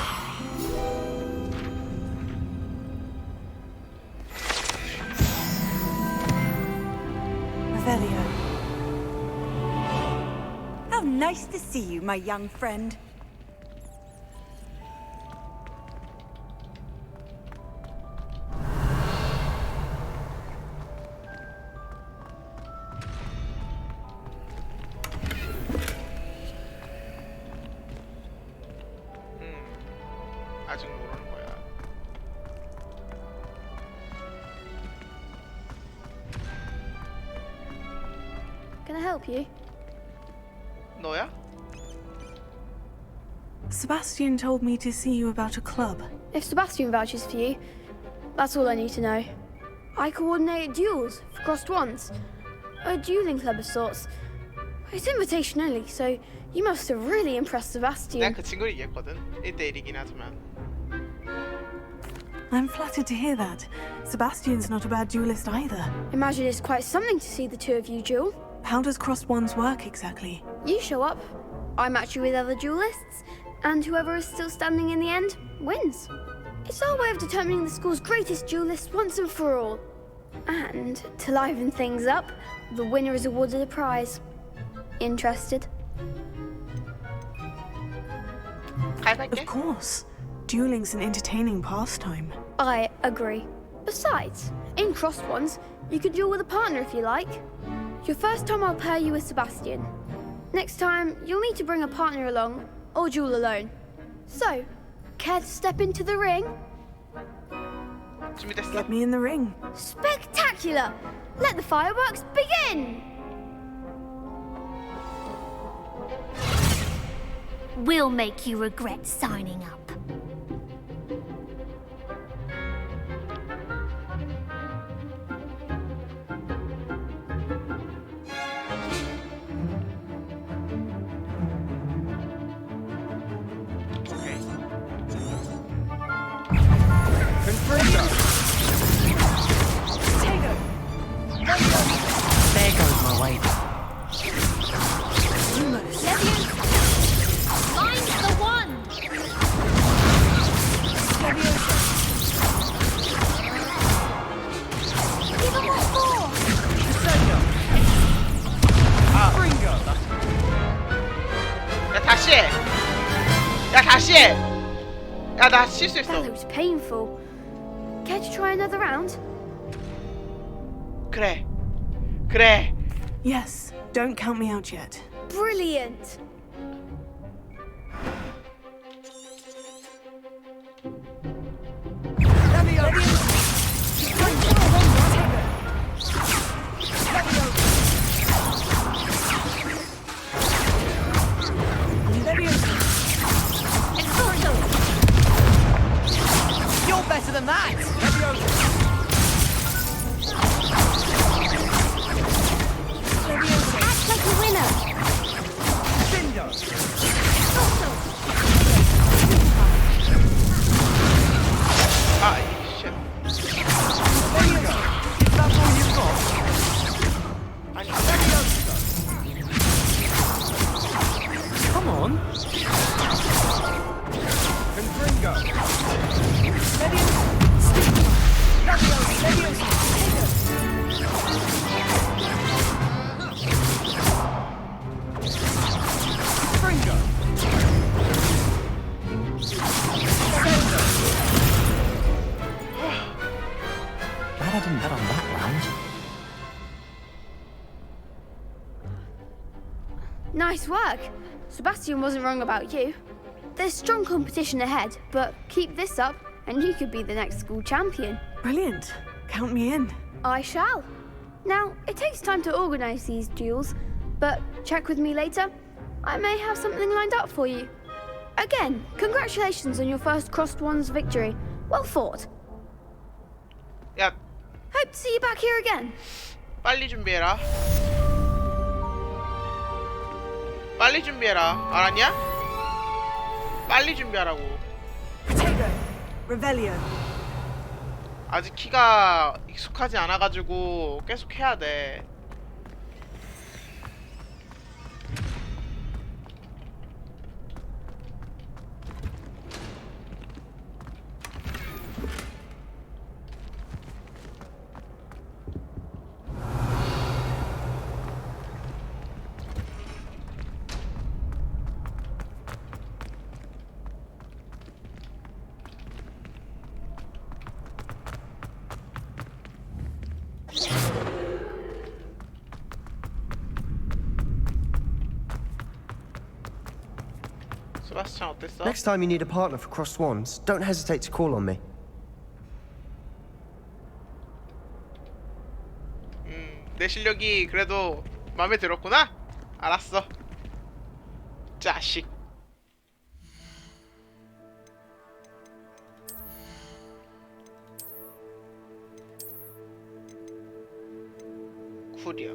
Revelio. How nice to see you, my young friend. 아직 모르는 거야. Can I help you? 너야? Sebastian told me to see you about a club. If Sebastian vouches for you, that's all I need to know. I coordinate duels for crossed ones. A dueling club of sorts. It's invitation only, so you must have really impressed 내가 Sebastian. 그 친구를 이겼거든. 1대1이긴 하지만. I'm flattered to hear that. Sebastian's not a bad duelist either. Imagine it's quite something to see the two of you duel. How does crossed ones work exactly? You show up, I match you with other duelists, and whoever is still standing in the end wins. It's our way of determining the school's greatest duelist once and for all. And to liven things up, the winner is awarded a prize. Interested? Of course. Dueling's an entertaining pastime. I agree. Besides, in crossed ones, you could duel with a partner if you like. Your first time I'll pair you with Sebastian. Next time, you'll need to bring a partner along, or duel alone. So, care to step into the ring? Get me in the ring. Spectacular! Let the fireworks begin! We'll make you regret signing up. There goes my weight. Mine's the one! Give him what for! 야 다시 해. 야 다시 해. 야 나 실수했어. That looks painful. Care to try another round? 그래. 그래. Yes, don't count me out yet. Brilliant! You're better than that! Act like a winner! 아 쉣. 아니. Come on. Glad I didn't bet on that round. Nice work. Sebastian wasn't wrong about you. There's strong competition ahead, but keep this up and you could be the next school champion. Brilliant. Count me in. I shall. Now, it takes time to organise these duels, but check with me later. I may have something lined up for you. Again, congratulations on your first Crossed Wands victory. Well fought. 야, Hope to see you back here again. 빨리 준비해라. 빨리 준비해라. 알았냐? 빨리 준비하라고. Potato. Revelio. 아직 키가 익숙하지 않아가지고 계속 해야 돼. 세바스찬 어땠어? Next time you need a partner for Crossed Wands, don't hesitate to call on me. 내 실력이 그래도 마음에 들었구나? 알았어. 자식. 쿨이야.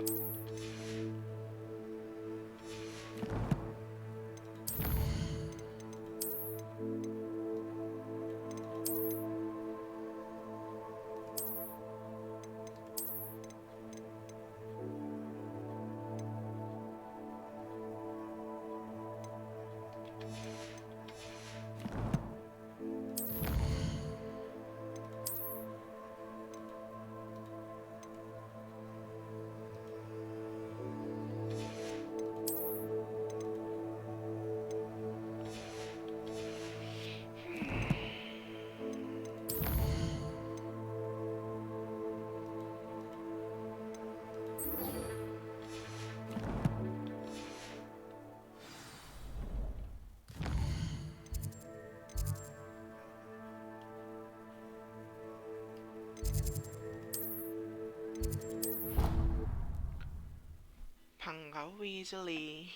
반가워 위즐리.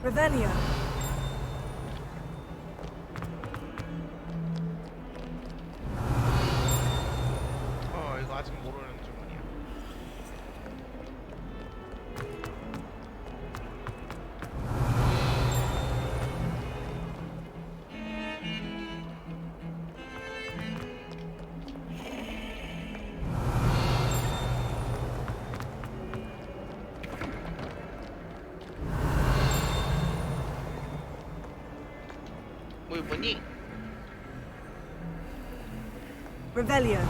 Revelio. 이거 아직 모르는 주문이야. 뭐니? Revelio.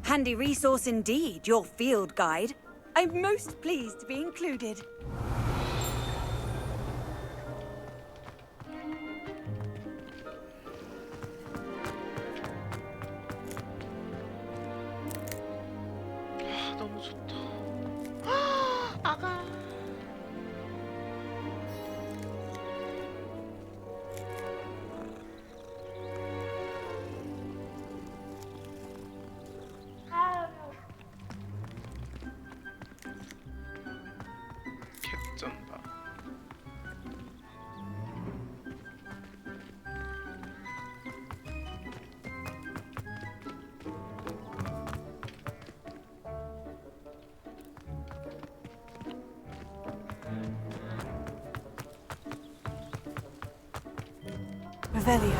Handy resource indeed, your field guide. I'm most pleased to be included. 너무 좋다. 아가. Revelio.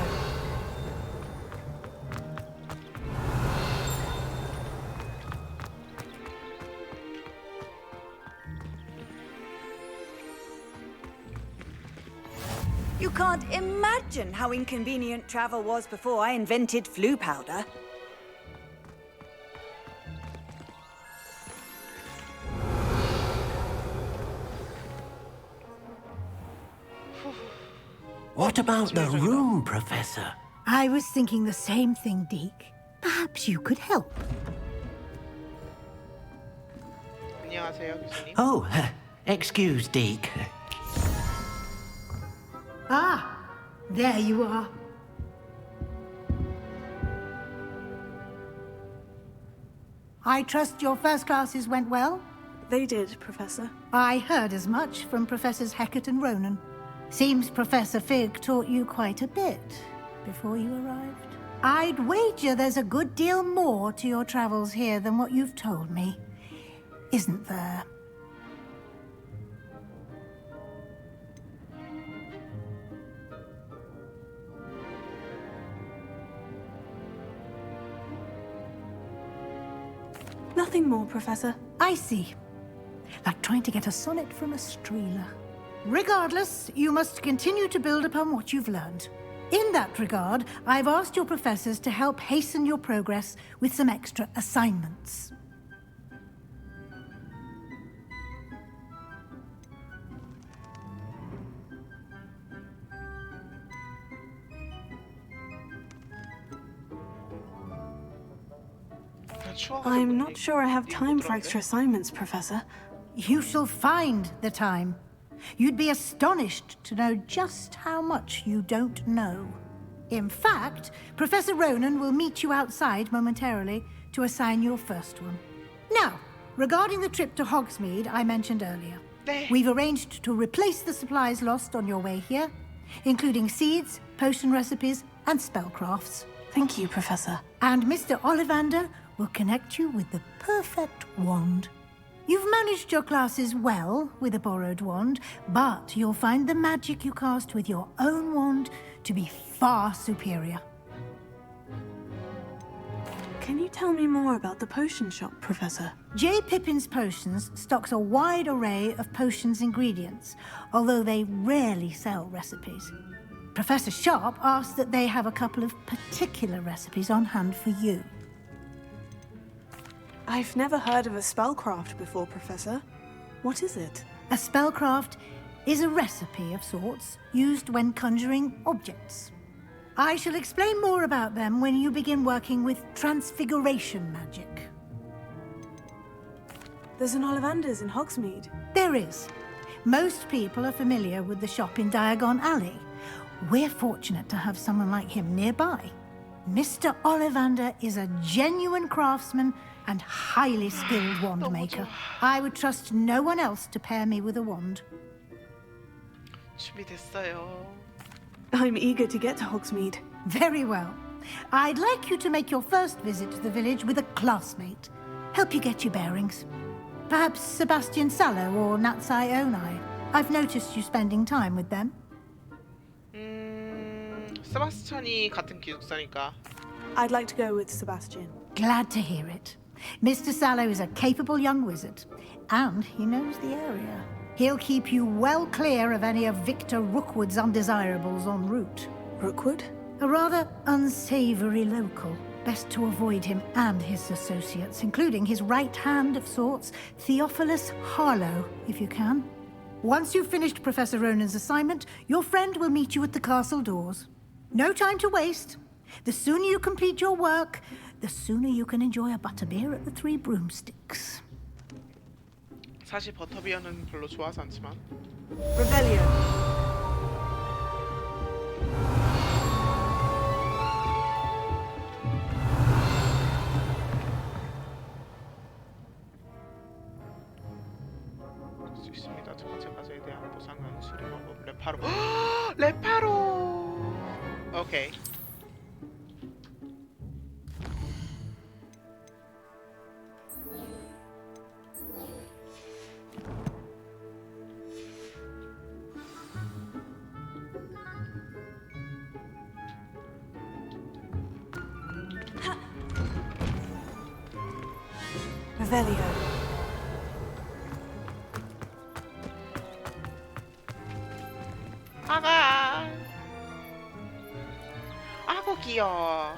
You can't imagine how inconvenient travel was before I invented flu powder. What about the room, Professor? I was thinking the same thing, Deke. Perhaps you could help. 안녕하세요, 교수님. Oh, excuse, Deke. Ah, there you are. I trust your first classes went well? They did, Professor. I heard as much from Professors Hecat and Ronan. Seems Professor Fig taught you quite a bit before you arrived. I'd wager there's a good deal more to your travels here than what you've told me. Isn't there? Nothing more, Professor. I see. Like trying to get a sonnet from a streeler. Regardless, you must continue to build upon what you've learned. In that regard, I've asked your professors to help hasten your progress with some extra assignments. I'm not sure I have time for extra assignments, Professor. You shall find the time. You'd be astonished to know just how much you don't know. In fact, Professor Ronan will meet you outside momentarily to assign your first one. Now, regarding the trip to Hogsmeade I mentioned earlier, we've arranged to replace the supplies lost on your way here, including seeds, potion recipes, and spellcrafts. Thank you, Professor. And Mr. Ollivander will connect you with the perfect wand. You've managed your classes well with a borrowed wand, but you'll find the magic you cast with your own wand to be far superior. Can you tell me more about the potion shop, Professor? J. Pippin's Potions stocks a wide array of potions ingredients, although they rarely sell recipes. Professor Sharp asked that they have a couple of particular recipes on hand for you. I've never heard of a spellcraft before, Professor. What is it? A spellcraft is a recipe of sorts used when conjuring objects. I shall explain more about them when you begin working with transfiguration magic. There's an Ollivander's in Hogsmeade. There is. Most people are familiar with the shop in Diagon Alley. We're fortunate to have someone like him nearby. Mr. Ollivander is a genuine craftsman and highly skilled wand maker. I would trust no one else to pair me with a wand. 준비됐어요. I'm eager to get to Hogsmeade. Very well. I'd like you to make your first visit to the village with a classmate. Help you get your bearings. Perhaps Sebastian Sallow or Natsai Onai. I've noticed you spending time with them. 세바스찬이 같은 기숙사니까. I'd like to go with Sebastian. Glad to hear it. Mr. Sallow is a capable young wizard, and he knows the area. He'll keep you well clear of any of Victor Rookwood's undesirables en route. Rookwood? A rather unsavory local. Best to avoid him and his associates, including his right hand of sorts, Theophilus Harlow, if you can. Once you've finished Professor Ronan's assignment, your friend will meet you at the castle doors. No time to waste. The sooner you complete your work, the sooner you can enjoy a butterbeer at the Three Broomsticks. 사실 버터비어는 별로 좋아하지 않지만. Revelio. 수 있습니다. 첫 번째 과제에 대한 보상은 수리 방법 레파로. 레파로. 오케이. Revelio. 아가. 아고 귀여워.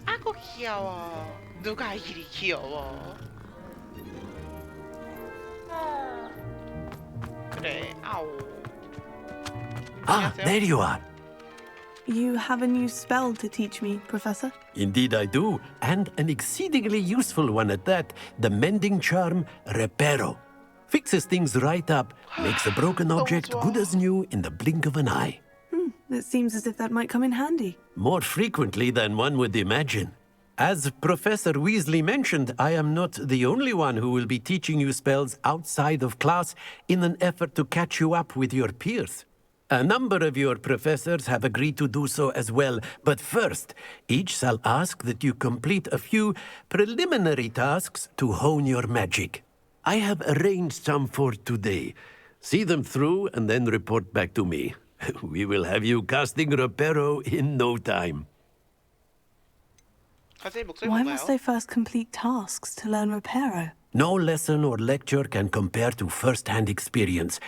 아고 귀여워. 누가 이리 귀여워? 그래. 아오. Ah, there you are. You have a new spell to teach me, Professor? Indeed I do, and an exceedingly useful one at that. The mending charm, Reparo. Fixes things right up, makes a broken object good as new in the blink of an eye. It seems as if that might come in handy. More frequently than one would imagine. As Professor Weasley mentioned, I am not the only one who will be teaching you spells outside of class in an effort to catch you up with your peers. A number of your professors have agreed to do so as well, but first, each shall ask that you complete a few preliminary tasks to hone your magic. I have arranged some for today. See them through and then report back to me. We will have you casting Reparo in no time. Why must I first complete tasks to learn Reparo? No lesson or lecture can compare to first-hand experience,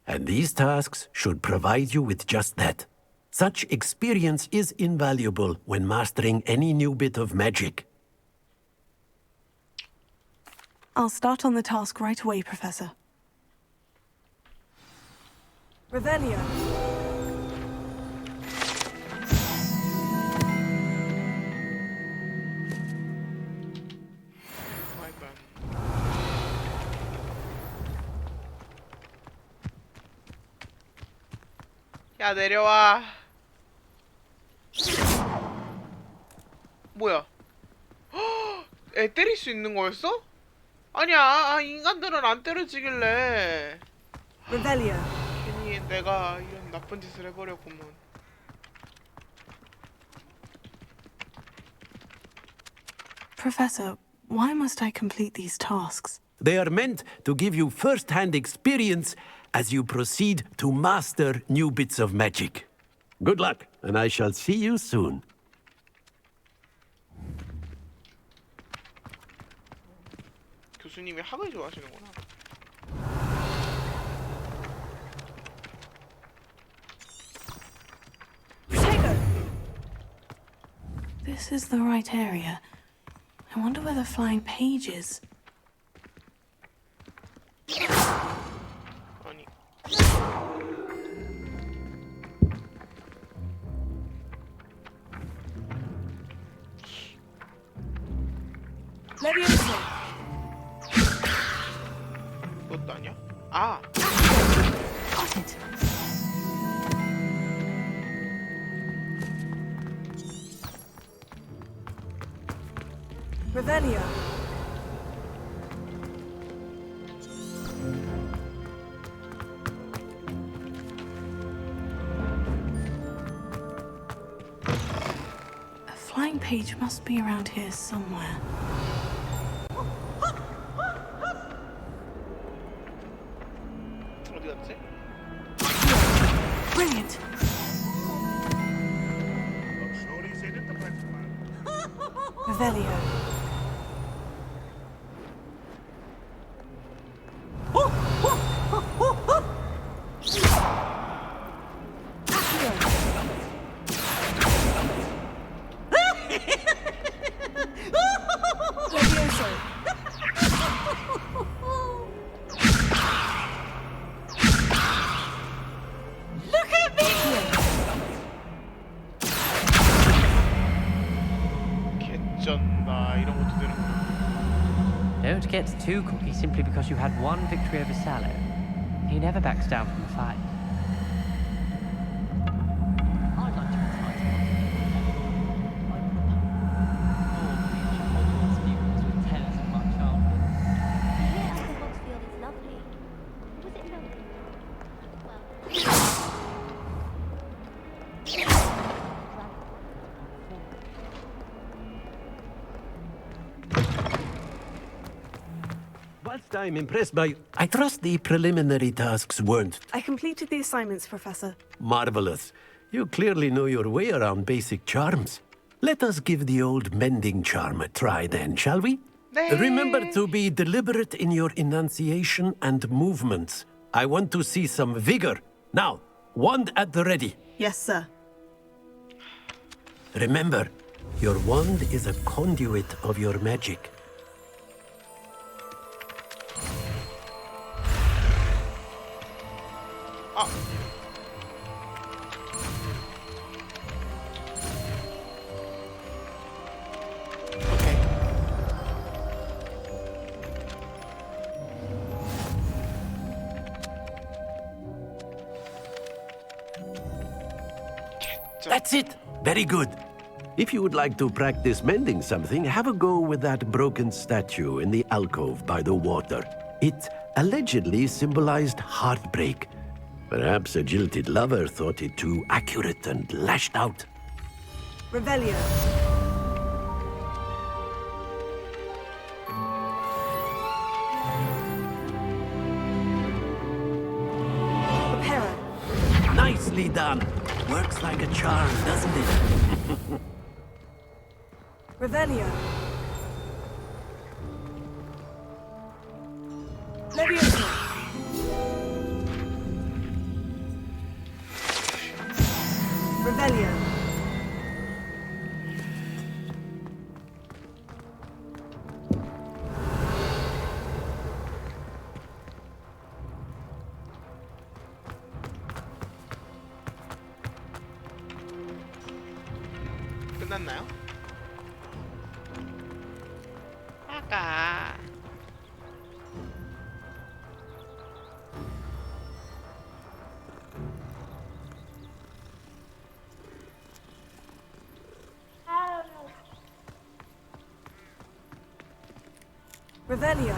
and these tasks should provide you with just that. Such experience is invaluable when mastering any new bit of magic. I'll start on the task right away, Professor. Revelio. 야 내려와. 뭐야? 애 때릴 수 있는 거였어? 아니야, 인간들은 안 때려지길래. Revelio. 괜히 내가 이런 나쁜 짓을 해버렸구먼. Professor, why must I complete these tasks? They are meant to give you first-hand experience as you proceed to master new bits of magic. Good luck, and I shall see you soon. 교수님이 학을 좋아하시는구나. This is the right area. I wonder where the flying page is. 이것도 아니야? 아! Got it. Revelio. A flying page must be around here somewhere. 어디 갔지? Brilliant. Revelio. Don't get too cocky simply because you had one victory over Sallow. He never backs down from a fight. I'd like to retire to Hogwarts pupils with tales of my childhood. Yeah, I think Oxfield is lovely. Was it lovely? Whilst I'm impressed by... I trust the preliminary tasks weren't I completed the assignments, Professor. marvelous. You clearly know your way around basic charms. Let us give the old mending charm a try then, shall we? Remember to be deliberate in your enunciation and movements. I want to see some vigor. Now, wand at the ready. Yes, sir. Remember, your wand is a conduit of your magic. That's it. Very good. If you would like to practice mending something, have a go with that broken statue in the alcove by the water. It allegedly symbolized heartbreak. Perhaps a jilted lover thought it too accurate and lashed out. Revelio. Reparo. Nicely done. Works like a charm, doesn't it? Revelio. Leviosa. Revelio. 끝났나요? 아까 Revelio.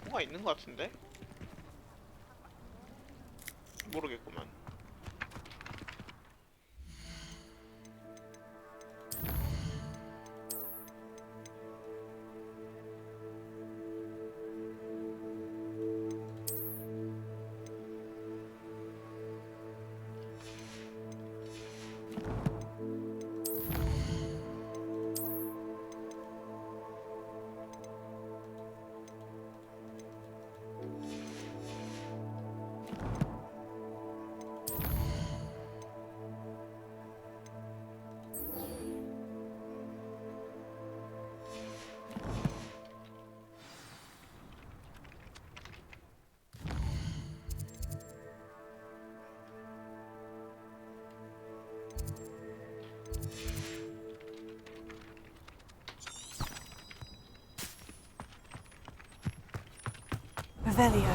뭐가 있는 것 같은데? 모르겠구만. Revelio.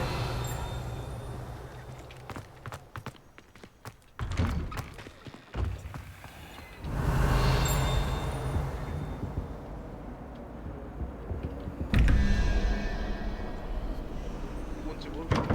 뭔지 모르겠네.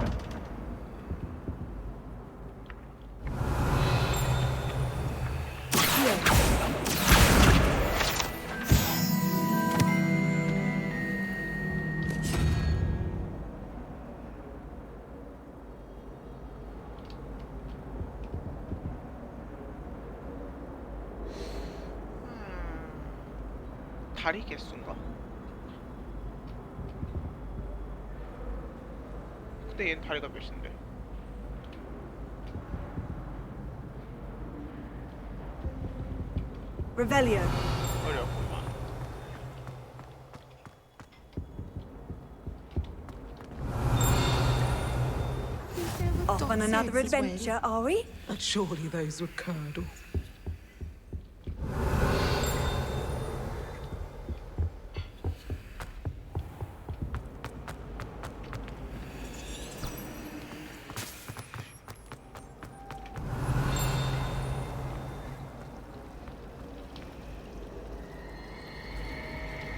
다리 개수인가? 근데 얘는 다리가 몇인데? Revelio. 어렵구만. Off on another adventure, are we? And surely those would curdle.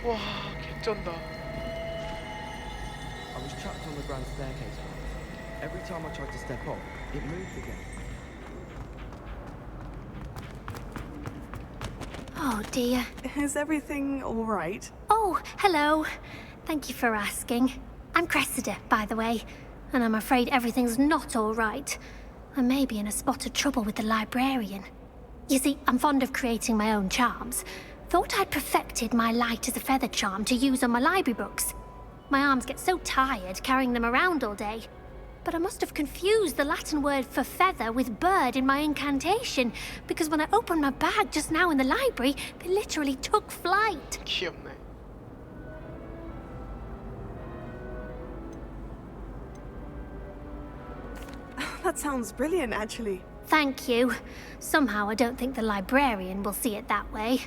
와, 개쩐다. I was trapped on the grand staircase. Every time I tried to step up, it moved again. Oh dear. Is everything all right? Oh, Oh, hello. Thank you for asking. I'm Cressida, by the way, and I'm afraid everything's not all right. I may be in a spot of trouble with the librarian. You see, I'm fond of creating my own charms. Thought I'd perfected my light as a feather charm to use on my library books. My arms get so tired carrying them around all day. But I must have confused the Latin word for feather with bird in my incantation, because when I opened my bag just now in the library, they literally took flight. 귀엽네. That sounds brilliant, actually. Thank you. Somehow I don't think the librarian will see it that way.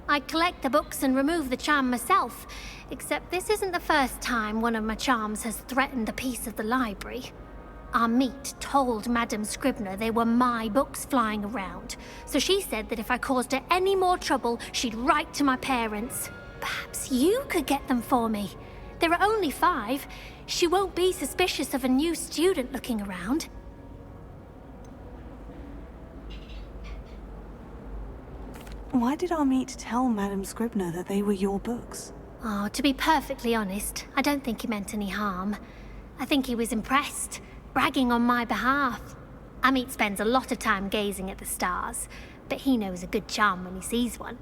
I collect the books and remove the charm myself, except this isn't the first time one of my charms has threatened the peace of the library. Our meet told Madame Scribner they were my books flying around, so she said that if I caused her any more trouble, she'd write to my parents. Perhaps you could get them for me. There are only 5. She won't be suspicious of a new student looking around. Why did our meet tell Madame Scribner that they were your books? Oh, to be perfectly honest, I don't think he meant any harm. I think he was impressed, bragging on my behalf. Amit spends a lot of time gazing at the stars, but he knows a good charm when he sees one.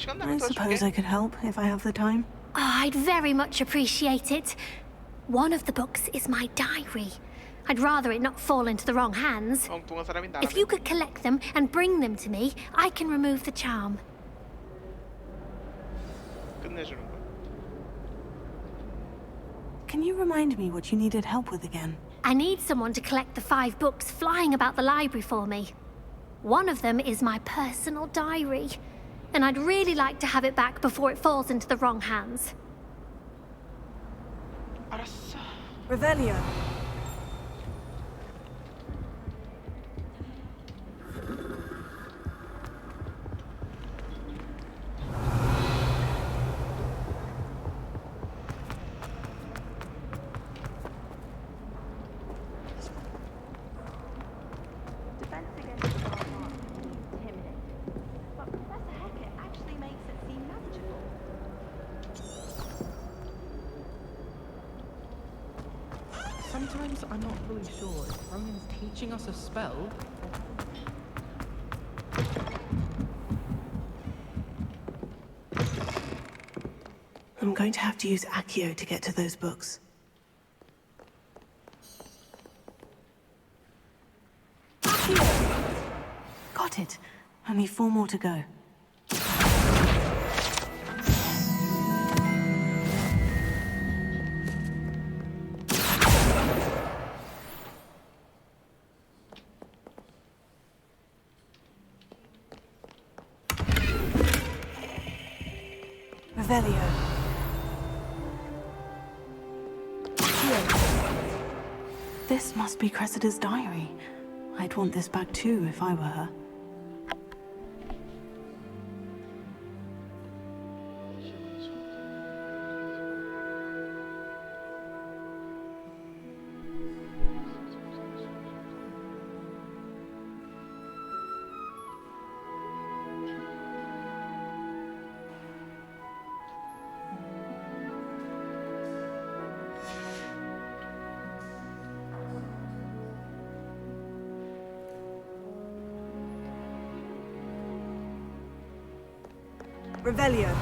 I suppose I could help if I have the time. Oh, I'd very much appreciate it. One of the books is my diary. I'd rather it not fall into the wrong hands. If you could collect them and bring them to me, I can remove the charm. Can you remind me what you needed help with again? I need someone to collect the 5 books flying about the library for me. One of them is my personal diary, and I'd really like to have it back before it falls into the wrong hands. Revelio. Sometimes I'm not really sure if Ronan's teaching us a spell. I'm going to have to use Accio to get to those books. Accio! Got it. Only 4 more to go. Revelio. This must be Cressida's diary. I'd want this back too if I were her. Revelio.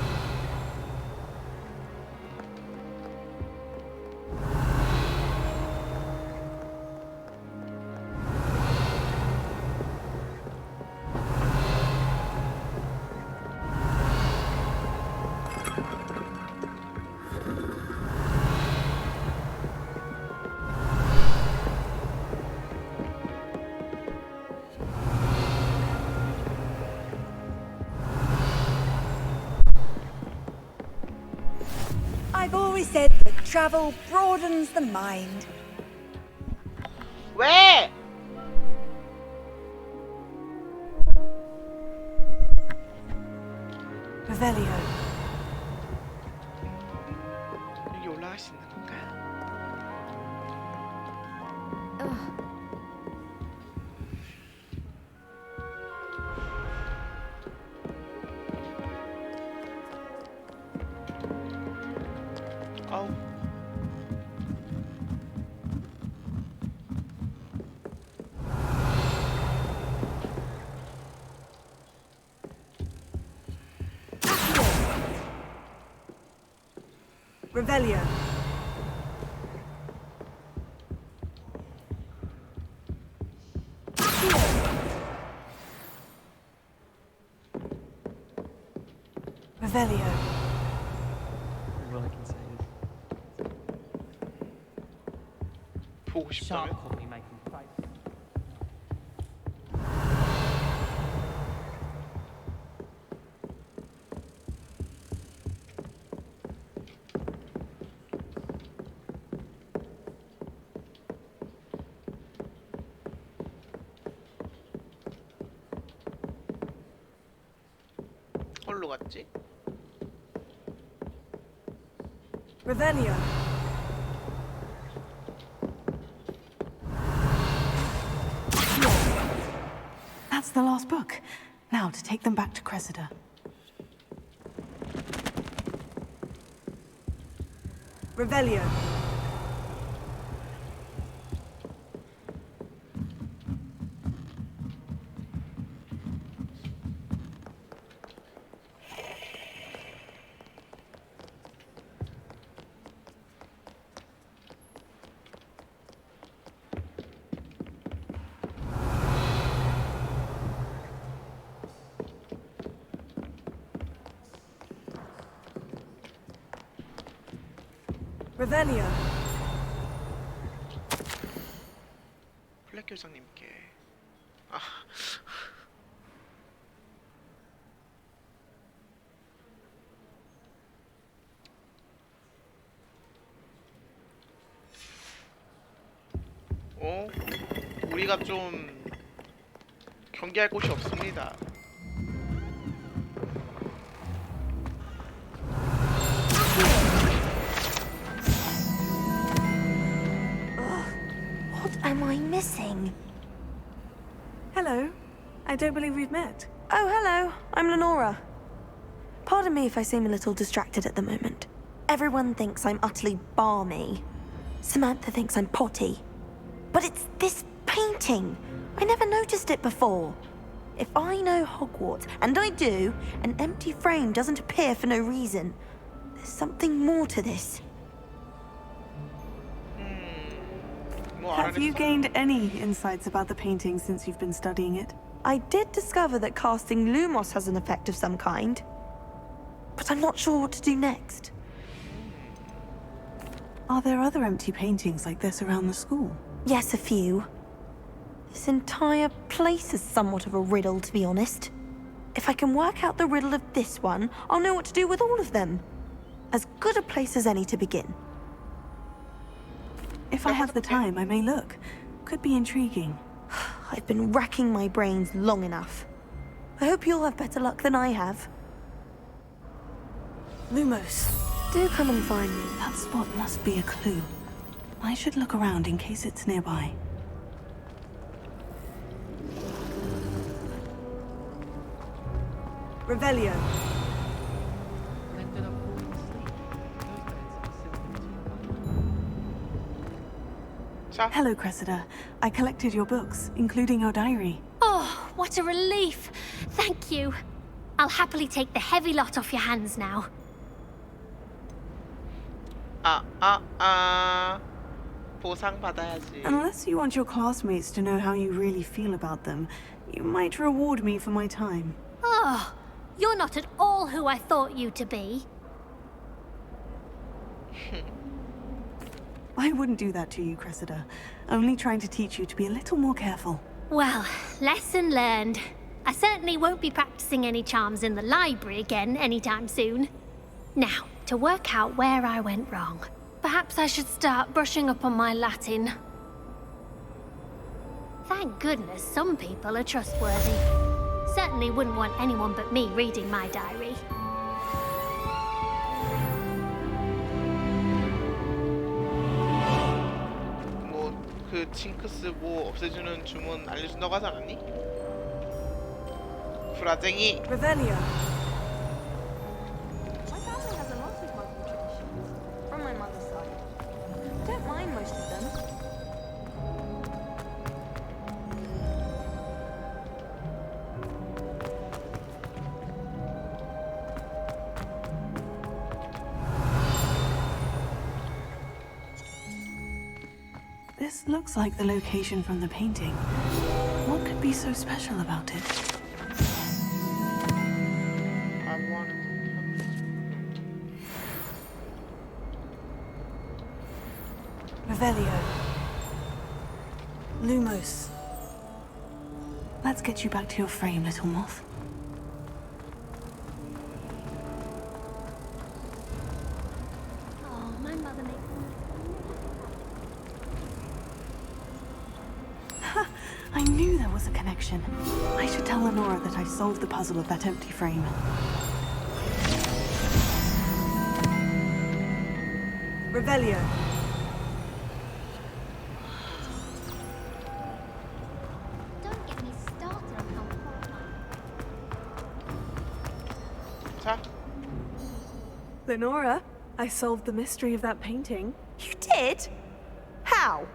I've always said that travel broadens the mind. 왜? Revelio. 여기 올라갈 수 있는 건가? Revelio. Revelio. All I can say is 보고 싶다면? sharp copy making face. 어디로 갔지? Revelio. That's the last book. Now to take them back to Cressida. Revelio. Revelio. 블랙 교장님께. 아. 우리가 좀 경계할 곳이 없습니다. What am I missing? Hello. I don't believe we've met. Oh, hello. I'm Lenora. Pardon me if I seem a little distracted at the moment. Everyone thinks I'm utterly balmy. Samantha thinks I'm potty. But it's this painting. I never noticed it before. If I know Hogwarts, and I do, an empty frame doesn't appear for no reason. There's something more to this. Have you gained any insights about the painting since you've been studying it? I did discover that casting Lumos has an effect of some kind. But I'm not sure what to do next. Are there other empty paintings like this around the school? Yes, a few. This entire place is somewhat of a riddle, to be honest. If I can work out the riddle of this one, I'll know what to do with all of them. As good a place as any to begin. If I have the time, I may look. Could be intriguing. I've been racking my brains long enough. I hope you'll have better luck than I have. Lumos. Do come and find me. That spot must be a clue. I should look around in case it's nearby. Revelio. Hello, Cressida. I collected your books, including your diary. Oh, what a relief. Thank you. I'll happily take the heavy lot off your hands now. 보상 받아야지. Unless you want your classmates to know how you really feel about them, you might reward me for my time. Oh, you're not at all who I thought you to be. I wouldn't do that to you, Cressida. Only trying to teach you to be a little more careful. Well, lesson learned. I certainly won't be practicing any charms in the library again anytime soon. Now, to work out where I went wrong. Perhaps I should start brushing up on my Latin. Thank goodness some people are trustworthy. Certainly wouldn't want anyone but me reading my diary. 그 징크스 뭐 없애주는 주문 알려준다고 하지 않았니? 구라쟁이. Revelio. My family has a lot of Muslim traditions from my mother's side. Don't mind most of them. looks like the location from the painting. What could be so special about it? Revelio. Lumos. Let's get you back to your frame, little moth. Oh, my mother makes I knew there was a connection. I should tell Lenora that I solved the puzzle of that empty frame. Revelio. Don't get me started on how horrifying. 자, Lenora, I solved the mystery of that painting. You did? How?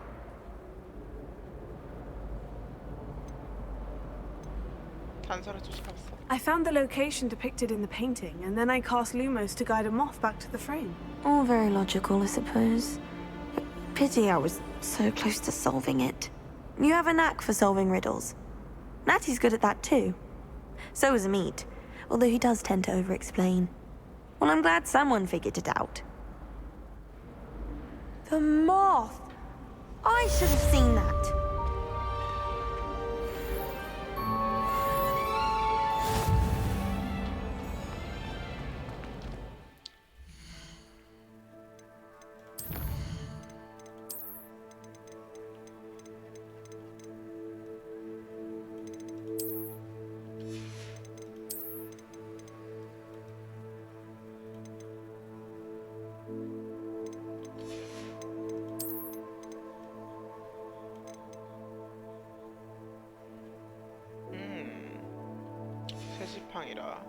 단서를 조심했어. I found the location depicted in the painting, and then I cast Lumos to guide a moth back to the frame. All very logical, I suppose. Pity I was so close to solving it. You have a knack for solving riddles. Natty's good at that too. So is Amit, although he does tend to over-explain. Well, I'm glad someone figured it out. The moth! I should have seen that. 새지팡이라.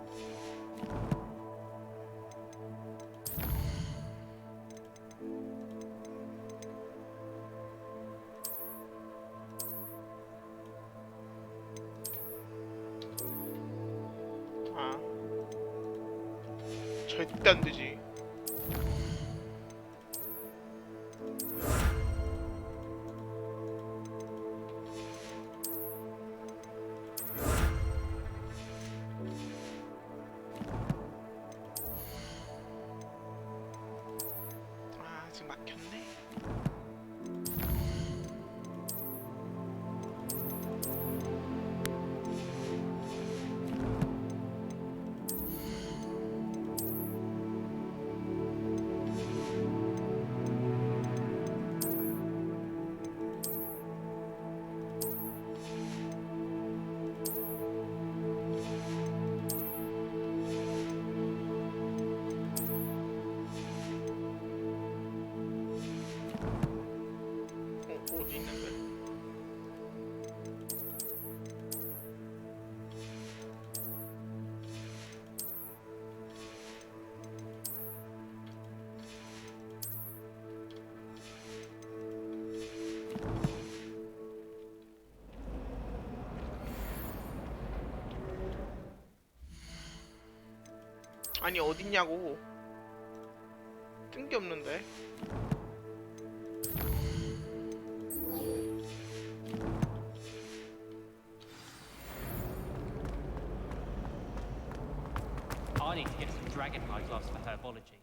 아, 절대 안 되지. 아, 지금 막혔네. 어디 있는데? 아니 어딨냐고. 뜬 게 없는데. I need to get some dragonfly gloves for herbology.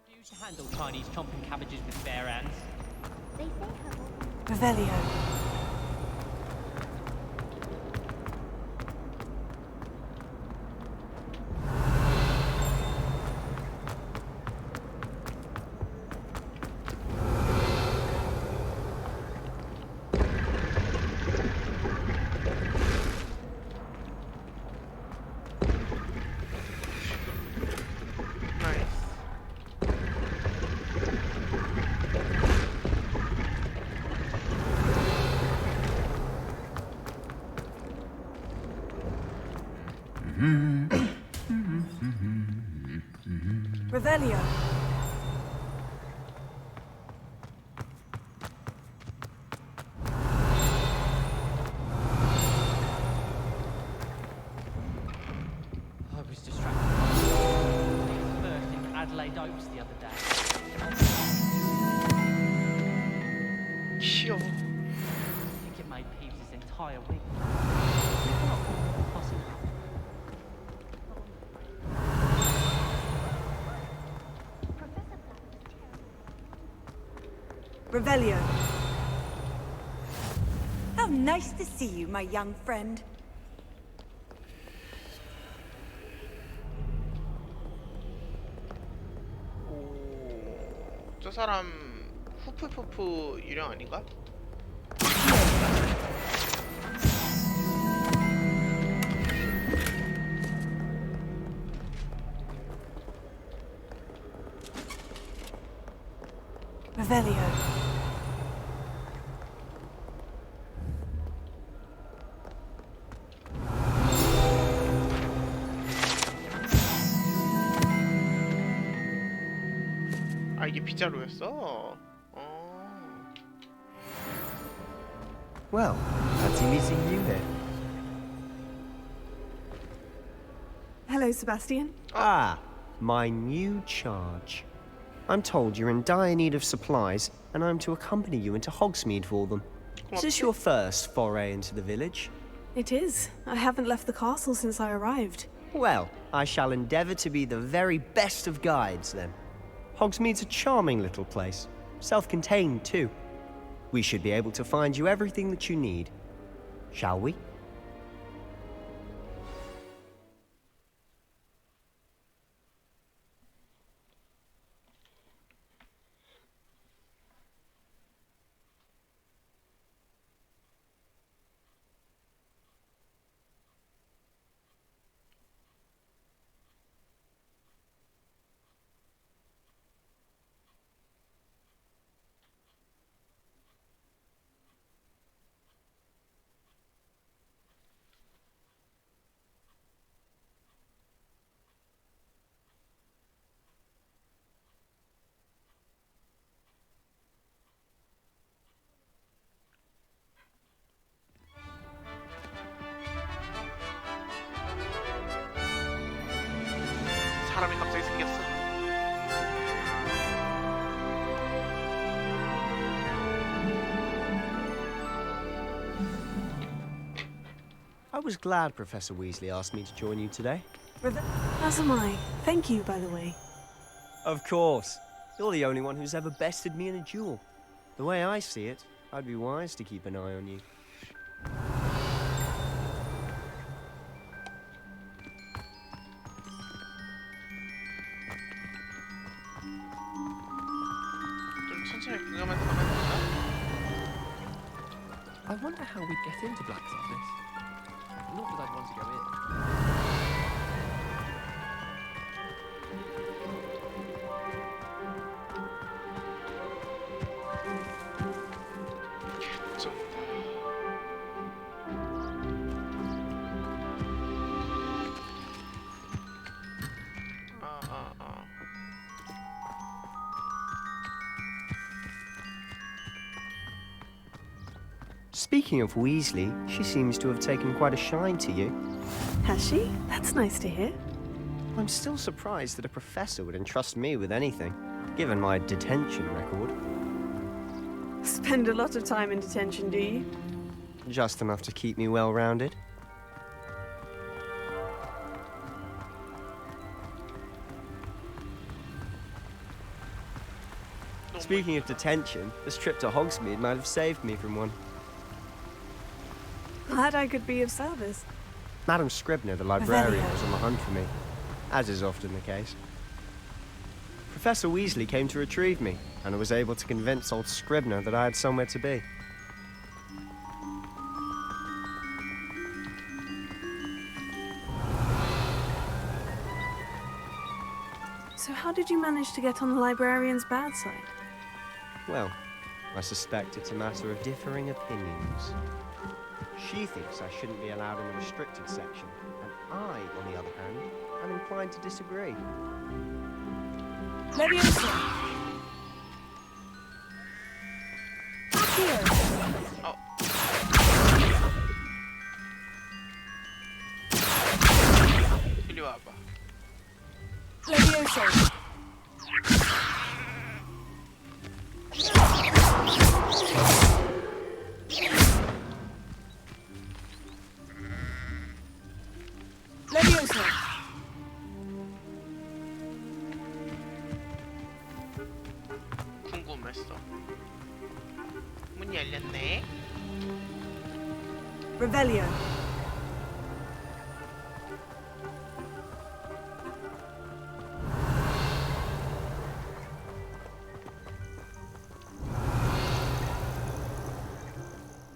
Do you used to handle Chinese chomping cabbages with bare hands? They say herbal. Revelio. Revelio. I was distracted. I was first in Adelaide Oaks the other day. 귀여워. I think it made Peeves' entire wig. Possible. Revelio. How nice to see you, my young friend. 저 사람 후프푸프 유령 아닌가? Revelio. 아 이게 빗자루였어? Well, fancy meeting you here. Hello, Sebastian. Ah, my new charge. I'm told you're in dire need of supplies, and I'm to accompany you into Hogsmeade for them. Is this your first foray into the village? It is. I haven't left the castle since I arrived. Well, I shall endeavour to be the very best of guides, then. Hogsmeade's a charming little place, self-contained too. We should be able to find you everything that you need. Shall we? 사람이 갑자기 생겼어. I was glad Professor Weasley asked me to join you today. As am I. Thank you, by the way. Of course. You're the only one who's ever bested me in a duel. The way I see it, I'd be wise to keep an eye on you. 좀 천천히 구경하면서 가면 될까? I wonder how we'd get into Black's office. Not that I'd want to go in. Speaking of Weasley, she seems to have taken quite a shine to you. Has she? That's nice to hear. I'm still surprised that a professor would entrust me with anything, given my detention record. Spend a lot of time in detention, do you? Just enough to keep me well-rounded. Speaking of detention, this trip to Hogsmeade might have saved me from one. Glad I could be of service. Madam Scribner, the librarian, was on the hunt for me, as is often the case. Professor Weasley came to retrieve me, and I was able to convince old Scribner that I had somewhere to be. So how did you manage to get on the librarian's bad side? Well, I suspect it's a matter of differing opinions. She thinks I shouldn't be allowed in the restricted section, and I, on the other hand, am inclined to disagree. Leviosa! Here! Oh. 이리 와봐. Leviosa! 문이 열렸네. Revelio.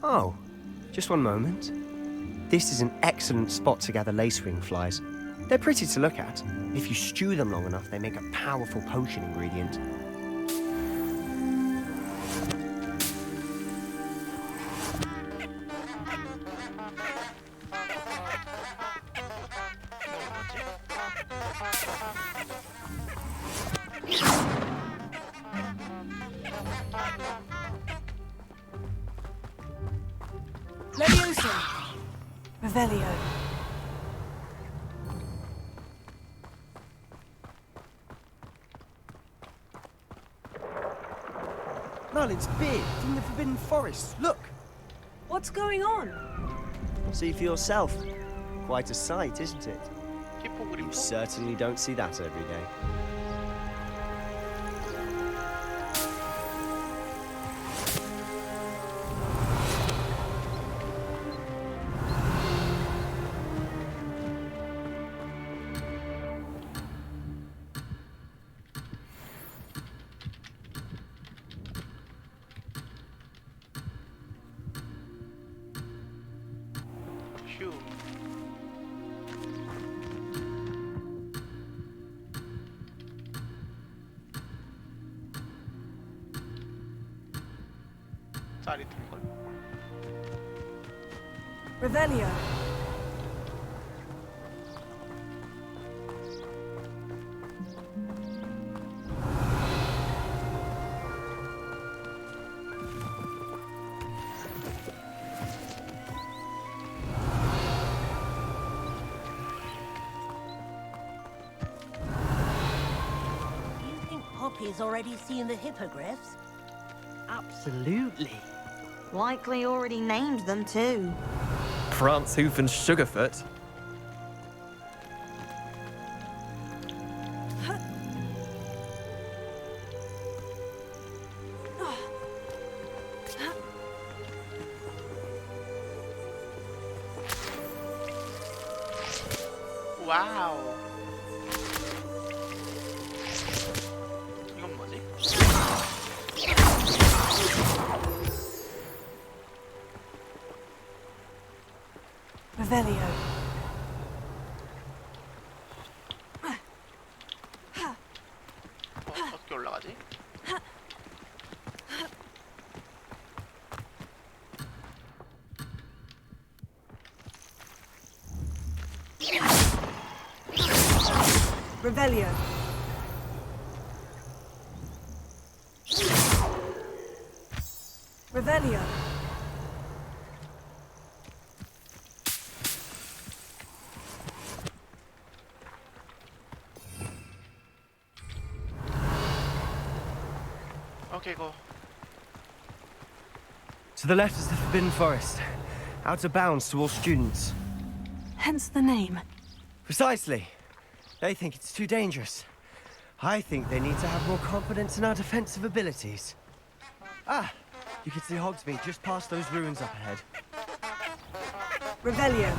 Oh, just one moment. This is an excellent spot to gather lacewing flies. They're pretty to look at. If you stew them long enough, they make a powerful potion ingredient. Leviosa. Revelio. Merlin's beard from the Forbidden Forest. Look! What's going on? See for yourself. Quite a sight, isn't it? You certainly don't see that every day. Phew. 짜릿한걸. Revelio. You think Poppy's already seen the hippogriffs? Absolutely. Likely already named them too. Prance, Hoof, and Sugarfoot. 와우. 이건 뭐지? Revelio. 어떻게 올라가지? Revelio. Revelio. Okay, go. To the left is the Forbidden Forest. Out of bounds to all students. Hence the name. Precisely. They think it's too dangerous. I think they need to have more confidence in our defensive abilities. Ah, you can see Hogsmeade just past those ruins up ahead. Revelio.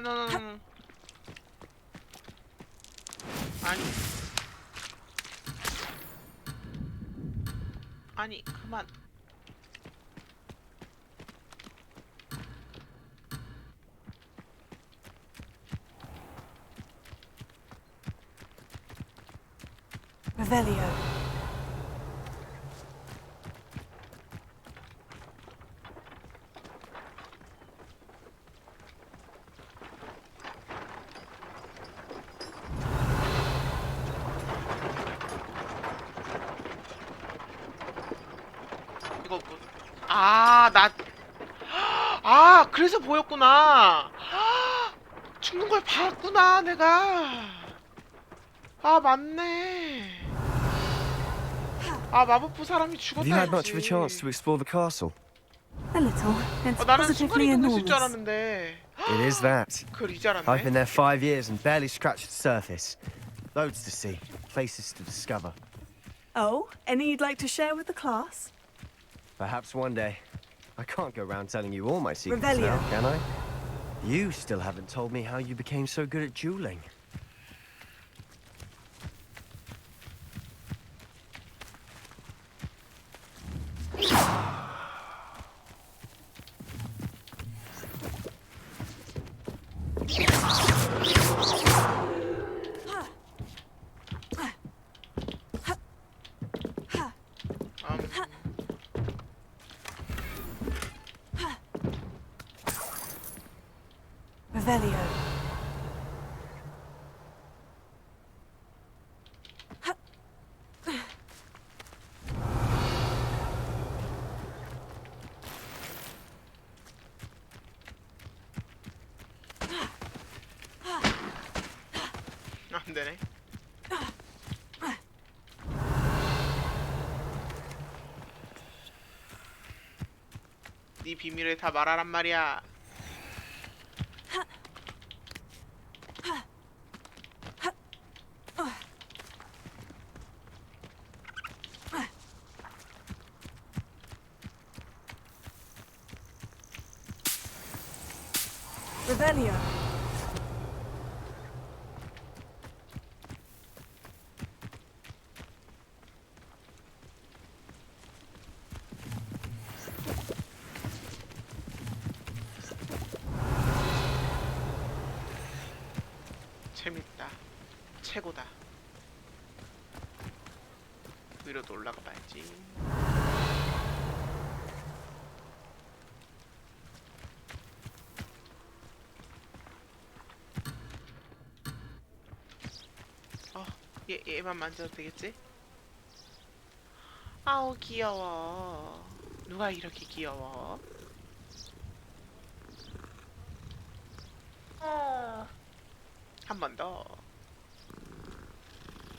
no. 아니, 그만. Revelio. 그래서 보였구나. 죽는 걸 봤구나, 내가. 맞네. 마법부 사람이 Have you had much of a 죽었다 chance 했지. to explore the castle? A little. It's 나는 positively 순간이동 했을 줄 enormous. 알았는데. It is that. 그걸 이제 알았네. I've been there 5 years and barely scratched the surface. Loads to see, places to discover. Oh, any you'd like to share with the class? Perhaps one day. I can't go around telling you all my secrets Revelio. now, can I? You still haven't told me how you became so good at dueling. Revelio. 안 되네. 네 비밀을 다 말하란 말이야. Revelio. 재밌다. 최고다. 위로도 올라가 봐야지. 얘만 만져도 되겠지? 아우 귀여워. 누가 이렇게 귀여워? 한 번 더.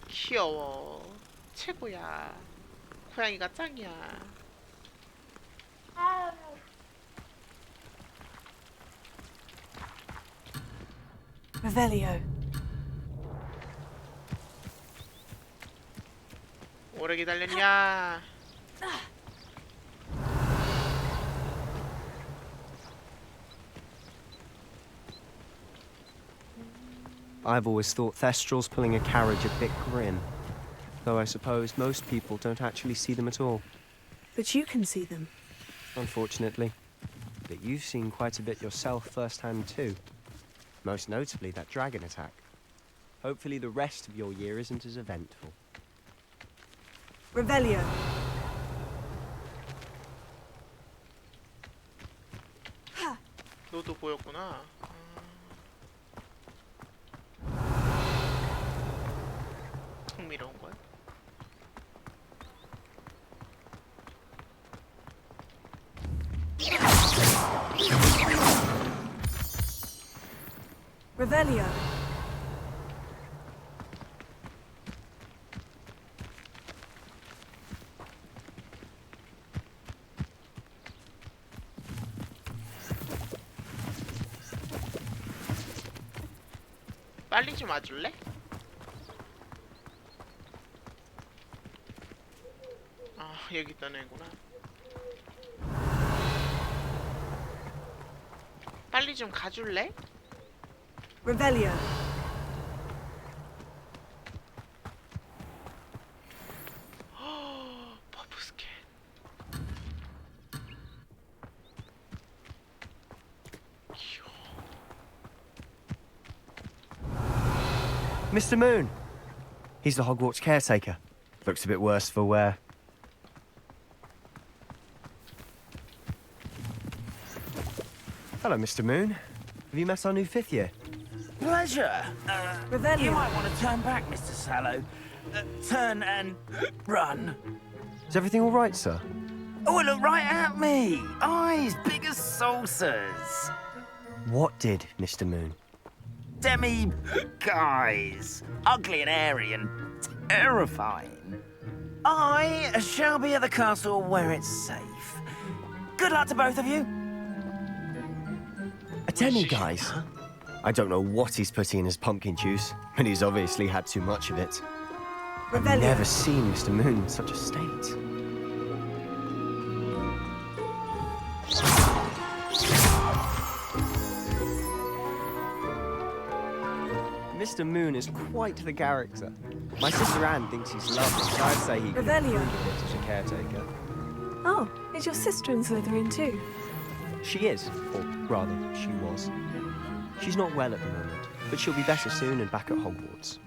귀여워. 최고야. 고양이가 짱이야. Revelio. 오래 기다렸냐? I've always thought Thestral's pulling a carriage a bit grim. Though I suppose most people don't actually see them at all. But you can see them. Unfortunately. But you've seen quite a bit yourself firsthand too. Most notably that dragon attack. Hopefully the rest of your year isn't as eventful. Revelio. 너도 보였구나. 흥미로운 걸. Revelio. 빨리 좀 와줄래? 여기 있던 애구나. 빨리 좀 가줄래? Revelio. 버프 스캔. Mr. Moon! He's the Hogwarts caretaker. Looks a bit worse for wear. Hello, Mr. Moon. Have you met our new 5th year? Pleasure. Revelio. You might want to turn back, Mr. Sallow. Turn and run. Is everything all right, sir? Oh, it looked right at me. Eyes big as saucers. What did, Mr. Moon? Demi guys. Ugly and hairy and terrifying. I shall be at the castle where it's safe. Good luck to both of you. A demi-guise? I don't know what he's putting in his pumpkin juice, but he's obviously had too much of it. I've never seen Mr. Moon in such a state. Mr. Moon is quite the character. My sister Anne thinks he's lovely, but I'd say he could have Revelio. improved a bit as a caretaker. Oh, is your sister in Slytherin too? She is, or rather, she was. She's not well at the moment, but she'll be better soon and back at Hogwarts.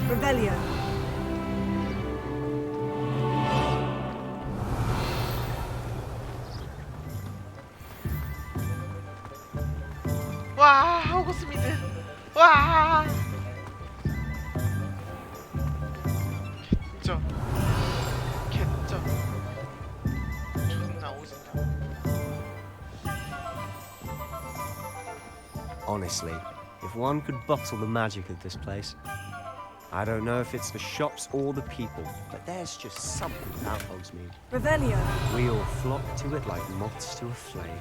Revelio. 와, 호그스미드. 와. 개쩌. 개쩌. 존나 오진다. Honestly, if one could bottle the magic of this place, I don't know if it's the shops or the people, but there's just something about Hogsmeade. Revelio. We all flock to it like moths to a flame.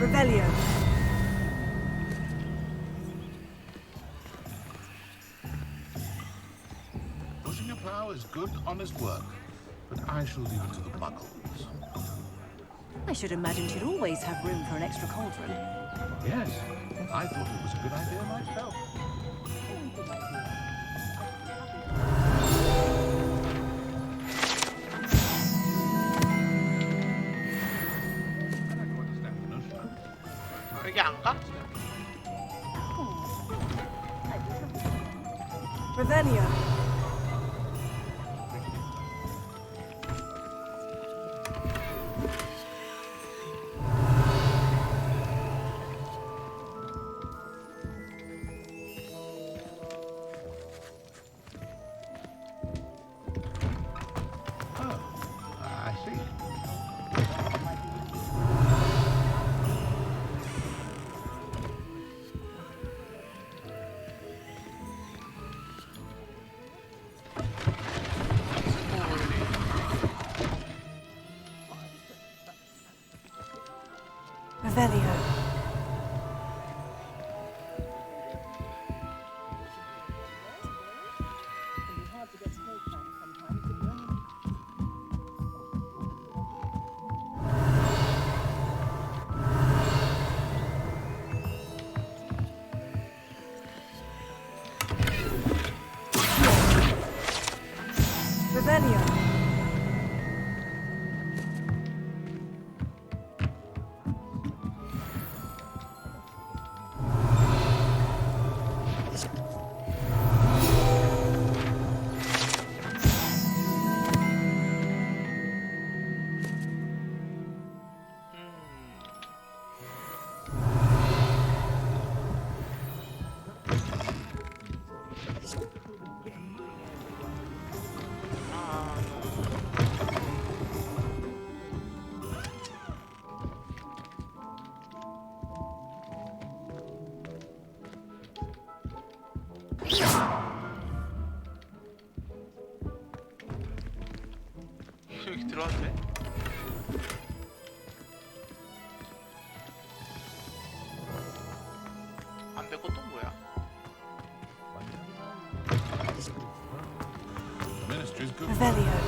Revelio. Pushing a plough is good, honest work, but I shall leave it to the muggles. I should imagine you'd always have room for an extra cauldron. Yes, I thought it was a good idea myself. 여기 안 가? Revelio. I see. Revelio. Revelio. 여기 들어왔네. 안 되고 또 뭐야? The ministry's good. Revelio.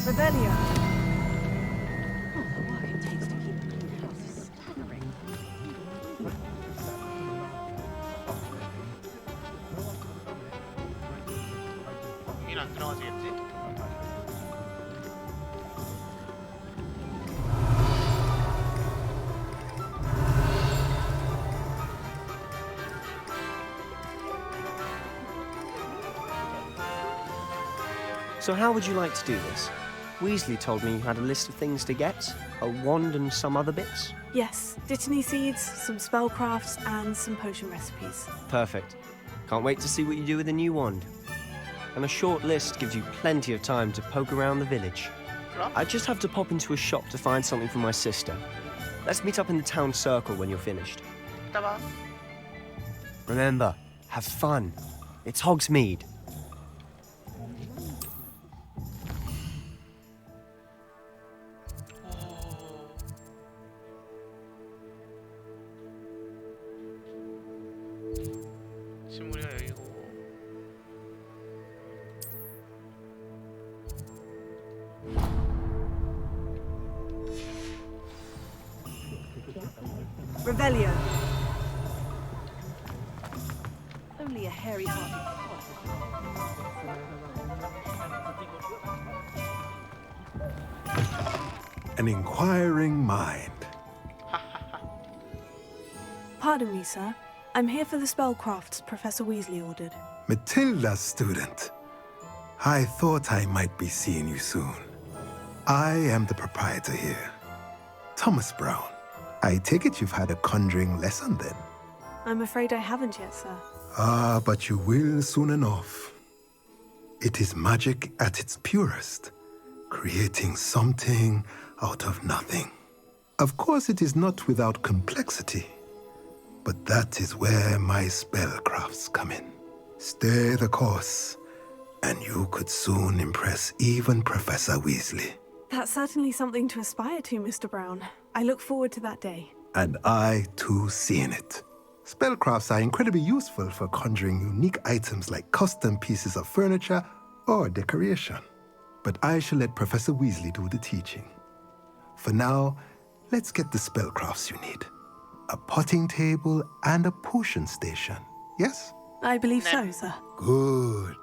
Revelio. 여긴 안 들어가지겠지? So how would you like to do this? Weasley told me you had a list of things to get, a wand and some other bits. Yes, dittany seeds, some spellcrafts, and some potion recipes. Perfect. Can't wait to see what you do with the new wand. And a short list gives you plenty of time to poke around the village. I just have to pop into a shop to find something for my sister. Let's meet up in the town circle when you're finished. Remember, have fun. It's Hogsmeade. 지문이가 여기고. Revelio. Only a hairy heart. An inquiring mind. Pardon me, sir. I'm here for the spellcrafts Professor Weasley ordered. Matilda's student. I thought I might be seeing you soon. I am the proprietor here, Thomas Brown. I take it you've had a conjuring lesson then? I'm afraid I haven't yet, sir. Ah, but you will soon enough. It is magic at its purest, creating something out of nothing. Of course, it is not without complexity, but that is where my spellcrafts come in. Stay the course, and you could soon impress even Professor Weasley. That's certainly something to aspire to, Mr. Brown. I look forward to that day. And I, too, seeing it. Spellcrafts are incredibly useful for conjuring unique items like custom pieces of furniture or decoration. But I shall let Professor Weasley do the teaching. For now, let's get the spellcrafts you need. A potting table and a potion station, yes? I believe so, sir. Good.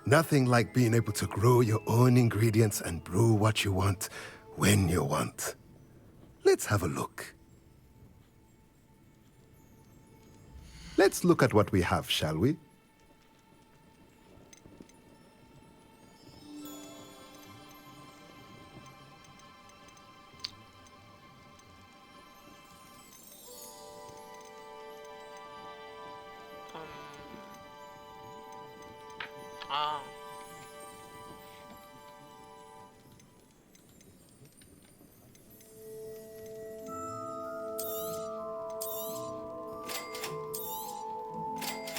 Nothing like being able to grow your own ingredients and brew what you want when you want. Let's have a look. Let's look at what we have, shall we?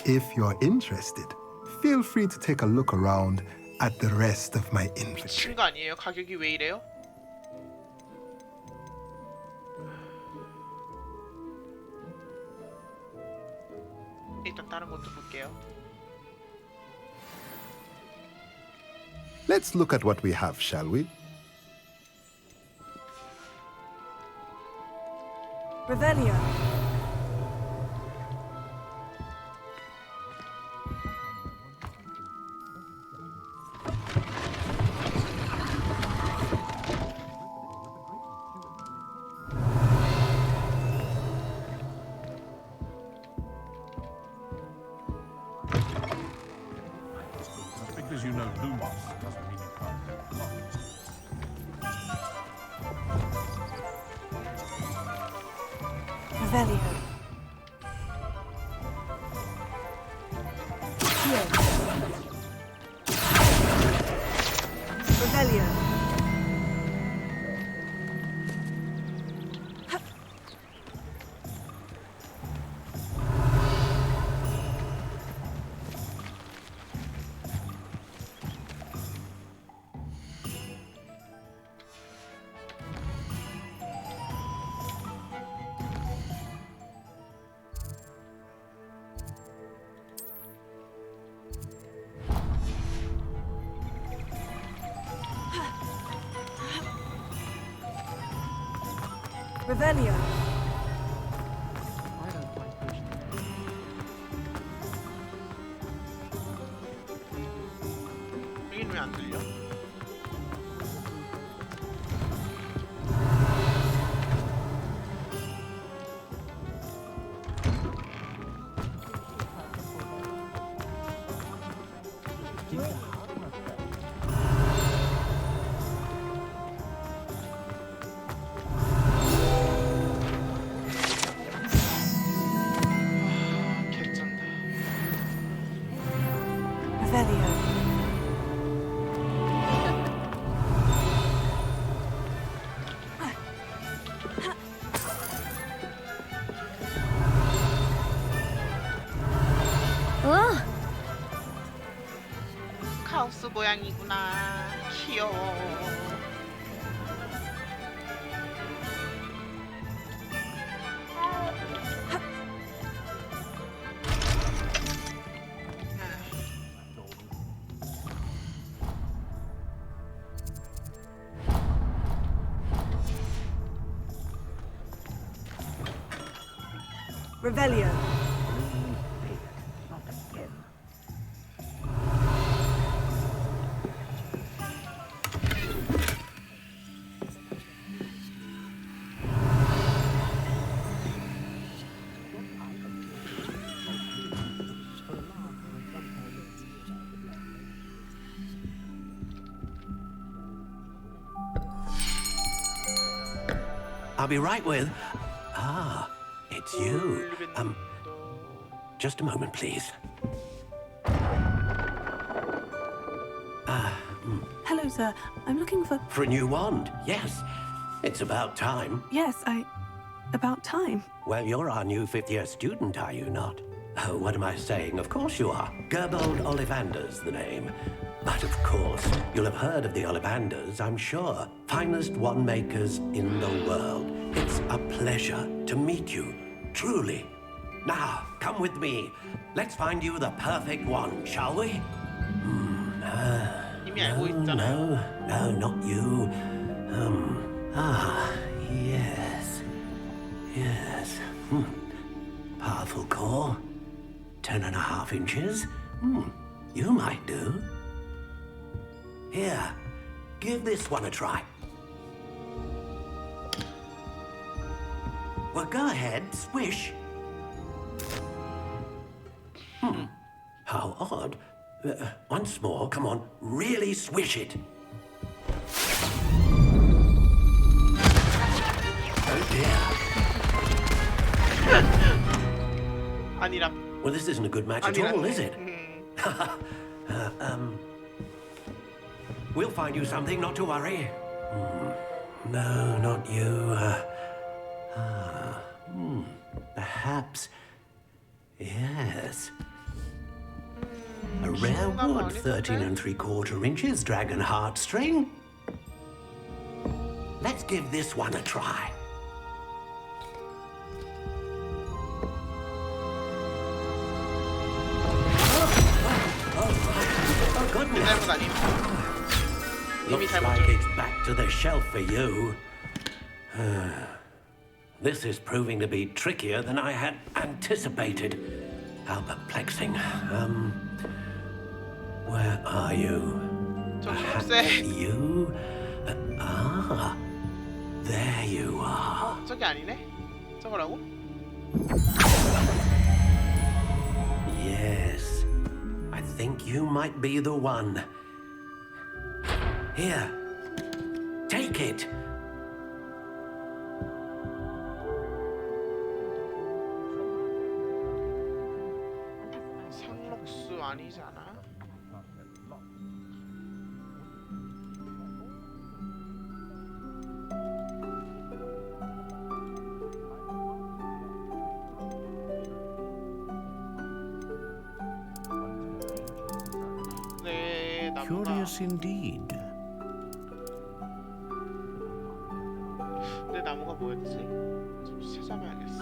If you're interested, feel free to take a look around at the rest of my inventory. 미친 거 아니에요? 가격이 왜 이래요? 일단 다른 것도 볼게요. Let's look at what we have, shall we? Revelio. Because you know Lumos doesn't mean you can't. Revelio. Here. Revelio. Revelio. 여긴 왜 안 들려? Revelio. 카오스 모양이구나. 귀여워. Revelio. I'll be right with... Ah, it's you. Just a moment, please. Hello, sir. I'm looking for... For a new wand, yes. It's about time. Yes, about time. Well, you're our new fifth-year student, are you not? Oh, what am I saying? Of course you are. Gerbold Ollivander's the name. But of course, you'll have heard of the Ollivanders, I'm sure. Finest wand makers in the world. It's a pleasure to meet you, truly. Now, come with me. Let's find you the perfect wand, shall we? No, not you. Yes. Powerful core. 10.5 inches. You might do. Here, give this one a try. Well, go ahead, swish. How odd. Once more, come on, really swish it. Oh dear. 아니라. Well, this isn't a good match at all, is it? We'll find you something, not to worry. No, not you. Perhaps. Yes. A rare wood, 13 3/4 inches, dragon heartstring. Let's give this one a try. Oh, goodness. Looks like it's back to the shelf for you. This is proving to be trickier than I had anticipated. How perplexing. Where are you? Perhaps you? There you are. 저기 아니네? 저거라고? Yes. I think you might be the one. Here. Take it. 상록수 아니지 않아? 네, 나무다. Curious indeed. 내 나무가 뭐였지? 좀 찾아봐야겠어.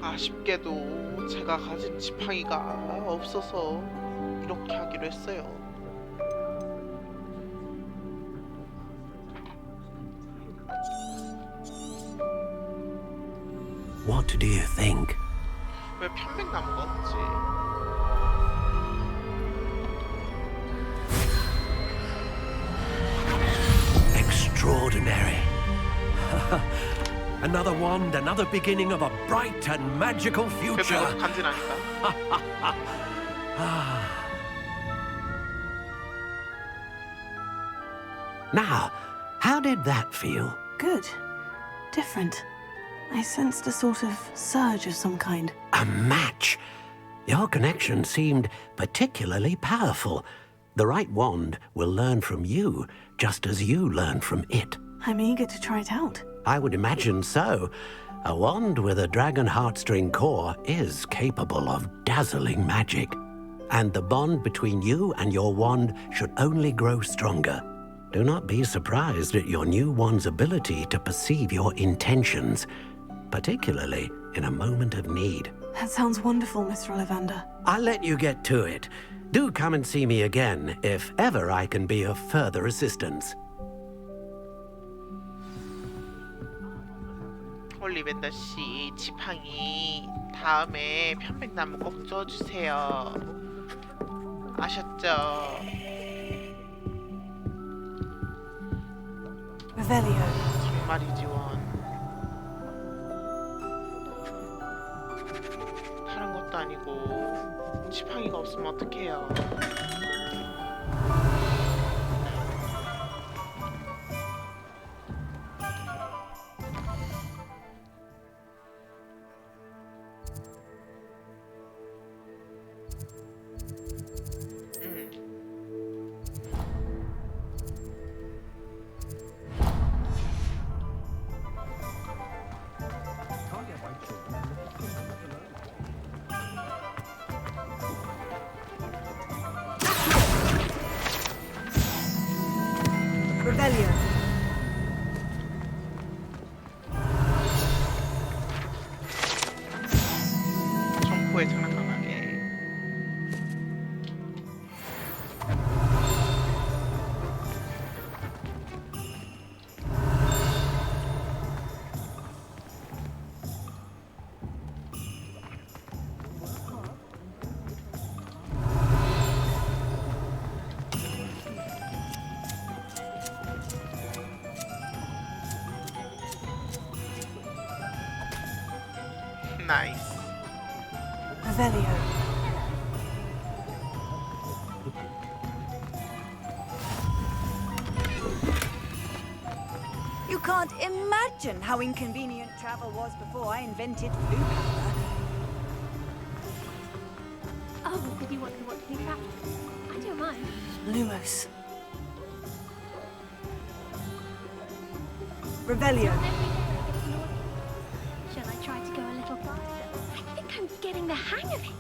아쉽게도 제가 가진 지팡이가 없어서 이렇게 하기로 했어요. What do you think? 왜 편백나무가 없지? Extraordinary. Another wand, another beginning of a bright and magical future. 그래도 간지나니까. Now, how did that feel? Good. Different. I sensed a sort of surge of some kind. A match. Your connection seemed particularly powerful. The right wand will learn from you, just as you learn from it. I'm eager to try it out. I would imagine so. A wand with a dragon heartstring core is capable of dazzling magic. And the bond between you and your wand should only grow stronger. Do not be surprised at your new wand's ability to perceive your intentions, particularly in a moment of need. That sounds wonderful, Mr. Ollivander. I'll let you get to it. Do come and see me again if ever I can be of further assistance. 올리벤더 씨, 지팡이 다음에 편백나무 꼭 줘주세요. 아셨죠? Revelio. 정말이지 원. 다른 것도 아니고 지팡이가 없으면 어떡해요? Revelio. 정포에 장난감하게. Nice. Revelio. You can't imagine how inconvenient travel was before I invented blue powder. Oh, did you want to watch me travel? I don't mind. Lumos. Revelio. Shall I try to go a little faster? I think I'm getting the hang of it.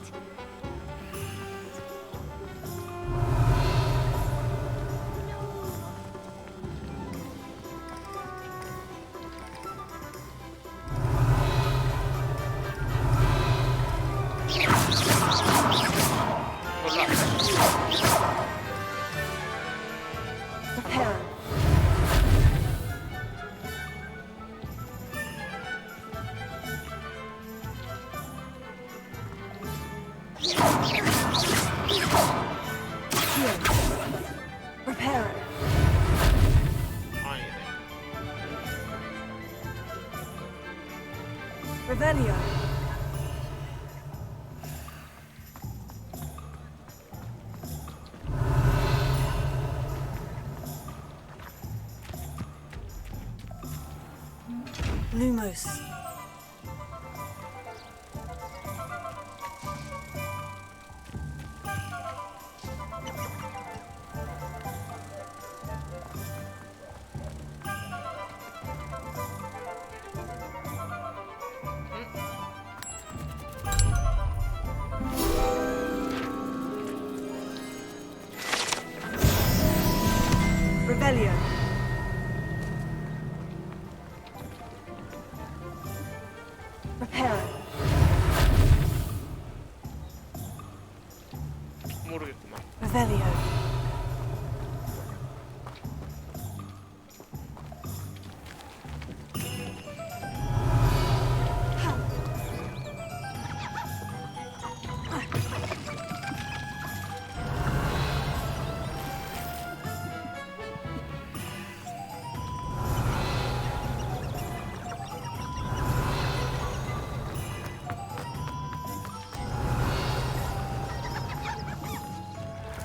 Prepare. Repair. Revelio. Lumos. Revelio. Repair. 모르겠구만. Revelio.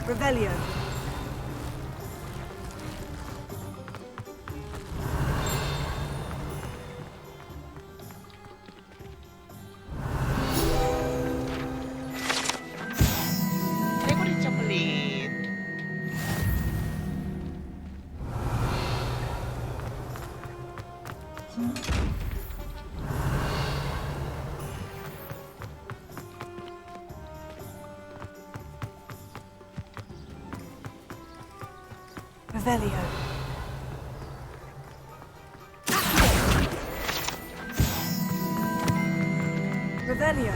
Revelio. 개구리 초콜릿. Revelio. Revelio.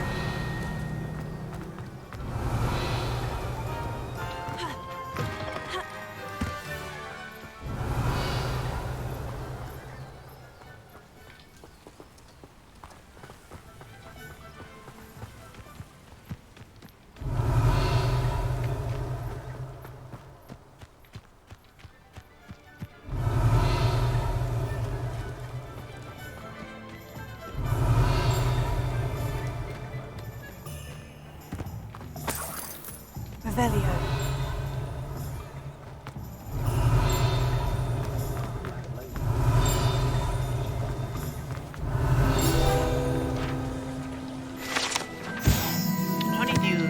Revelio. Honeydew.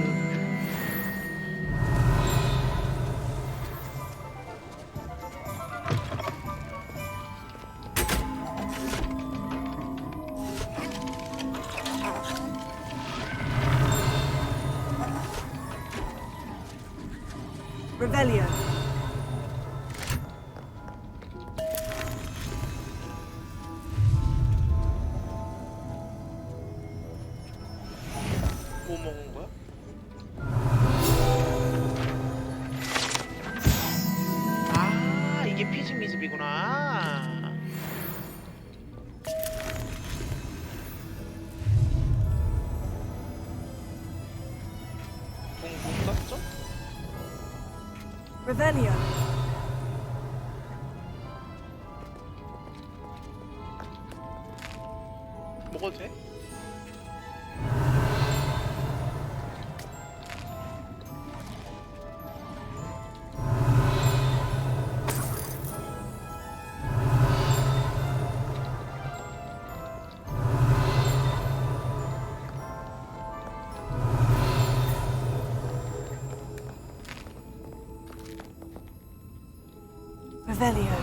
Revelio. 뭐 먹은 거야? 아, 이게 피지 미즙이구나. 못 갔죠? Revelio. 먹어도 돼? Revelio.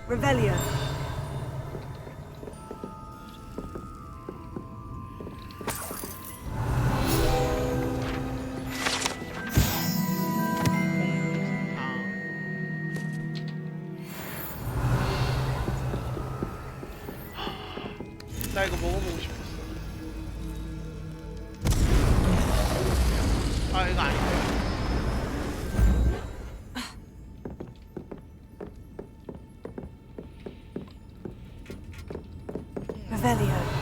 Revelio. 나 이거 먹어보고 싶었어. 아, 이거 아닌데. Revelio.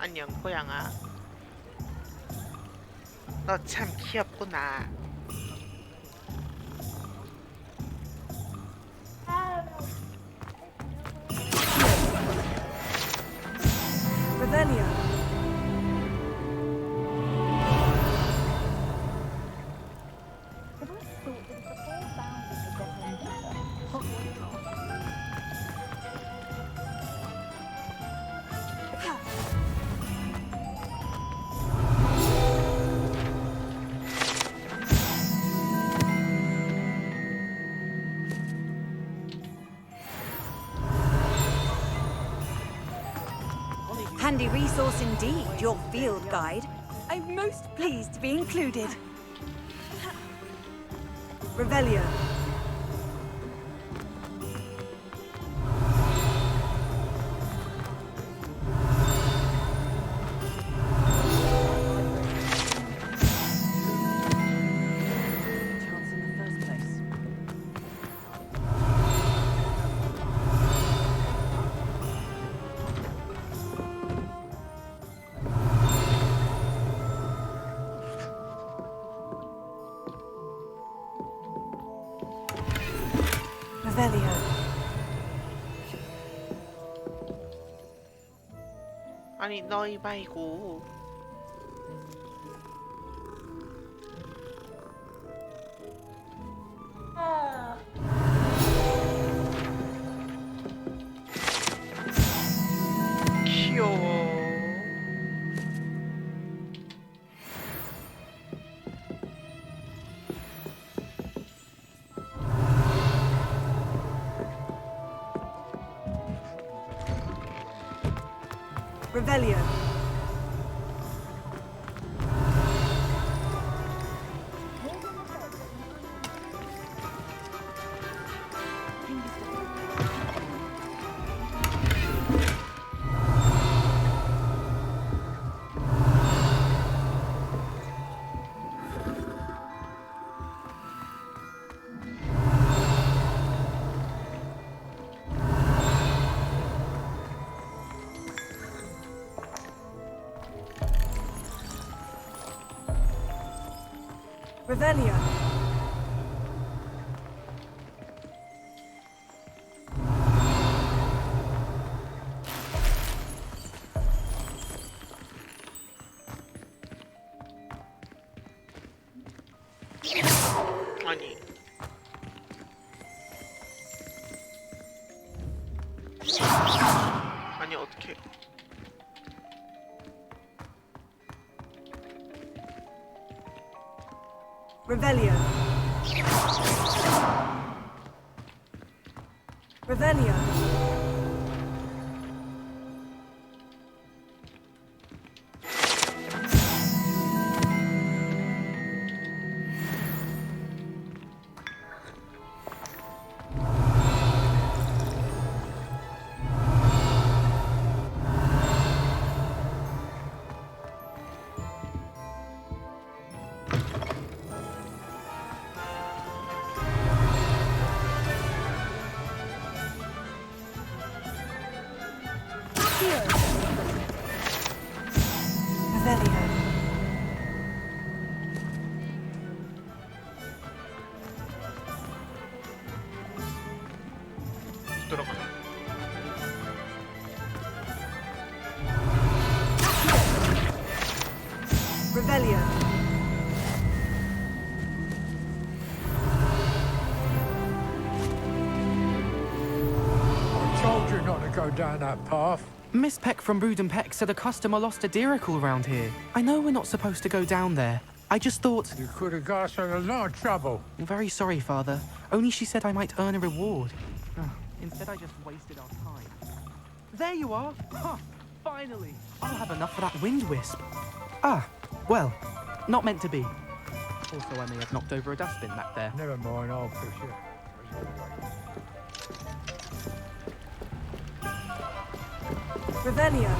안녕 고양아. 너 참 귀엽구나. Revelio. handy resource indeed, your field guide. I'm most pleased to be included. Revelio. Revelio. 아니 너희 말고 귀여워. Revelio. Revelio. 아니 아니 어떡해. Revelio. Revelio. Revelio. 들어가. Revelio. I told you not to go down that path. Miss Peck from Brood and Peck said a customer lost a diricle around here. I know we're not supposed to go down there. I just thought... You could have got us in a lot of trouble. I'm very sorry, Father. Only she said I might earn a reward. Instead, I just wasted our time. There you are! Huh, finally! I'll have enough for that wind wisp. Ah, well, not meant to be. Also, I may have knocked over a dustbin back there. Never mind, I'll push it. Revelio.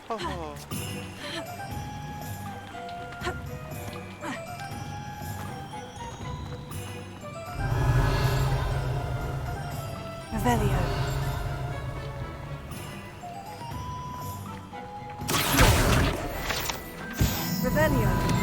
허허. Revelio. Revelio.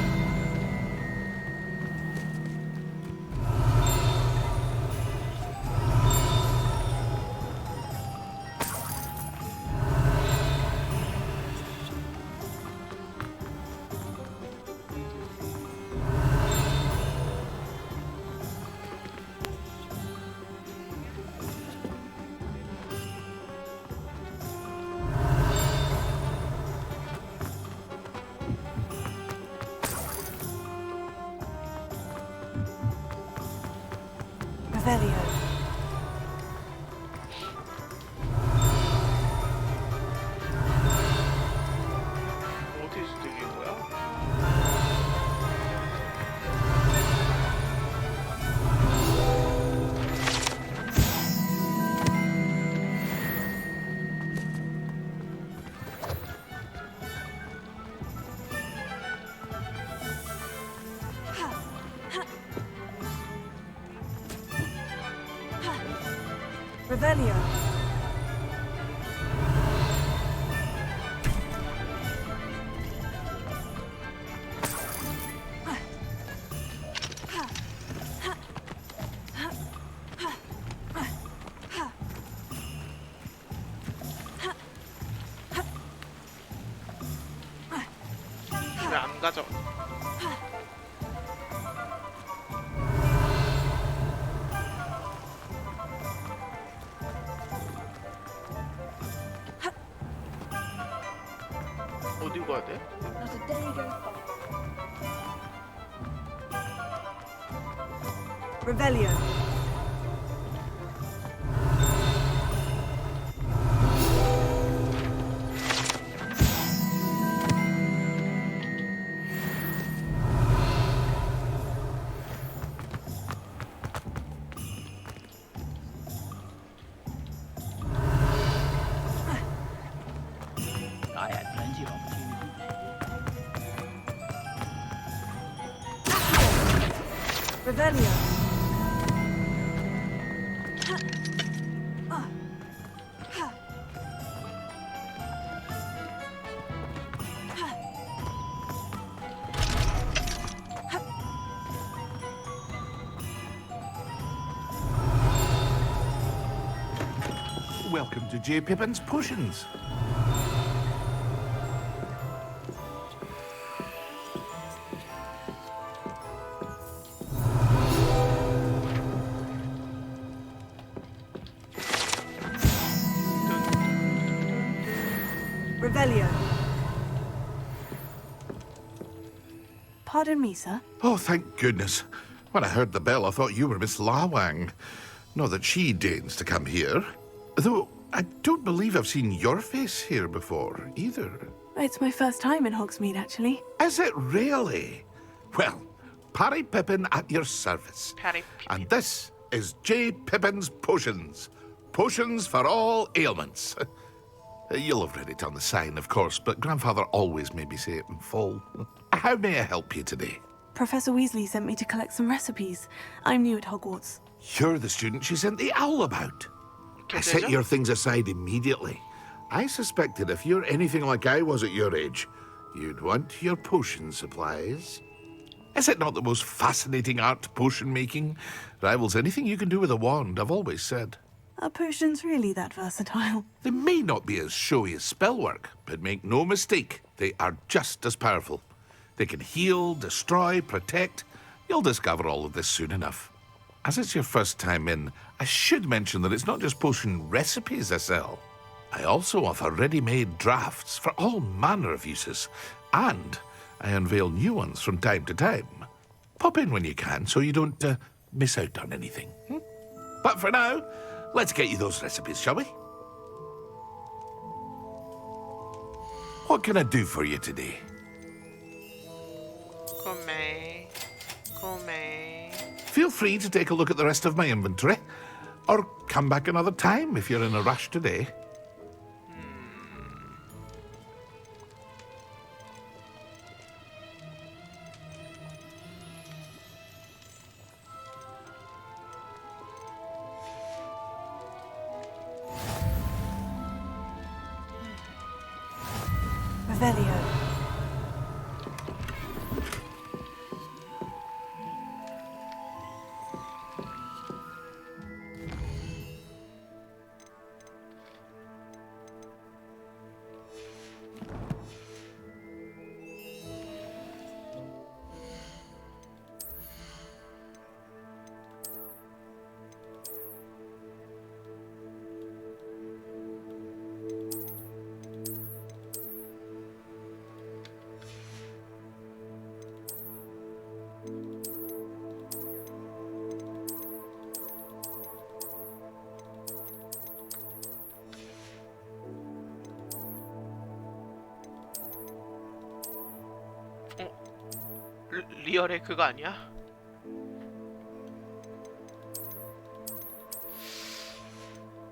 Revelio. 어디서 들린 거야? Revelio. 왜 안 가져? 어디 가야 돼? Not a day goes by. Revelio. I had plenty of opportunity. Revelio. Welcome to J. Pippin's Potions. Revelio. Pardon me, sir. Oh, thank goodness. When I heard the bell, I thought you were Miss Lawang. Not that she deigns to come here. Though, I don't believe I've seen your face here before, either. It's my first time in Hogsmeade, actually. Is it really? Well, Parry Pippin at your service. And this is J. Pippin's Potions. Potions for all ailments. You'll have read it on the sign, of course, but Grandfather always made me say it in full. How may I help you today? Professor Weasley sent me to collect some recipes. I'm new at Hogwarts. You're the student she sent the owl about. I set your things aside immediately. I suspected if you're anything like I was at your age, you'd want your potion supplies. Is it not the most fascinating art, potion making? Rivals anything you can do with a wand, I've always said. Are potions really that versatile? They may not be as showy as spellwork, but make no mistake, they are just as powerful. They can heal, destroy, protect. You'll discover all of this soon enough. As it's your first time in, I should mention that it's not just potion recipes I sell. I also offer ready-made drafts for all manner of uses, and I unveil new ones from time to time. Pop in when you can so you don't miss out on anything. But for now, let's get you those recipes, shall we? What can I do for you today? Come. Feel free to take a look at the rest of my inventory, or come back another time if you're in a rush today. Revelio. 리얼의 그거 아니야?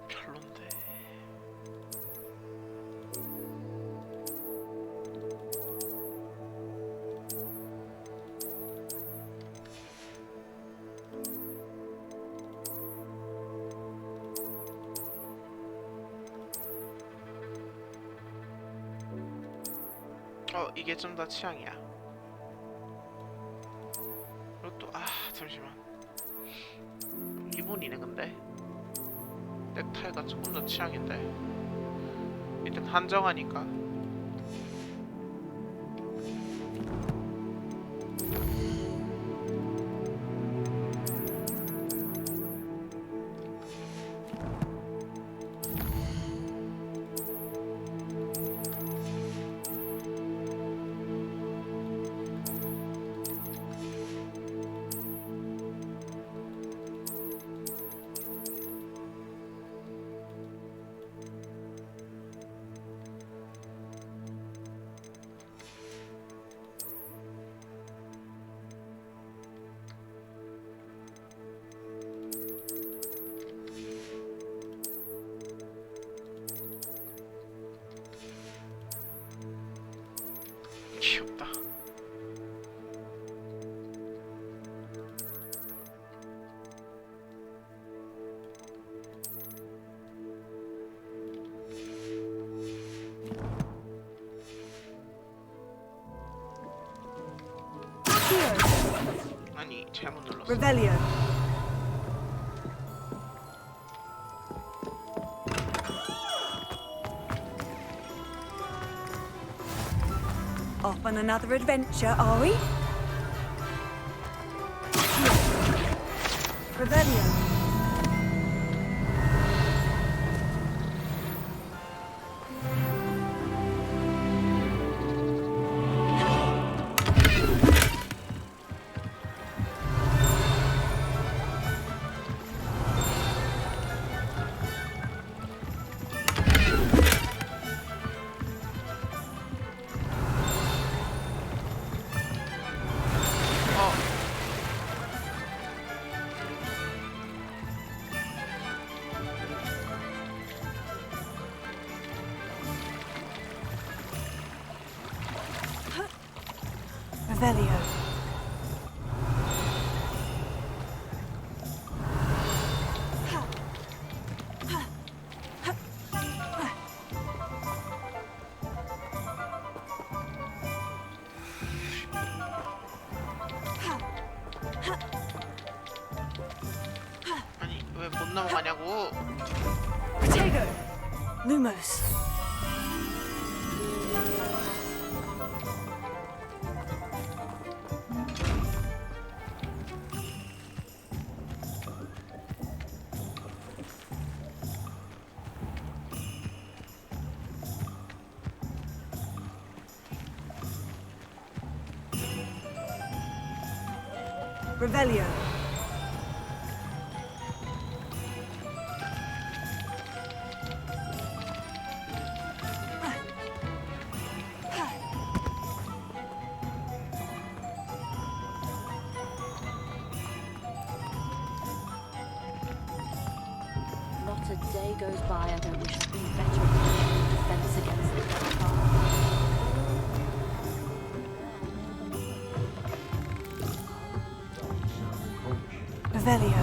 별론데. 이게 좀 더 취향이야. 그리고 또 잠시만. 이분이네. 근데 넥타이가 조금 더 취향인데 일단 한정하니까. 귀엽다. 아니, 잘못 눌렀어. Revelio. Off on another adventure, are we? Revelio. Revelio. 아니, 왜 못 넘어가냐고. Protego. Lumos. Revelio. Not a day goes by I don't wish to be better equipped in defense against the dark. Revelio.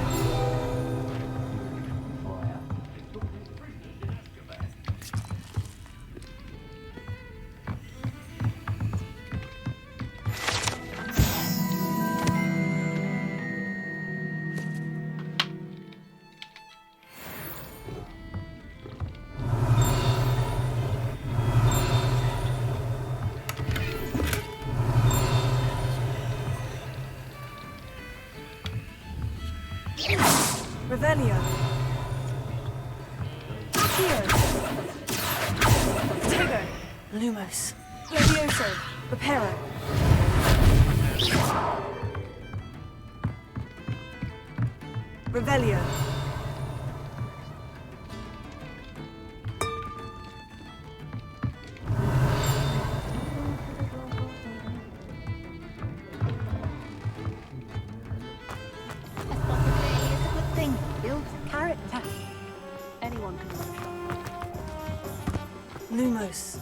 Revelio. Accio. Protego. Lumos. Levioso. Reparo. Revelio. Lumos.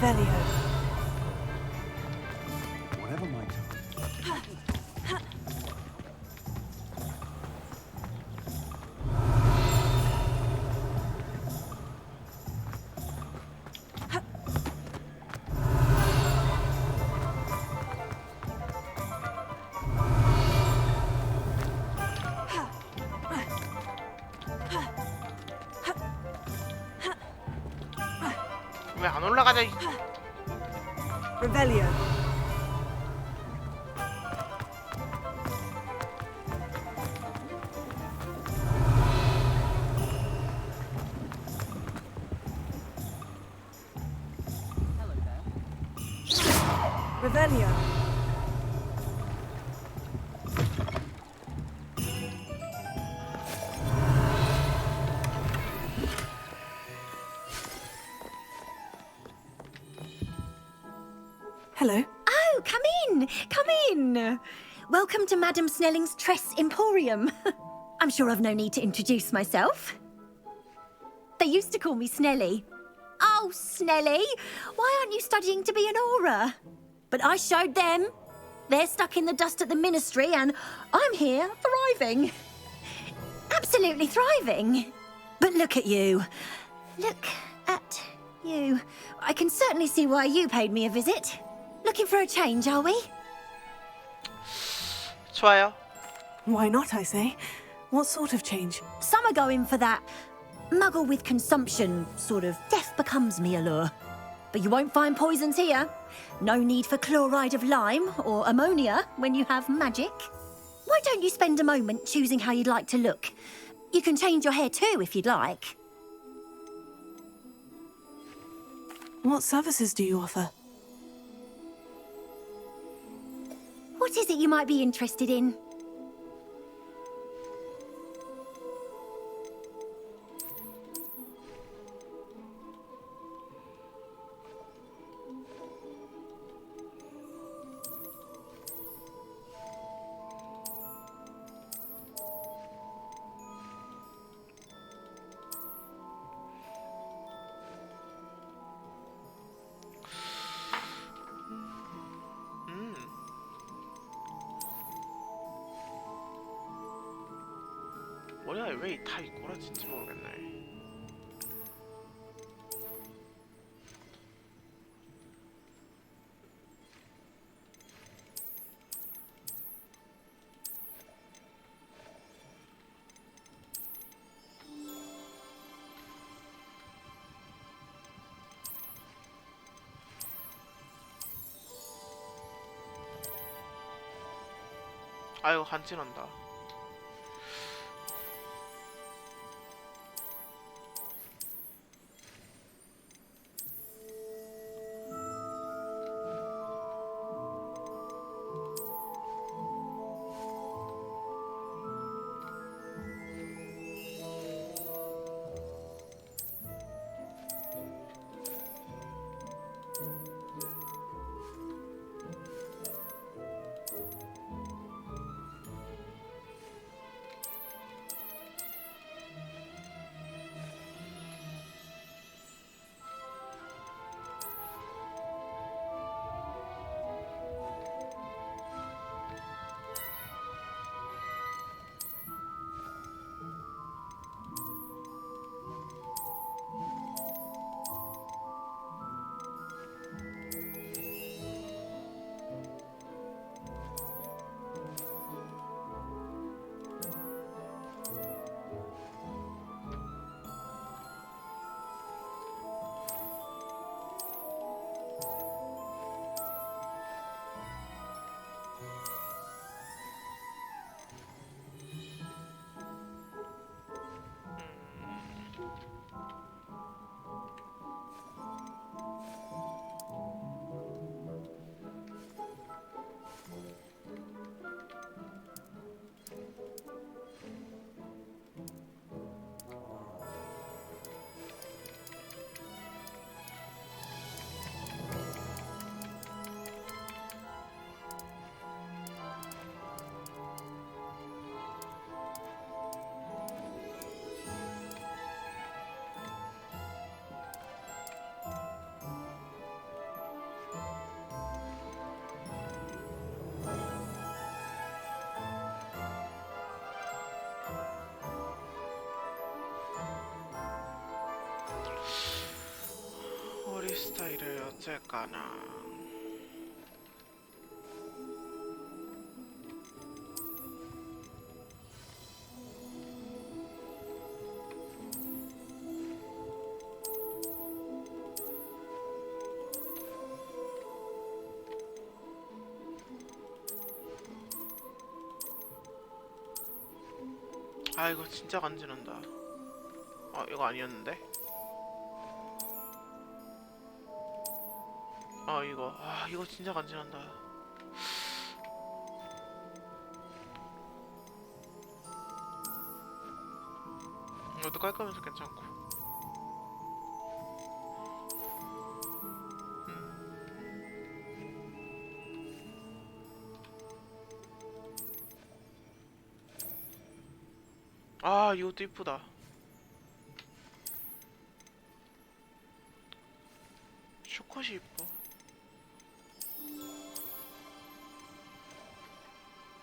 Revelio. Whatever my 왜 안 올라가냐? Revelio. Revelio. Hello. Oh, come in! Come in! Welcome to Madame Snelling's Tress Emporium. I'm sure I've no need to introduce myself. They used to call me Snelly. Oh, Snelly, why aren't you studying to be an aura? But I showed them. They're stuck in the dust at the ministry, and I'm here thriving. Absolutely thriving. But look at you. Look at you. I can certainly see why you paid me a visit. Looking for a change, are we? 좋아요. Why not, I say? What sort of change? Some are going for that muggle with consumption, sort of death becomes me allure. But you won't find poisons here. No need for chloride of lime or ammonia when you have magic. Why don't you spend a moment choosing how you'd like to look? You can change your hair too if you'd like. What services do you offer? What is it you might be interested in? 뭐야 왜 다 이 꼬라진지 모르겠네. 아이고 간지난다. 스타일을 어쩔까나. 아 이거 진짜 간지난다. 아 이거 아니었는데? 이거 진짜 간지난다. 이것도 깔끔해서 괜찮고. 아 이것도 이쁘다. 쇼컷이 이뻐.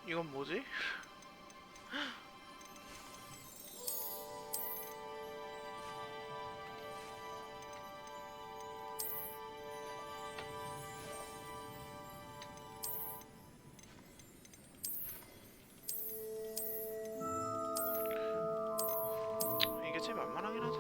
이건 뭐지? 이게 제일 만만하긴 하다.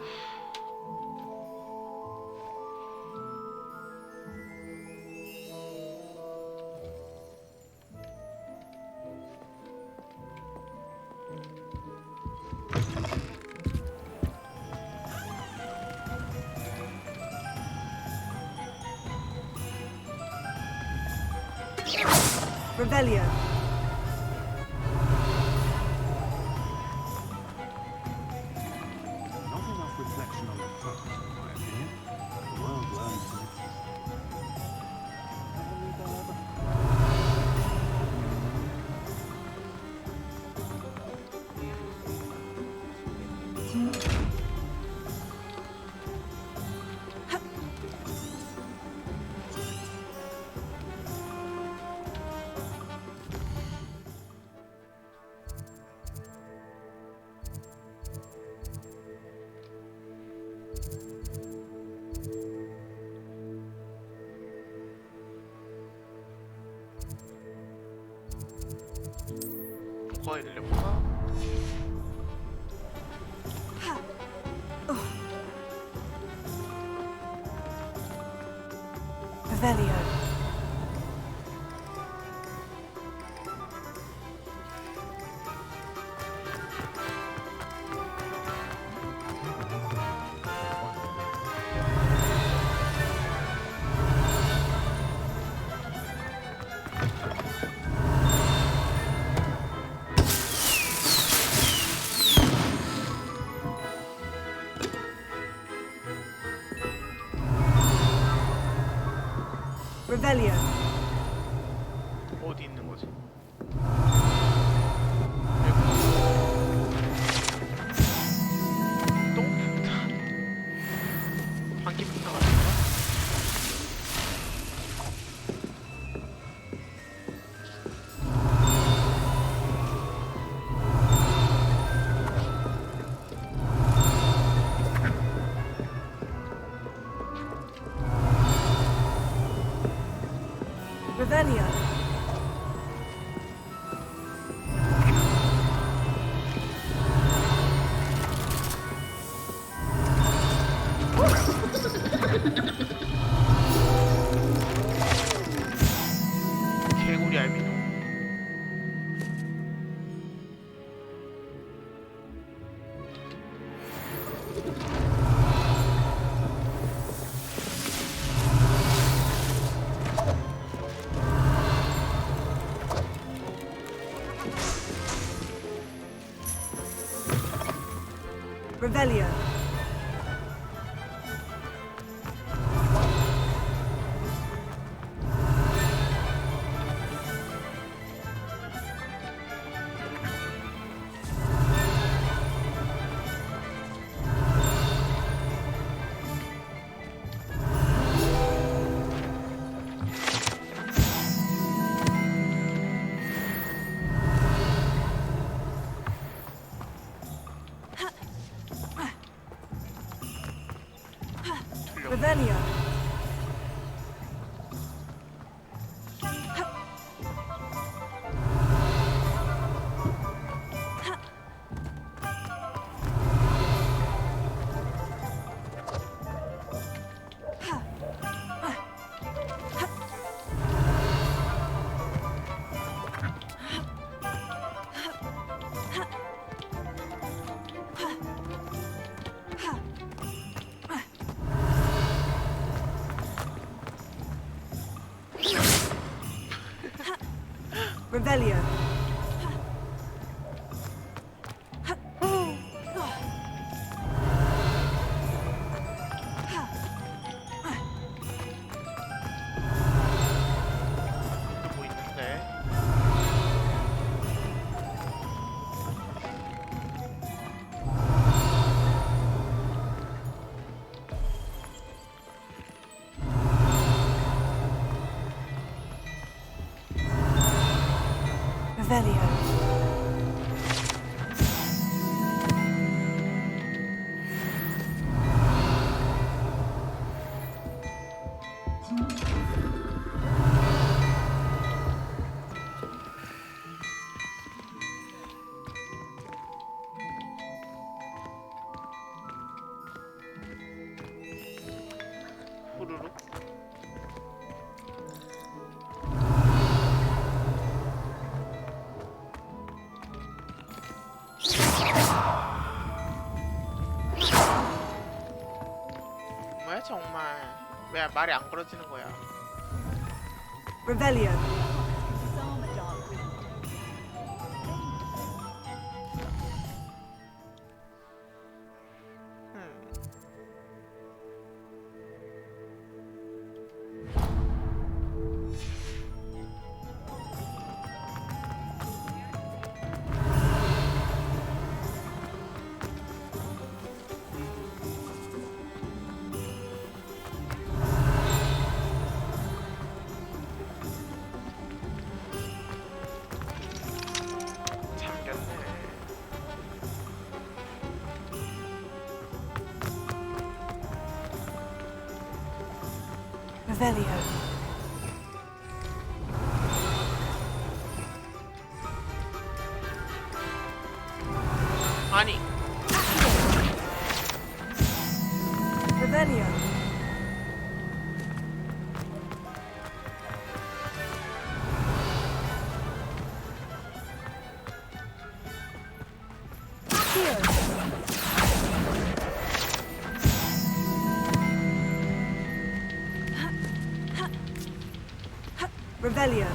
Revelio. Not enough reflection on the past, in my opinion. The world learns from 거의 늘려볼까? Revelio. Revelio. 어디 있는 거지? 똥폭탄. 방귀폭탄 같은 거? Revelio. 개구리 알비노. Revelio. Revelio. Revelio. 뭐 있는데? Revelio. 후루룩. 뭐야 정말 왜 말이 안 걸어지는 거야? Revelio. Revelio. 아니. Revelio. Revelio.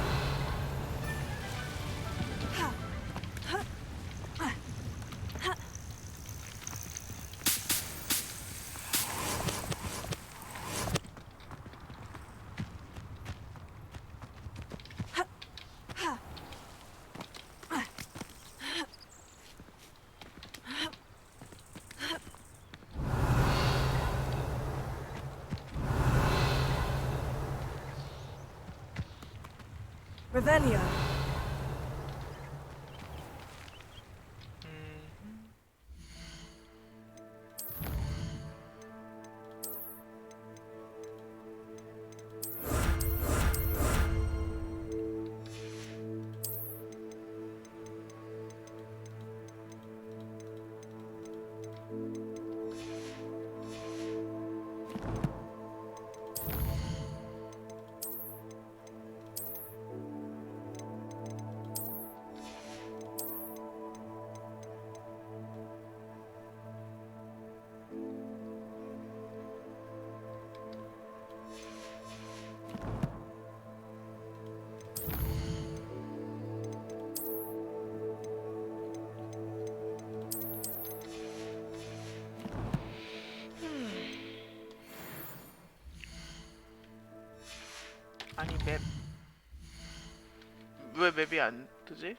Revelio. 아니 맵. 왜 맵이 안 뜨지?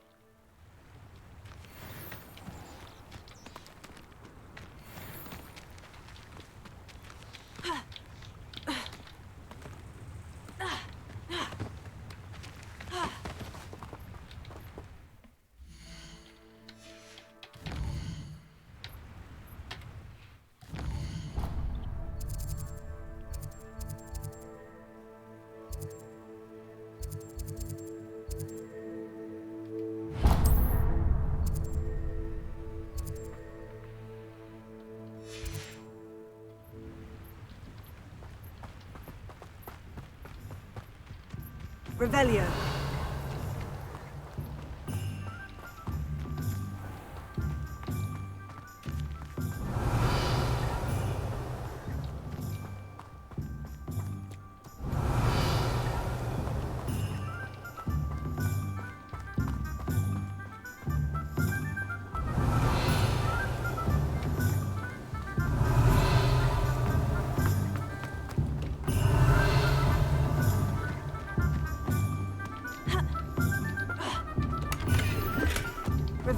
Revelio.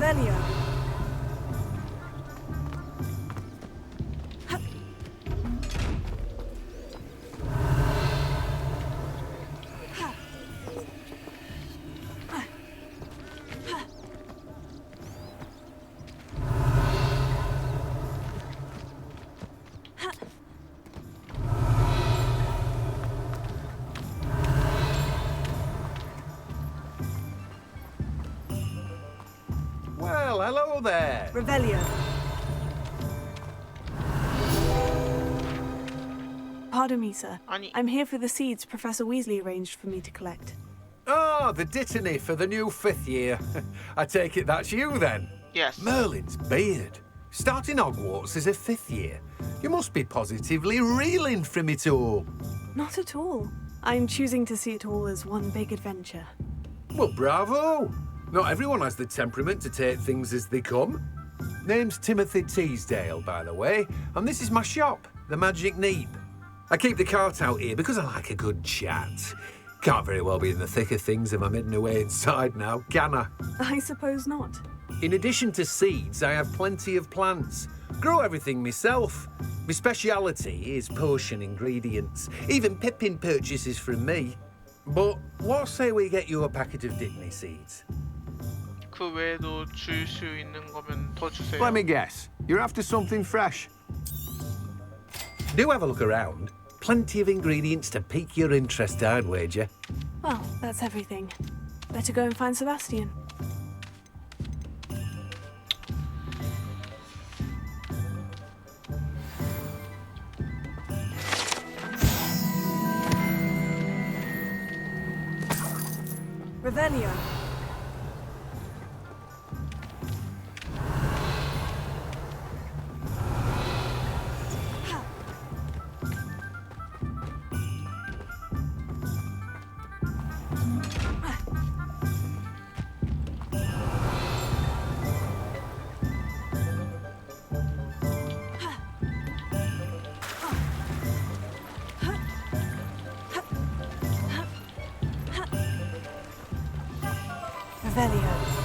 Revelio. Well, hello there. Revelio. Pardon me, sir. I'm here for the seeds Professor Weasley arranged for me to collect. Ah, the dittany for the new 5th year. I take it that's you then? Yes. Merlin's beard. Starting Hogwarts as a 5th year. You must be positively reeling from it all. Not at all. I'm choosing to see it all as one big adventure. Well, bravo. Not everyone has the temperament to take things as they come. Name's Timothy Teasdale, by the way, and this is my shop, the Magic Neep. I keep the cart out here because I like a good chat. Can't very well be in the thick of things if I'm hidden away inside now, can I? I suppose not. In addition to seeds, I have plenty of plants. Grow everything myself. My speciality is potion ingredients. Even Pippin purchases from me. But what say we get you a packet of Dittany seeds? 그 외에도 줄 수 있는 거면 더 주세요. Let me guess. You're after something fresh. Do have a look around. Plenty of ingredients to pique your interest, I'd wager. Well, that's everything. Better go and find Sebastian. Revelio. Revelio.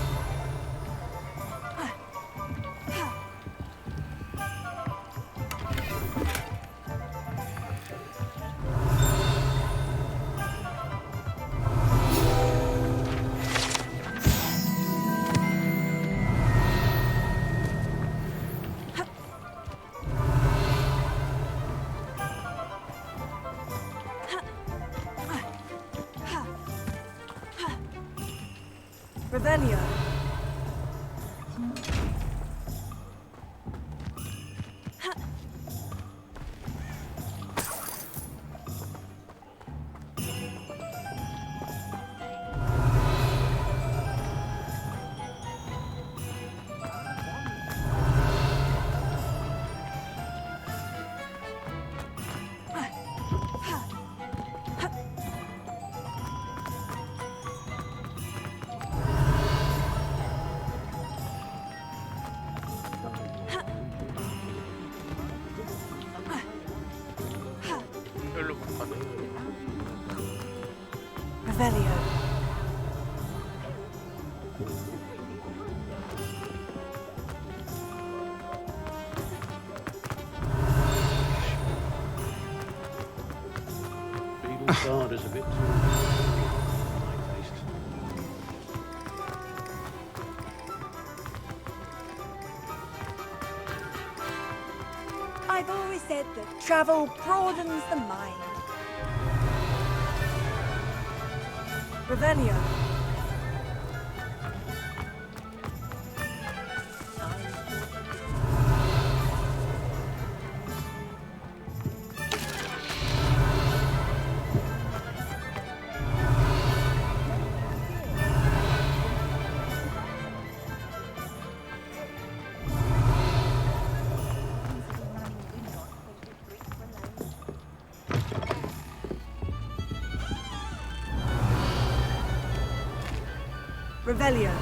Revelio. 여기로 못 가네. Revelio. Beetle guard is a bit too my taste. I've always said that travel broadens the mind. Revelio. Revelio.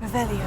Revelio.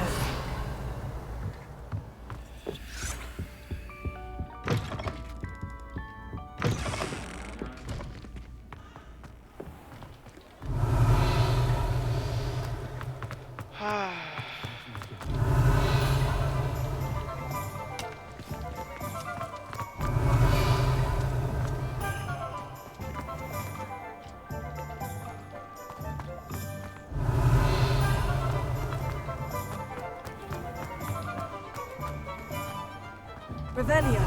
Revelio.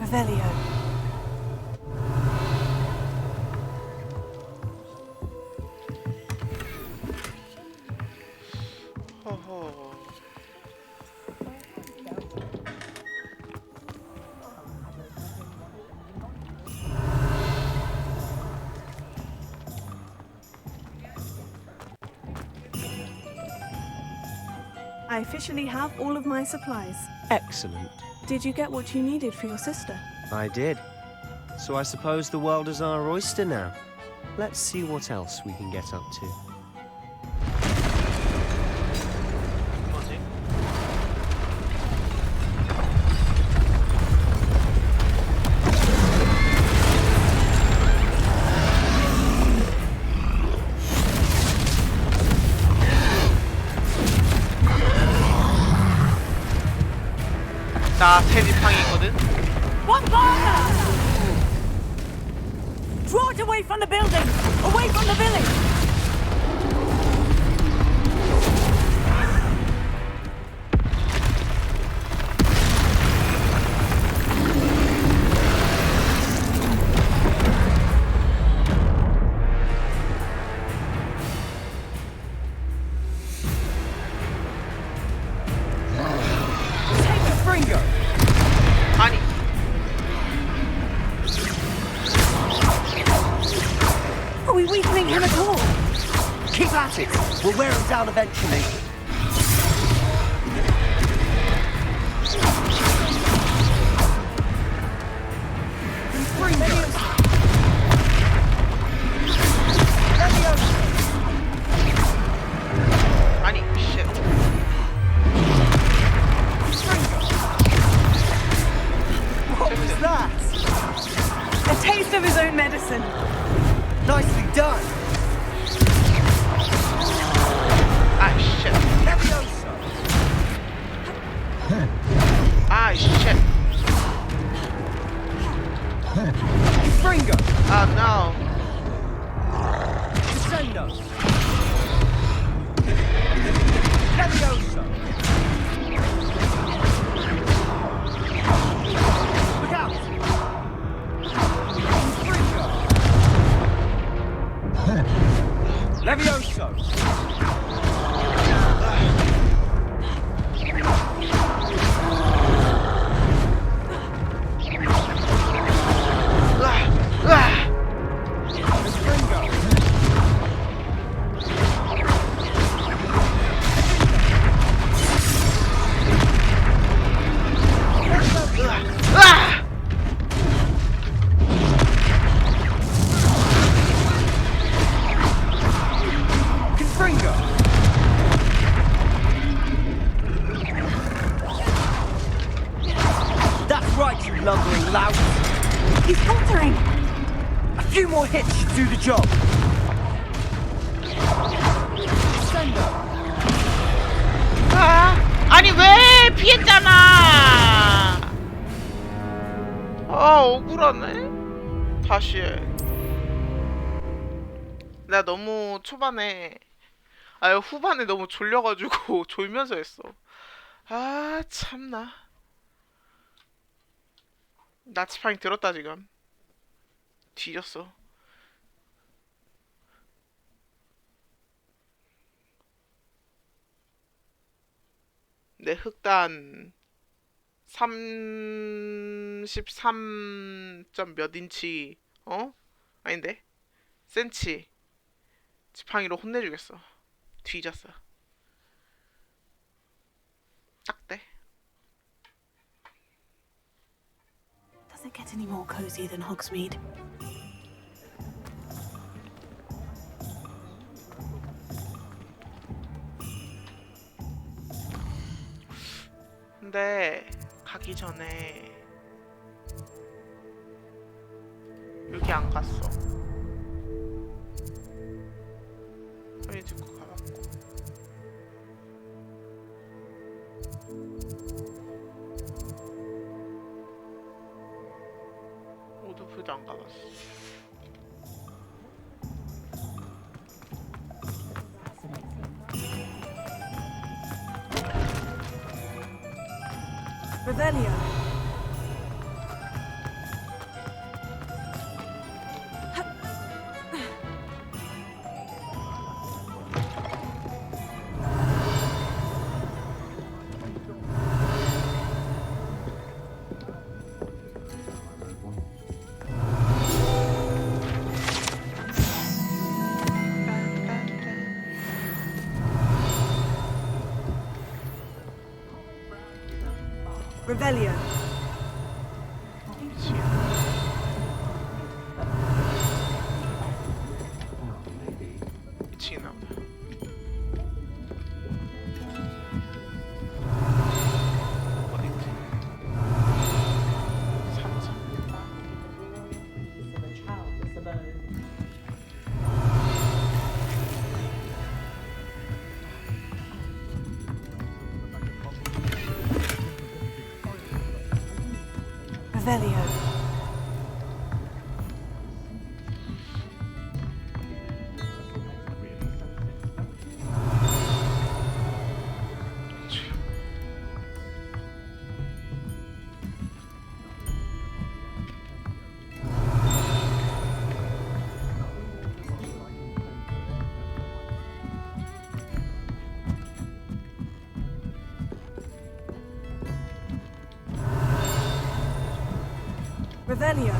Revelio. I officially have all of my supplies. Excellent. Did you get what you needed for your sister? I did. So I suppose the world is our oyster now. Let's see what else we can get up to. 나 세지팡이 있거든. One fire! Draw it away from the building! Away from the village! 아니. Are we weakening him at all? Keep at it. We'll wear him down eventually. 아니, shit. What was that? A taste of his own medicine. Nicely done. Ah, shit. Ah, shit. Fringo. Oh, no. Descendo. Levioso. Look out. Fringo. Levioso. Lumbering lout. He's faltering. A few more hits should do the job. 아, 아니 왜 피했잖아. 아, 억울하네. 다시 해. 나 너무 초반에 후반에 너무 졸려가지고 졸면서 했어. 아, 참나. 나치팡이 들었다 지금. 뒤졌어. 내 흑단 33. 몇 인치 아닌데 센치 지팡이로 혼내주겠어. 뒤졌어. 딱대. Does it get any more cozy than Hogsmeade? 근데 가기 전에 여기 안 갔어. 소리 듣고 가봤고. 오드풀도 안 가봤어. Revelio. Revelio. 미치겠나 보다. 어딨지? 3층. Revelio. Revelio.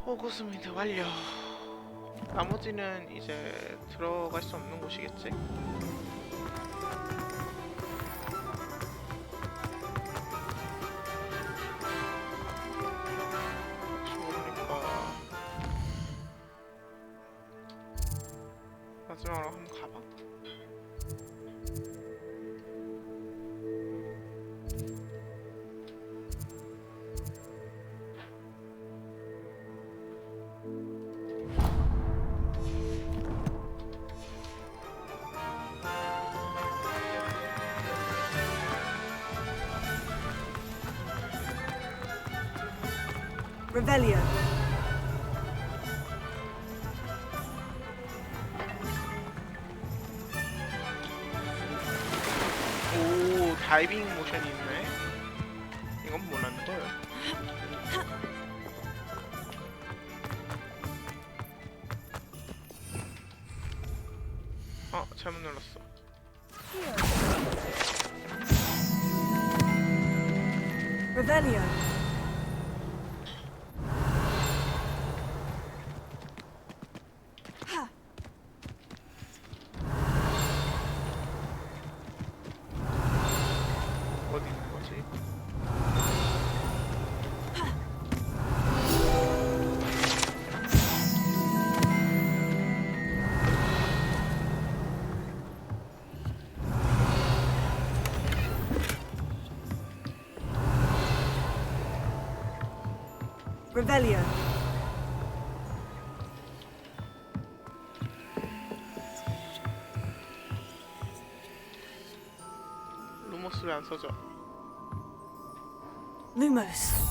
호그스미드 완료. 나머지는 이제 들어갈 수 없는 곳이겠지? 좋으니까 마지막으로 한번 가봐. Revelio. 오, 다이빙 모션이 있네. 이건 몰랐는데. 잘못 눌렀어. Revelio. 어디 있는 거지? Revelio. 루머스 왜 안 써져? Lumos.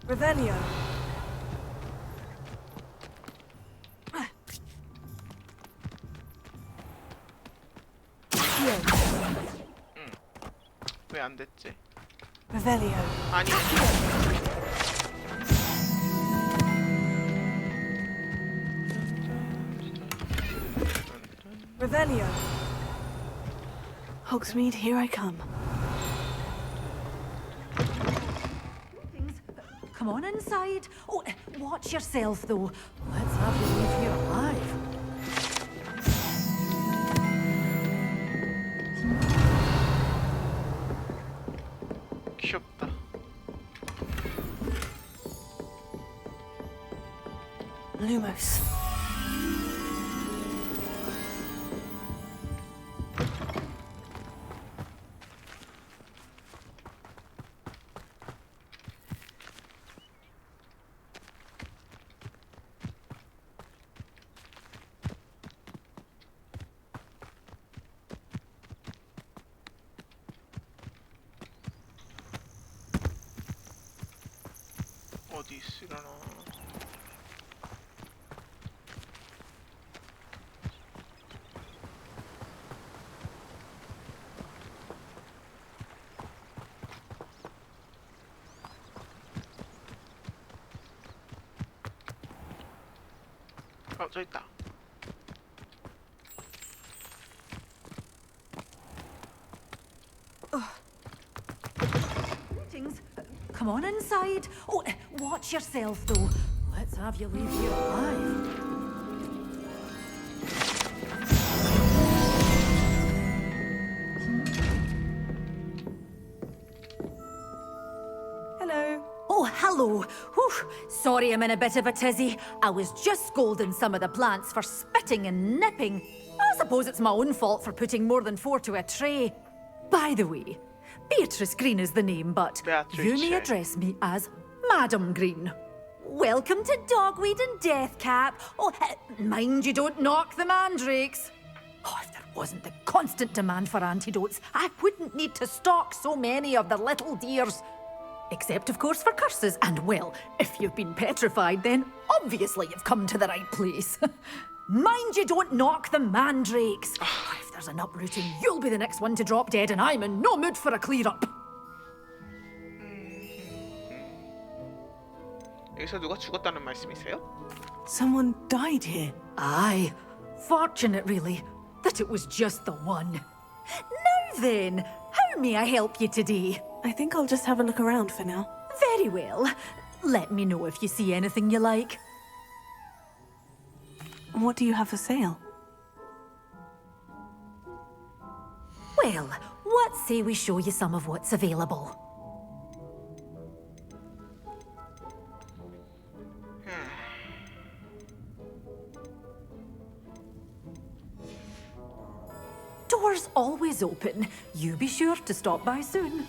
Revelio. 왜 안 됐지? Revelio. 아니. Revelio. Hogsmeade, here I come. Come on inside. Oh, watch yourself, though. Let's have you leave here alive. 귀엽다. Lumos. 어디 있으려나? 저 있다. Greetings. Come on inside. Oh, watch yourself, though. Let's have you leave here alive. Hello. Oh, hello. Whew. Sorry I'm in a bit of a tizzy. I was just scolding some of the plants for spitting and nipping. I suppose it's my own fault for putting more than 4 to a tray. By the way, Beatrice Green is the name, but you may address me as Madam Green. Welcome to Dogweed and Deathcap. Oh, mind you don't knock the mandrakes. Oh, if there wasn't the constant demand for antidotes, I wouldn't need to stock so many of the little dears. Except, of course, for curses. And, well, if you've been petrified, then obviously you've come to the right place. Mind you don't knock the mandrakes. If there's an uprooting, you'll be the next one to drop dead, and I'm in no mood for a clear-up. 여기서 누가 죽었다는 말씀이세요? Someone died here. Aye. Fortunate, really, that it was just the one. Now then, how may I help you today? I think I'll just have a look around for now. Very well. Let me know if you see anything you like. What do you have for sale? Well, what say we show you some of what's available? door's always open. You be sure to stop by soon.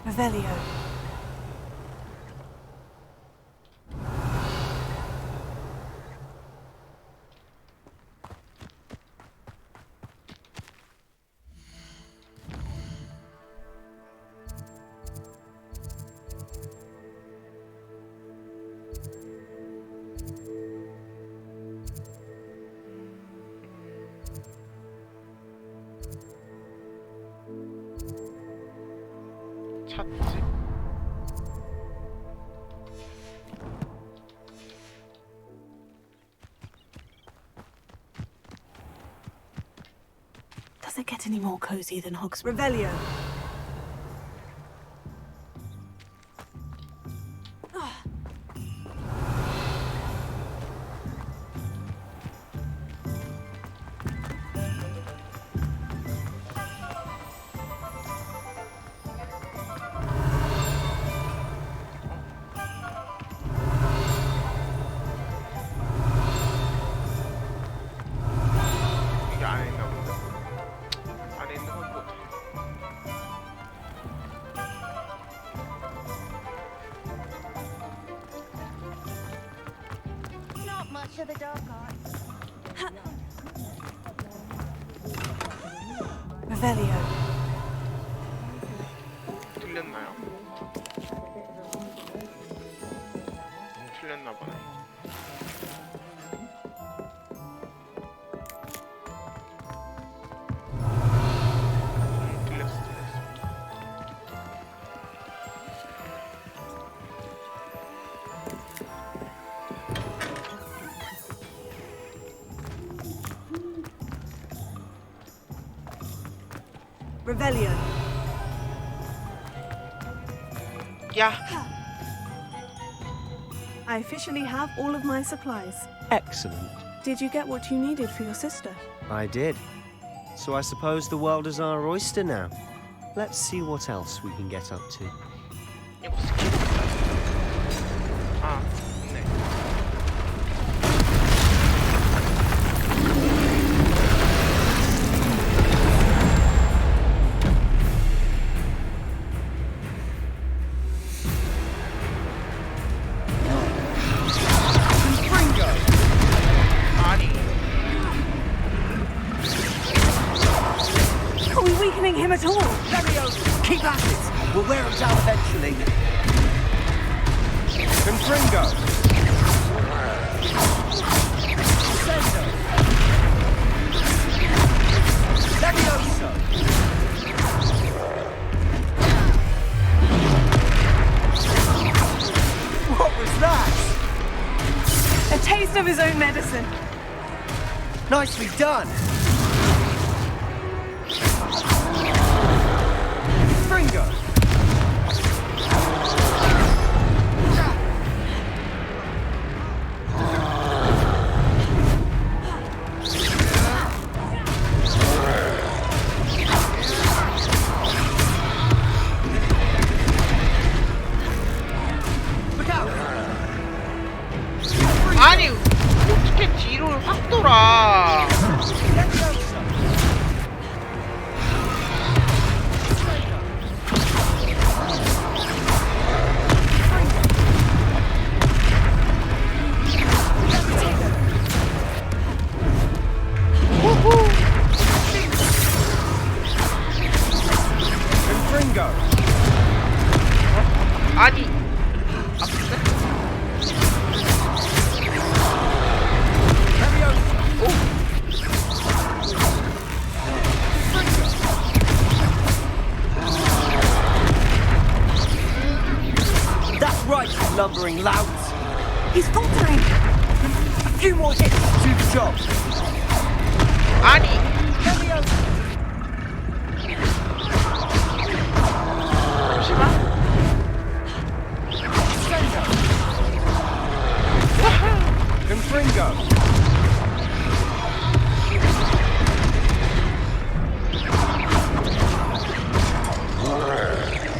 Revelio. 찾지? Does it get any more cozy than Hogsmeade? Revelio. 이게 안에 있나 본데. 안에 있는 건 못해. Not much of the dark arts. Revelio. 틀렸나요? 틀렸나 보네. 틀렸어. Revelio. 야, I officially have all of my supplies. Excellent. Did you get what you needed for your sister? I did. So I suppose the world is our oyster now. Let's see what else we can get up to. 이거 스킵. 아, 네. 아니, Are we weakening him at all? Leviosa! Keep at it! We'll wear him down eventually. Confringo! Sendo! Leviosa! What was that? A taste of his own medicine. Nicely done! Fringo! Look out! 아니 어떻게 뒤로 확 돌아? Confringo! 아니, 아픈데? That's right, you lumbering louts! He's faltering. A few more hits to do the job! 아니, 잠시만. Confringo!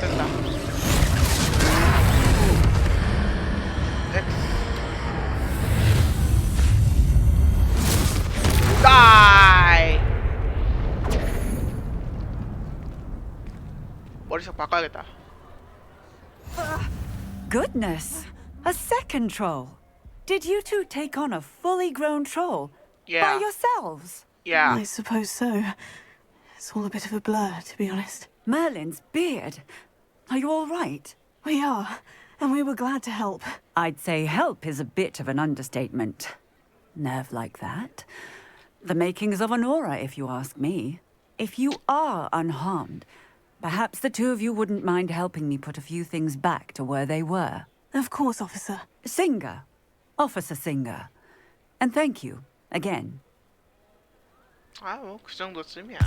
됐다. X. 바꿔야겠다. Goodness! A second troll. Did you two take on a fully grown troll? Yeah. By yourselves? Yeah. I suppose so. It's all a bit of a blur, to be honest. Merlin's beard. Are you all right? We are, and we were glad to help. I'd say help is a bit of an understatement. Nerve like that. The makings of an aura, if you ask me. If you are unharmed, perhaps the two of you wouldn't mind helping me put a few things back to where they were. Of course, officer. Singer. Officer Singer. And thank you, again. 아, 뭐 그 정도쯤이야.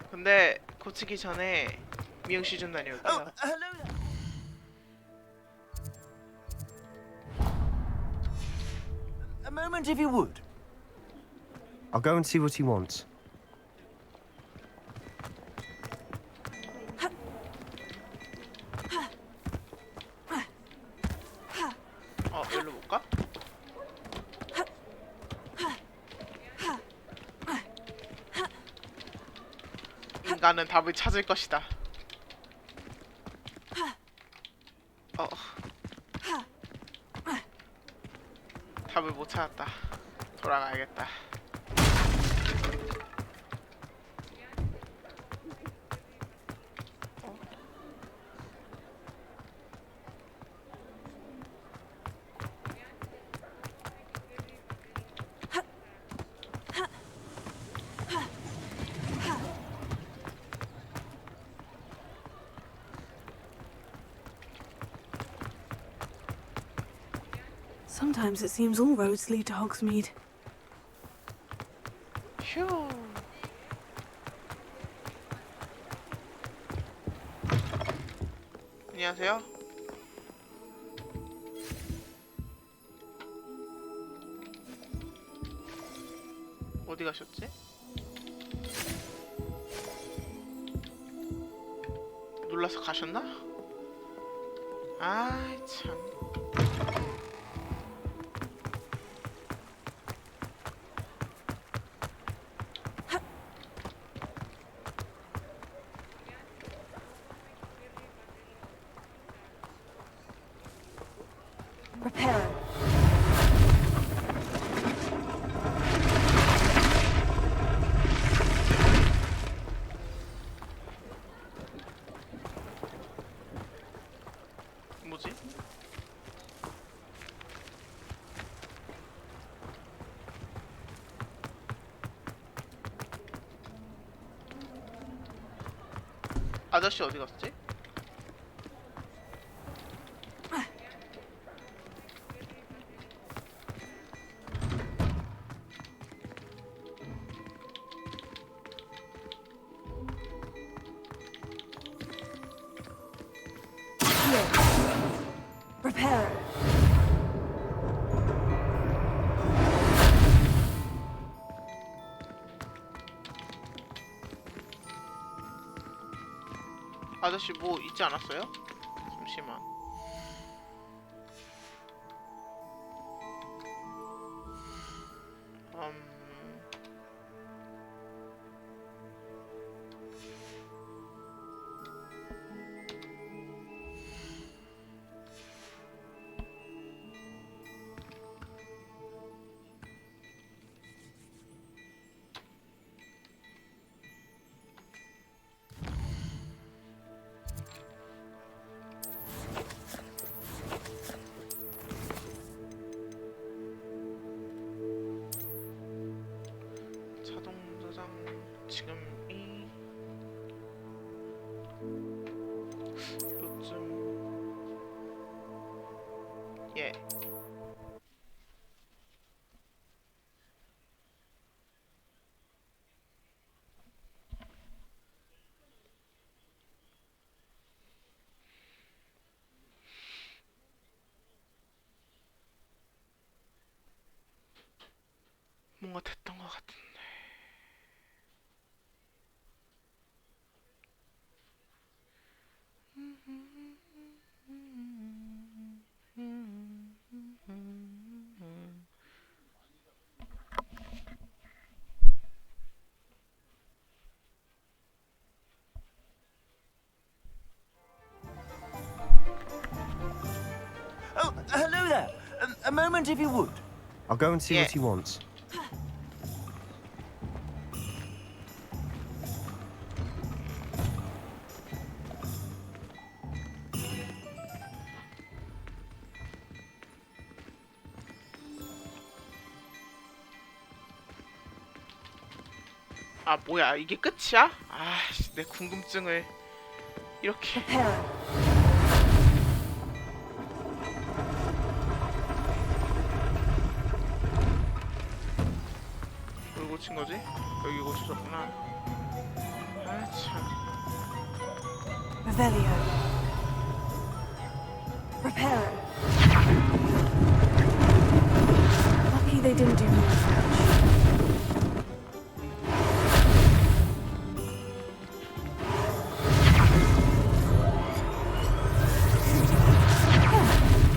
근데 고치기 전에 미용실 좀 다녀올게요. A moment, if you would. I'll go and see what he wants. 여기로 볼까? 인간은 답을 찾을 것이다. 답을 못 찾았다. 돌아가야겠다. Sometimes it seems all roads lead to Hogsmeade. 휴. 안녕하세요. 어디 가셨지? 놀라서 가셨나? 아이 참. Repair. 뭐지? 아저씨 어디 갔지? Repair. 아저씨 뭐 있지 않았어요? 잠시만. 자동 저장 지금이 요즘 예. 뭔가 됐던 것 같은데. A moment if you would. I'll go and see what he wants. 아 뭐야 이게 끝이야? 아 내 궁금증을 이렇게 뭘 고친 거지? 여기 고쳐졌구나. 아 참. Revelio. Reparo. Lucky they didn't do more damage.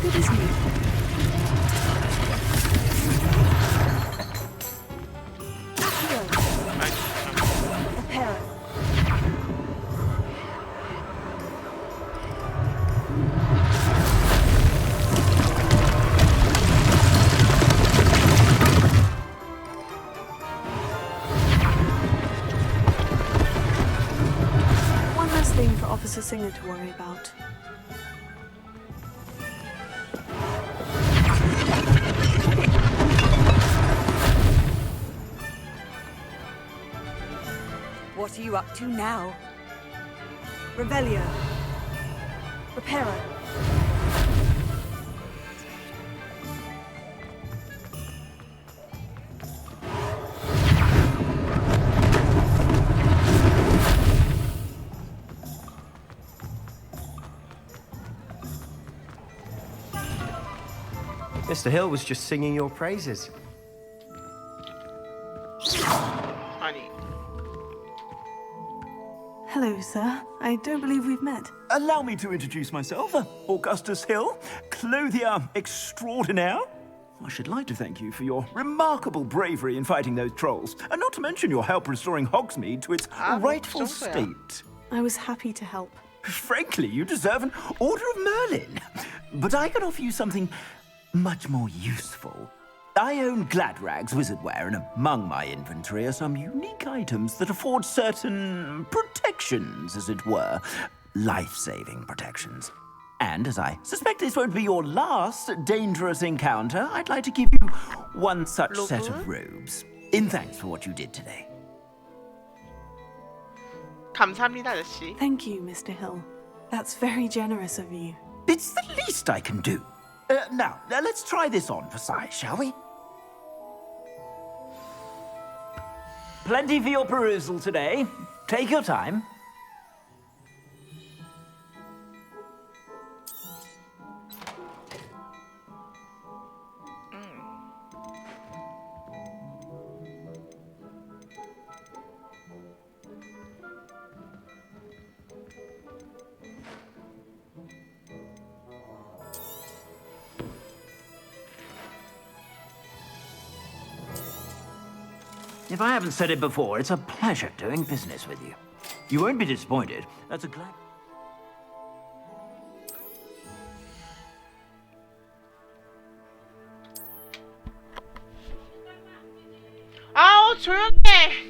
Good as new. Reparo. One less thing for Officer Singer to worry about. What are you up to now? Revelio. Reparo. Mr. Hill was just singing your praises. 아니 Hello, sir. I don't believe we've met. Allow me to introduce myself, Augustus Hill, clothier extraordinaire. I should like to thank you for your remarkable bravery in fighting those trolls, and not to mention your help restoring Hogsmeade to its rightful state. I was happy to help. Frankly, you deserve an Order of Merlin. But I can offer you something much more useful. I own Gladrag's wizardware, and among my inventory are some unique items that afford certain protections, as it were. Life-saving protections. And as I suspect this won't be your last dangerous encounter, I'd like to give you one such set of robes, in thanks for what you did today. 감사합니다 아저씨. Thank you, Mr. Hill. That's very generous of you. It's the least I can do. Now, let's try this on for size, shall we? Plenty for your perusal today. Take your time. If I haven't said it before, it's a pleasure doing business with you. You won't be disappointed. That's a glad... 아우 조용해.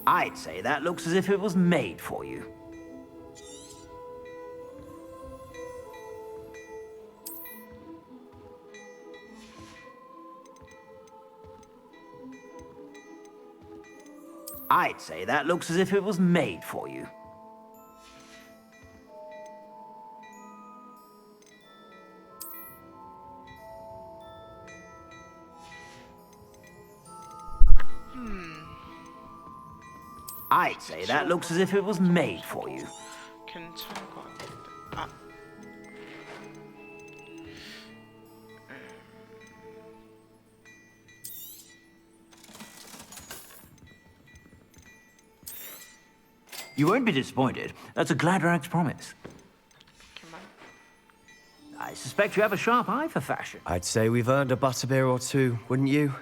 I'd say that looks as if it was made for you. I'd say that looks as if it was made for you. I'd say that looks as if it was made for you. 괜찮은 것 같은데. 아. You won't be disappointed. That's a Gladrag's promise. I suspect you have a sharp eye for fashion. I'd say we've earned a butterbeer or two, wouldn't you?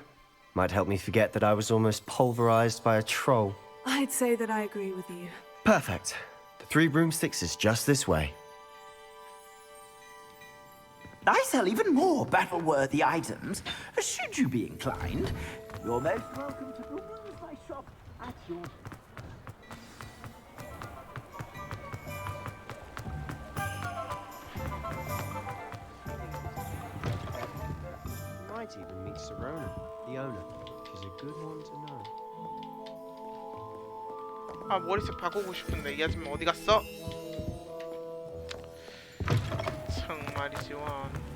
Might help me forget that I was almost pulverized by a troll. I'd say that I agree with you. Perfect. The Three Broomsticks is just this way. I sell even more battle-worthy items, should you be inclined. You're most welcome to peruse my shop at your... Might even meet Serona, the owner. She's a good one to know. 아, 머리색 바꾸고 싶은데 이 아줌마 어디 갔어? 정말이지원.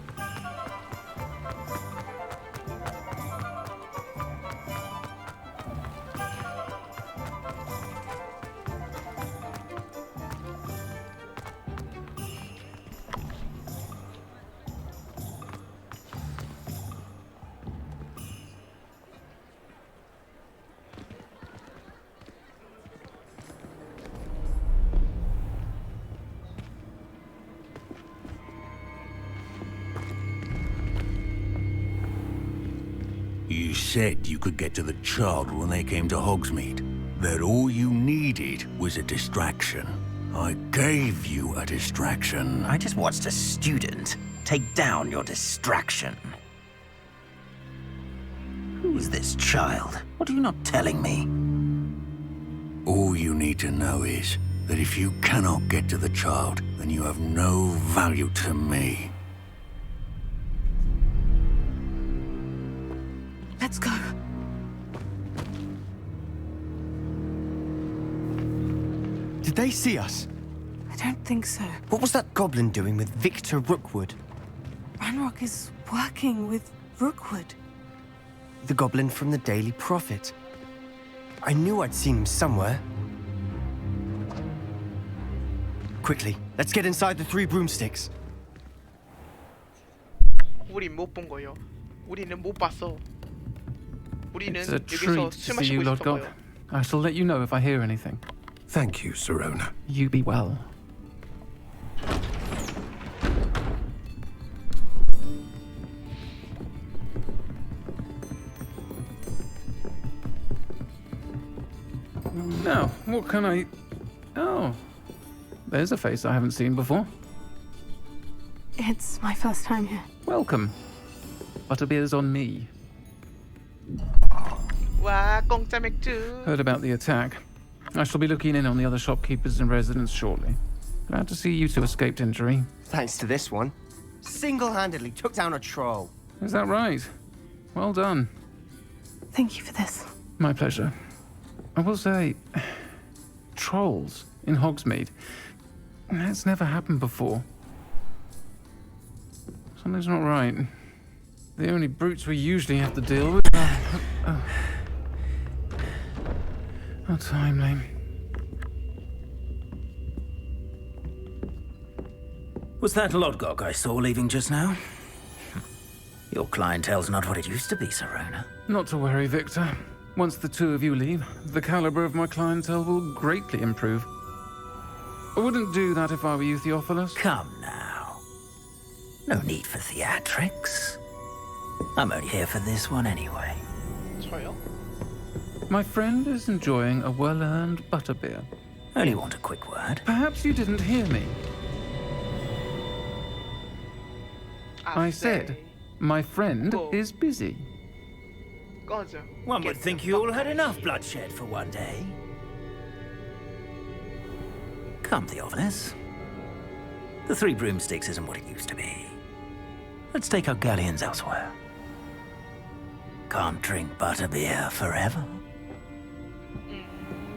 You said you could get to the child when they came to Hogsmeade. That all you needed was a distraction. I gave you a distraction. I just watched a student take down your distraction. Who's this child? What are you not telling me? All you need to know is that if you cannot get to the child, then you have no value to me. Let's go. Did they see us? I don't think so. What was that goblin doing with Victor Rookwood? Ranrock is working with Rookwood. The goblin from the Daily Prophet. I knew I'd seen him somewhere. Quickly, let's get inside the Three Broomsticks. 우린 못 본 거요. 우리는 못 봤어. 우리는 It's a 여기서 treat to 술 see you, 마시고 Lord 있었어요. God. I shall let you know if I hear anything. Thank you, Serona. You be well. Now, what can I... Oh, there's a face I haven't seen before. It's my first time here. Welcome. Butterbeer's on me. 와, 공짜 맥주. Heard about the attack. I shall be looking in on the other shopkeepers and residents shortly. Glad to see you two escaped injury. Thanks to this one. Single-handedly took down a troll. Is that right? Well done. Thank you for this. My pleasure. I will say, trolls in Hogsmeade. That's never happened before. Something's not right. The only brutes we usually have to deal with are... How timely. Was that Lodgok I saw leaving just now? Your clientele's not what it used to be, Serona. Not to worry, Victor. Once the two of you leave, the caliber of my clientele will greatly improve. I wouldn't do that if I were you, Theophilus. Come now. No need for theatrics. I'm only here for this one anyway. 저요? My friend is enjoying a well-earned butterbeer. Only want a quick word. Perhaps you didn't hear me. I said, my friend is busy. 꺼져. One would think you all had enough bloodshed for one day. Come, Theophilus. The Three Broomsticks isn't what it used to be. Let's take our galleons elsewhere. Can't drink butterbeer forever.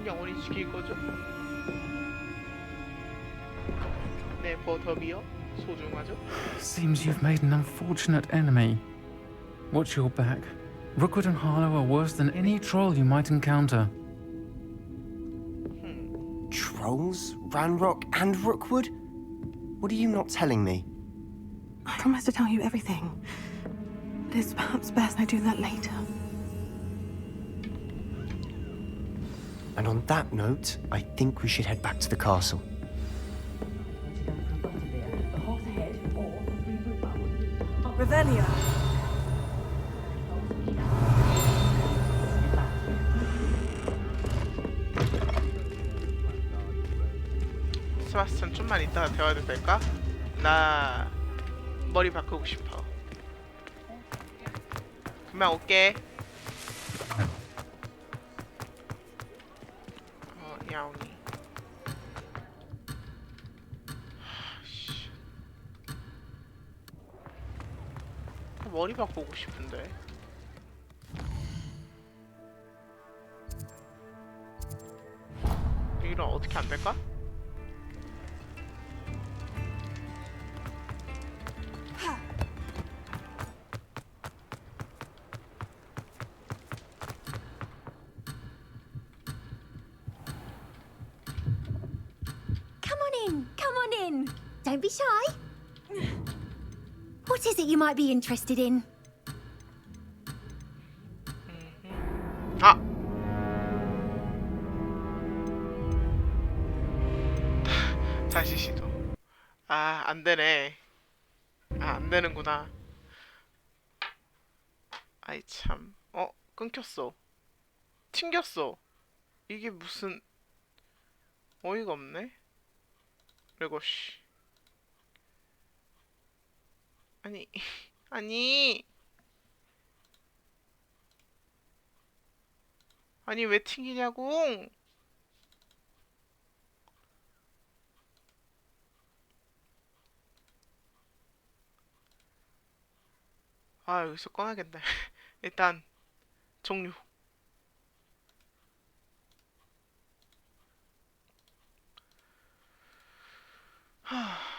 영원히 지킬 거죠? 네, 버터비어 소중하죠? Seems you've made an unfortunate enemy. Watch your back. Rookwood and Harlow are worse than any troll you might encounter. Scrolls, Ranrock, and Rookwood? What are you not telling me? I promise to tell you everything. But it's perhaps best I do that later. And on that note, I think we should head back to the castle. Revelio. 세바스찬 좀만 이따가 대화해도 될까? 나 머리 바꾸고 싶어. 금방 올게. 야옹이. 머리 바꾸고 싶은데. 이런 어떻게 안 될까? Come on in. Don't be shy. What is it you might be interested in? 아! 다시 시도. 아, 안 되네. 아, 안 되는구나. 아이 참. 끊겼어. 튕겼어. 이게 무슨 어이가 없네. 그리고 씨. 아니 아니 왜 튕기냐고. 아, 여기서 꺼야겠네. 일단 종료. 하...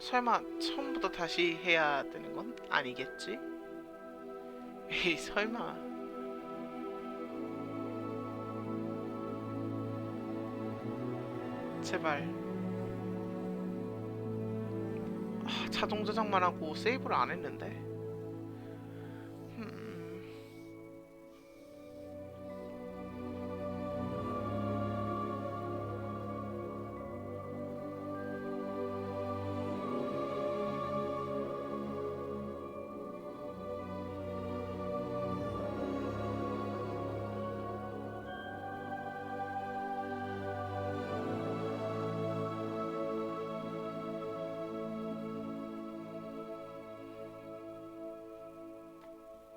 설마 처음부터 다시 해야 되는 건 아니겠지? 에이, 설마. 제발. 아, 자동 저장만 하고 세이브를 안 했는데.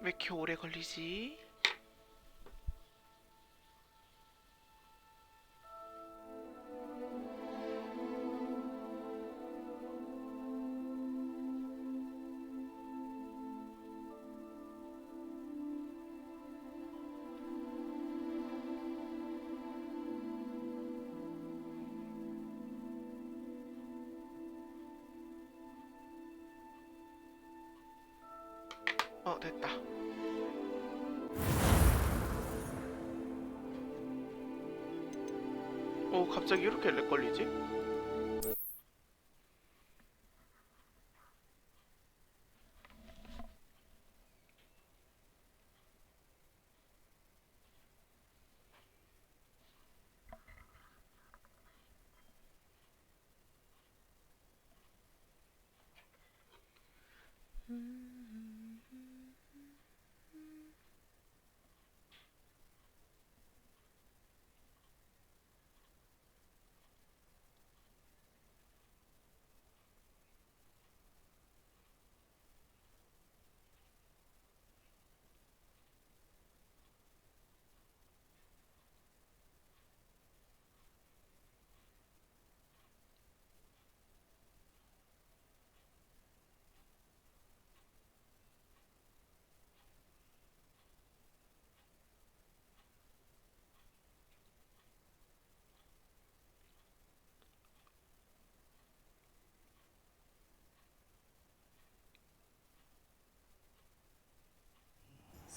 왜 이렇게 오래 걸리지? 됐다. 갑자기 이렇게 렉 걸리지?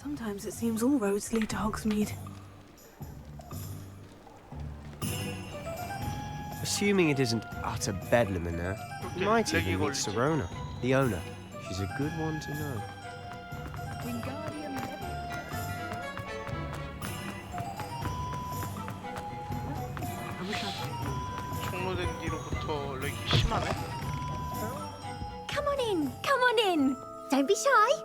Sometimes it seems all roads lead to Hogsmeade. Assuming it isn't utter bedlam in there, you might even meet Serona, the owner. She's a good one to know. 종로된 뒤로부터 렉이 심하네. Come on in, come on in. Don't be shy.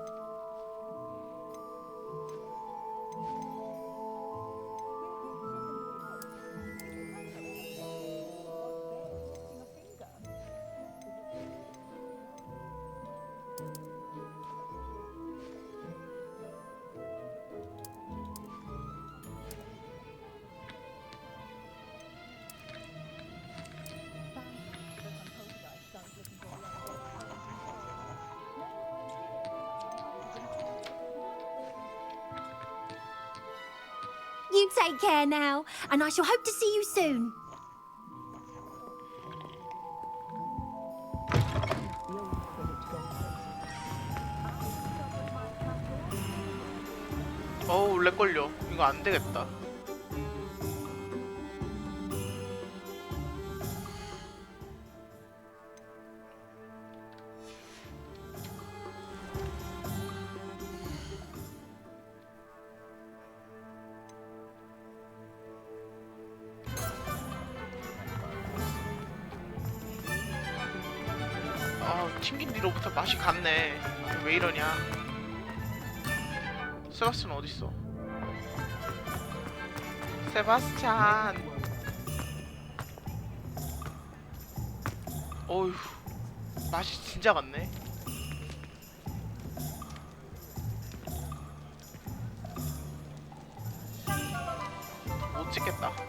You take care now, and I shall hope to see you soon. 어우 렉 걸려. 이거 안 되겠다. 튕긴 뒤로부터 맛이 갔네. 왜 이러냐. 세바스찬 어딨어? 세바스찬. 어휴 맛이 진짜 갔네. 못 찍겠다.